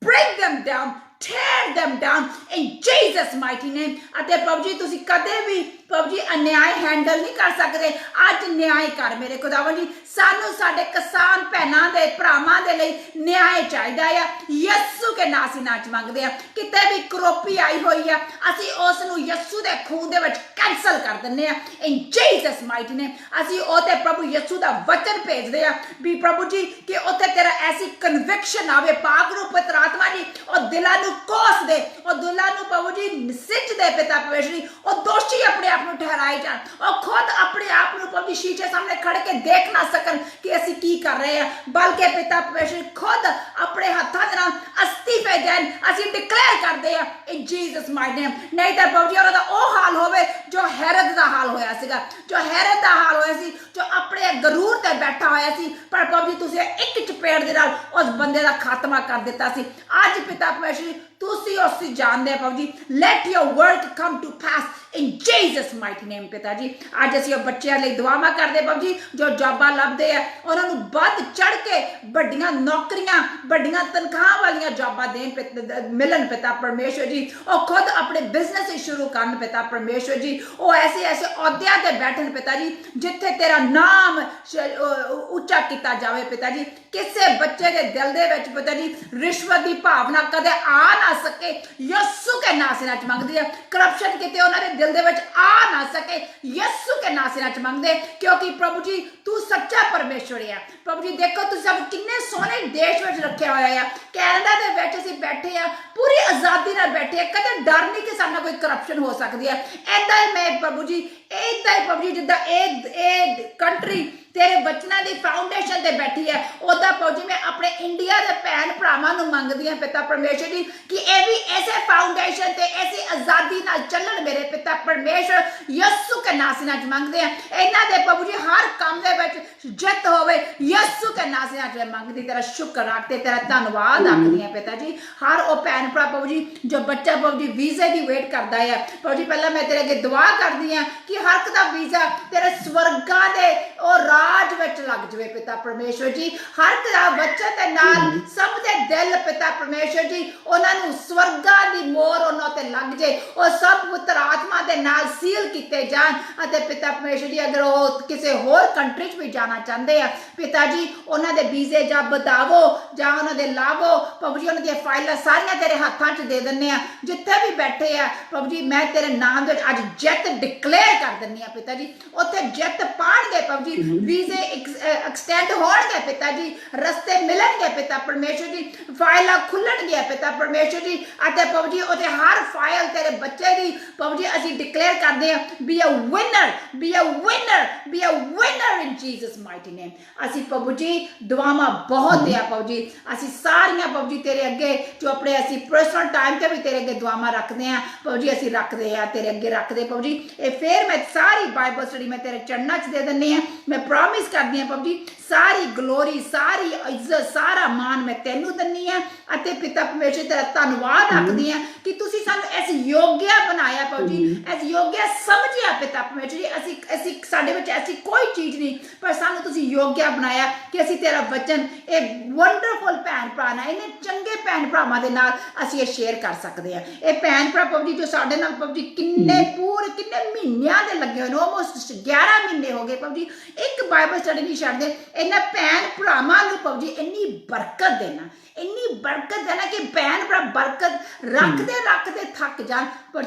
Bring them down, tear them down in Jesus mighty name। अते प्रभु जी तुसी कदे भी प्रभु जी अन्याय हैंडल नहीं कर सकते, अज न्याय कर मेरे खुदावन जी, सानू साडे किसान भैणां दे भरावां दे लई न्याय चाहिदा है। यस्सु के नाम से नाच मंगदे आ, किते भी करोपी आई होई आ असी उस नू यस्सु दे खून दे विच कैंसल कर दिंदे आ इन जीसस माइटी नेम। असी ओते प्रभु यस्सु दा वचन भेजदे आ भी प्रभु जी कि ओते तेरा ऐसी कन्विक्शन आवे, पाक रूप पवित्र आत्मा जी और दिलां नू कोस दे, और दिलां नू प्रभु जी सिच दे पिता परमेश्वर जी, और दोषी अपने आप ਨੂੰ ਠਹਿਰਾਏ ਜਾਣ, और खुद अपने आप ਨੂੰ प्रभु शीशे सामने खड़ के देख ना सकन कि ਅਸੀਂ ਕੀ कर रहे हैं, बल्कि पिता परमेश्वर खुद अपने हत्थां ਦੇ ਨਾਲ ਅਸਤੀਫੇ ਦੇਣ। ਅਸੀਂ ਡਿਕਲੇਅਰ ਕਰਦੇ ਆ in Jesus mighty name। नहीं तो प्रभु जी ਉਹਦਾ ਉਹ ਹਾਲ ਹੋਵੇ ਜੋ ਹੈਰਦ ਦਾ ਹਾਲ ਹੋਇਆ ਸੀਗਾ, ਜੋ ਹੈਰਦ ਦਾ ਹਾਲ ਹੋਇਆ ਸੀ, ਜੋ ਆਪਣੇ ਗਰੂਰ ਤੇ ਬੈਠਾ ਹੋਇਆ ਸੀ, ਪਰ ਪ੍ਰਭੂ ਜੀ ਤੁਸੀਂ ਇੱਕ ਚਪੇੜ ਦੇ ਨਾਲ ਉਸ ਬੰਦੇ ਦਾ ਖਾਤਮਾ ਕਰ ਦਿੱਤਾ ਸੀ। ਅੱਜ ਪਿਤਾ परमेश्वर तुसी उसी जानते हैं प्रभु जी, let your work come to pass in Jesus mighty name पिता जी। अज असीं बच्चों लई दुआवां करदे प्रभु जी जो जॉबां लभदे आ उन्हां नूं वध चढ़ के वड्डियां नौकरियां, वड्डियां तनखाह वालियां जॉबां देण मिलन पिता परमेश्वर जी, और खुद अपने बिजनेस शुरू करन पिता परमेश्वर जी, वो ऐसे ऐसे अहुदियां ते बैठन पिता जी जिथे तेरा नाम उच्चा किया जाए पिता जी। किसी बच्चे के दिल दे विच पिता जी रिश्वत की भावना कदे आ ना सके, यस्सु के नाम से मंगदी है। करप्शन किते उन्हां दे दिल दे विच आ ना सके, यस्सु के नाम से मंगदे, क्योंकि प्रभु जी तू सच्चा परमेश्वर है। प्रभु जी देखो तुसीं सब किन्ने सोहने देश विच रखे होया है, कैनेडा दे विच असीं बैठे आ पूरी आज़ादी नाल बैठे आ, कदे डर नहीं कि साडे कोई करप्शन हो सकती है। ऐदा ही मैं प्रभु जी ऐदा ही प्रभु जी जिद्दां ए कंट्री तेरे बचना की फाउंडेशन से बैठी है, उदा प्रभु जी मैं अपने इंडिया के भैन भरावां नूं मंगदी हां पिता परमेश्वर जी कि यह भी ऐसे फाउंडेशन से ऐसी आज़ादी नाल चलन मेरे पिता परमेश्वर, यस्सु के नाम से मंगदे हैं। इन्हां दे प्रभु जी हर काम दे विच जित होवे, यस्सु के नाम से मंगदी, तेरा शुक्र रखते, तेरा धन्नवाद आखदी हां पिता जी। हर वो भैन भरा प्रभु जी जो बच्चा प्रभु जी वीजे की वेट करता है, प्रभु जी पहला मैं तेरे अगे दुआ करदी हां कि हर एक दा वीजा तेरे स्वर्गां दे और ਆਵਾਜ਼ ਵਿੱਚ ਲੱਗ ਜਾਵੇ ਪਿਤਾ ਪਰਮੇਸ਼ਵਰ ਜੀ। ਹਰ ਤਰ੍ਹਾਂ ਬੱਚੇ ਦੇ ਨਾਲ ਸਭ ਦੇ ਦਿਲ ਪਿਤਾ ਪਰਮੇਸ਼ਵਰ ਜੀ ਉਹਨਾਂ ਨੂੰ ਸਵਰਗਾਂ ਦੀ ਮੋਹਰ ਉਹਨਾਂ ਤੇ ਲੱਗ ਜਾਏ, ਉਹ ਸਭ ਪੁੱਤਰ ਆਤਮਾ ਦੇ ਨਾਲ ਸੀਲ ਕੀਤੇ ਜਾਣ। ਅਤੇ ਪਿਤਾ ਪਰਮੇਸ਼ਵਰ ਜੀ ਅਗਰ ਉਹ ਕਿਸੇ ਹੋਰ ਕੰਟਰੀ 'ਚ ਵੀ ਜਾਣਾ ਚਾਹੁੰਦੇ ਆ ਪਿਤਾ ਜੀ, ਉਹਨਾਂ ਦੇ ਵੀਜ਼ੇ ਜਾਂ ਵਧਾਵੋ ਜਾਂ ਉਹਨਾਂ ਦੇ ਲਾਵੋ ਪ੍ਰਭੂ ਜੀ। ਉਹਨਾਂ ਦੀਆਂ ਫਾਈਲਾਂ ਸਾਰੀਆਂ ਤੇਰੇ ਹੱਥਾਂ 'ਚ ਦੇ ਦਿੰਦੇ ਆ, ਜਿੱਥੇ ਵੀ ਬੈਠੇ ਆ ਪ੍ਰਭੂ ਜੀ। ਮੈਂ ਤੇਰੇ ਨਾਮ ਦੇ ਵਿੱਚ ਅੱਜ ਜਿੱਤ ਡਿਕਲੇਅਰ ਕਰ ਦਿੰਦੀ ਆ ਪਿਤਾ ਜੀ। ਉੱਥੇ ਜਿੱਤ ਪਾਣਗੇ ਪ੍ਰਭੂ ਜੀ, ਵੀਜ਼ੇ ਐਕਸਟੈਂਡ ਹੋਣਗੇ ਪਿਤਾ ਜੀ, ਰਸਤੇ ਮਿਲਣਗੇ ਪਿਤਾ ਪਰਮੇਸ਼ਵਰ ਜੀ, ਫਾਈਲਾਂ ਖੁੱਲਣਗੀਆਂ ਪਿਤਾ ਪਰਮੇਸ਼ਵਰ ਜੀ। ਅਤੇ ਪ੍ਰਭੂ ਜੀ ਉਹਦੇ ਹਰ ਫਾਈਲ ਤੇਰੇ ਬੱਚੇ ਦੀ ਪ੍ਰਭੂ ਜੀ ਅਸੀਂ ਡਿਕਲੇਅਰ ਕਰਦੇ ਆ, be a winner, be a winner, be a winner in Jesus mighty name. ਅਸੀਂ ਪ੍ਰਭੂ ਜੀ ਦੁਆਵਾਂ ਬਹੁਤ ਆ ਪ੍ਰਭੂ ਜੀ, ਅਸੀਂ ਸਾਰੀਆਂ ਪ੍ਰਭੂ ਜੀ ਤੇਰੇ ਅੱਗੇ ਜੋ ਆਪਣੇ ਅਸੀਂ ਪਰਸਨਲ ਟਾਈਮ ਤੇ ਵੀ ਤੇਰੇ ਅੱਗੇ ਦੁਆਵਾਂ ਰੱਖਦੇ ਆ ਪ੍ਰਭੂ ਜੀ, ਅਸੀਂ ਰੱਖਦੇ ਆ ਤੇਰੇ ਅੱਗੇ ਰੱਖਦੇ ਪ੍ਰਭੂ ਜੀ। ਇਹ ਫੇਰ ਮੈਂ ਸਾਰੀ ਬਾਈਬਲ ਸਟੱਡੀ ਮੈਂ ਤੇਰੇ ਚਰਨਾਂ 'ਚ ਦੇ ਦਿੰਦੀ ਆ। ਮੈਂ ਪ੍ਰੋਮਿਸ ਕਰਦੀ ਆ ਪ੍ਰਭੂ ਜੀ ਸਾਰੀ ਗਲੋਰੀ, ਸਾਰੀ ਇੱਜ਼ਤ, ਸਾਰਾ ਮਾਣ ਮੈਂ ਤੈਨੂੰ ਦਿੰਦੀ ਆ। ਅਤੇ ਪਿਤਾ ਪਰਮੇਸ਼ਰ ਤੇਰਾ ਧੰਨਵਾਦ ਰੱਖਦੀ ਆ ਕਿ ਤੁਸੀਂ ਸਾਨੂੰ ਇਸ ਯੋਗਿਆ ਬਣਾਇਆ ਪ੍ਰਭੂ ਜੀ, ਇਸ ਯੋਗਿਆ ਸਮਝਿਆ ਪਿਤਾ ਪਰਮੇਸ਼ਰ ਜੀ। ਅਸੀਂ ਸਾਡੇ ਵਿੱਚ ਐਸੀ ਕੋਈ ਚੀਜ਼ ਨਹੀਂ, ਪਰ ਸਾਨੂੰ ਤੁਸੀਂ ਯੋਗਿਆ ਬਣਾਇਆ ਕਿ ਅਸੀਂ ਤੇਰਾ ਵਚਨ ਇਹ ਵੰਡਰਫੁਲ ਭੈਣ ਭਰਾ ਨਾਲ, ਇਹਨੇ ਚੰਗੇ ਭੈਣ ਭਰਾਵਾਂ ਦੇ ਨਾਲ ਅਸੀਂ ਇਹ ਸ਼ੇਅਰ ਕਰ ਸਕਦੇ ਆ। ਇਹ ਭੈਣ ਭਰਾ ਪ੍ਰਭੂ ਜੀ ਜੋ ਸਾਡੇ ਨਾਲ ਪ੍ਰਭੂ ਜੀ ਕਿੰਨੇ ਮਹੀਨਿਆਂ ਦੇ ਲੱਗੇ ਹੋਏ ਨੇ, ਆਲਮੋਸਟ 11 ਮਹੀਨੇ ਹੋ ਗਏ ਪ੍ਰਭੂ ਜੀ, ਇੱਕ ਬਾਈਬਲ ਸਟੱਡੀ ਨਹੀਂ ਛੱਡਦੇ। ਇਹਨਾਂ ਭੈਣ ਭਰਾਵਾਂ ਨੂੰ ਪ੍ਰਭੂ ਜੀ ਇੰਨੀ ਬਰਕਤ ਦੇਣਾ, ਇੰਨੀ ਬਰਕਤ ਦੇਣਾ ਕਿ ਭੈਣ ਭਰਾ ਬਰਕਤ ਰੱਖਦੇ ਰੱਖਦੇ ਥੱਕ ਜਾਣ, ਪਰ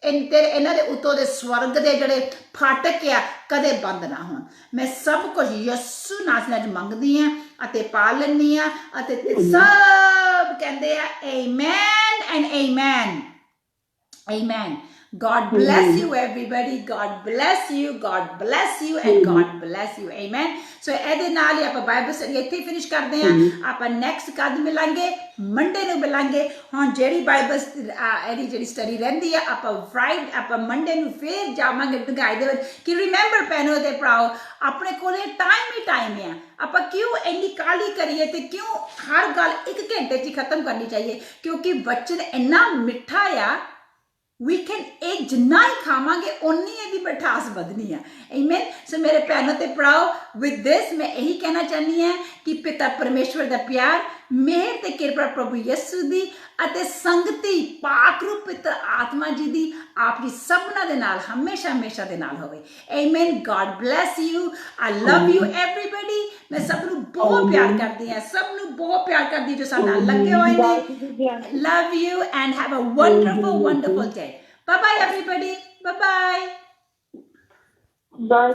ਇਹਨਾਂ ਦੇ ਉੱਤੋਂ ਦੇ ਸਵਰਗ ਦੇ ਜਿਹੜੇ ਫਾਟਕ ਆ ਕਦੇ ਬੰਦ ਨਾ ਹੋਣ। ਮੈਂ ਸਭ ਕੁਝ ਯਿਸੂ ਨਾਮ ਨਾਲ ਮੰਗਦੀ ਆ ਅਤੇ ਪਾ ਲੈਂਦੀ ਆ ਅਤੇ ਸਭ ਕਹਿੰਦੇ ਆ amen and amen, amen. God bless you everybody, God bless you, God bless you and God bless you, amen। so ਇਹਦੇ ਨਾਲ ਹੀ ਆਪਾਂ ਬਾਈਬਲ ਸਟੱਡੀ ਇੱਥੇ ਫਿਨਿਸ਼ ਕਰਦੇ ਹਾਂ। ਆਪਾਂ ਨੈਕਸਟ ਕਦ ਮਿਲਾਂਗੇ? ਮੰਡੇ ਨੂੰ ਮਿਲਾਂਗੇ। ਹੁਣ ਜਿਹੜੀ ਬਾਈਬਲ ਇਹਦੀ ਜਿਹੜੀ ਸਟੱਡੀ ਰਹਿੰਦੀ ਆ ਆਪਾਂ ਮੰਡੇ ਨੂੰ ਫੇਰ ਜਾਵਾਂਗੇ ਡੂੰਘਾਈ ਦੇ ਵਿੱਚ ਕਿ ਰਿਮੈਂਬਰ ਭੈਣੋ ਤੇ ਭਰਾਓ ਆਪਣੇ ਕੋਲੇ ਟਾਈਮ ਹੀ ਟਾਈਮ ਆ। ਆਪਾਂ ਕਿਉਂ ਇੰਨੀ ਕਾਹਲੀ ਕਰੀਏ ਤੇ ਕਿਉਂ ਹਰ ਗੱਲ 1 ਘੰਟੇ 'ਚ ਹੀ ਖਤਮ ਕਰਨੀ ਚਾਹੀਏ? ਕਿਉਂਕਿ ਵਚਨ ਇੰਨਾ ਮਿੱਠਾ ਆ, we can ਇਹ ਜਿੰਨਾ ਹੀ ਖਾਵਾਂਗੇ ਉਨੀ ਇਹਦੀ ਮਿਠਾਸ ਵਧਣੀ ਆ, ਆਮੇਨ। ਸੋ ਮੇਰੇ ਭੈਣੋ ਤੇ ਭਰਾਓ ਵਿਦ ਦਿਸ ਮੈਂ ਇਹੀ ਕਹਿਣਾ ਚਾਹੁੰਦੀ ਹਾਂ ਕਿ ਪਿਤਾ ਪਰਮੇਸ਼ਵਰ ਦਾ ਪਿਆਰ, ਮਿਹਰ ਤੇ ਕਿਰਪਾ ਪ੍ਰਭੂ ਯਿਸੂ ਦੀ ਅਤੇ ਸੰਗਤੀ ਪਾਕ ਰੂਪ ਪਿੱਤਰ ਆਤਮਾ ਜੀ ਦੀ ਆਪ ਜੀ ਸਭਨਾਂ ਦੇ ਨਾਲ ਹਮੇਸ਼ਾ ਹਮੇਸ਼ਾ ਦੇ ਨਾਲ ਹੋਵੇ, amen. God bless you, I love you everybody. ਮੈਂ ਸਭ ਨੂੰ ਬਹੁਤ ਪਿਆਰ ਕਰਦੀ ਹਾਂ, ਸਭ ਨੂੰ ਬਹੁਤ ਪਿਆਰ ਕਰਦੀ ਜੋ ਸਾਡੇ ਨਾਲ ਲੱਗੇ ਹੋਏ ਨੇ। Love you and have a wonderful day. Bye bye everybody, bye bye।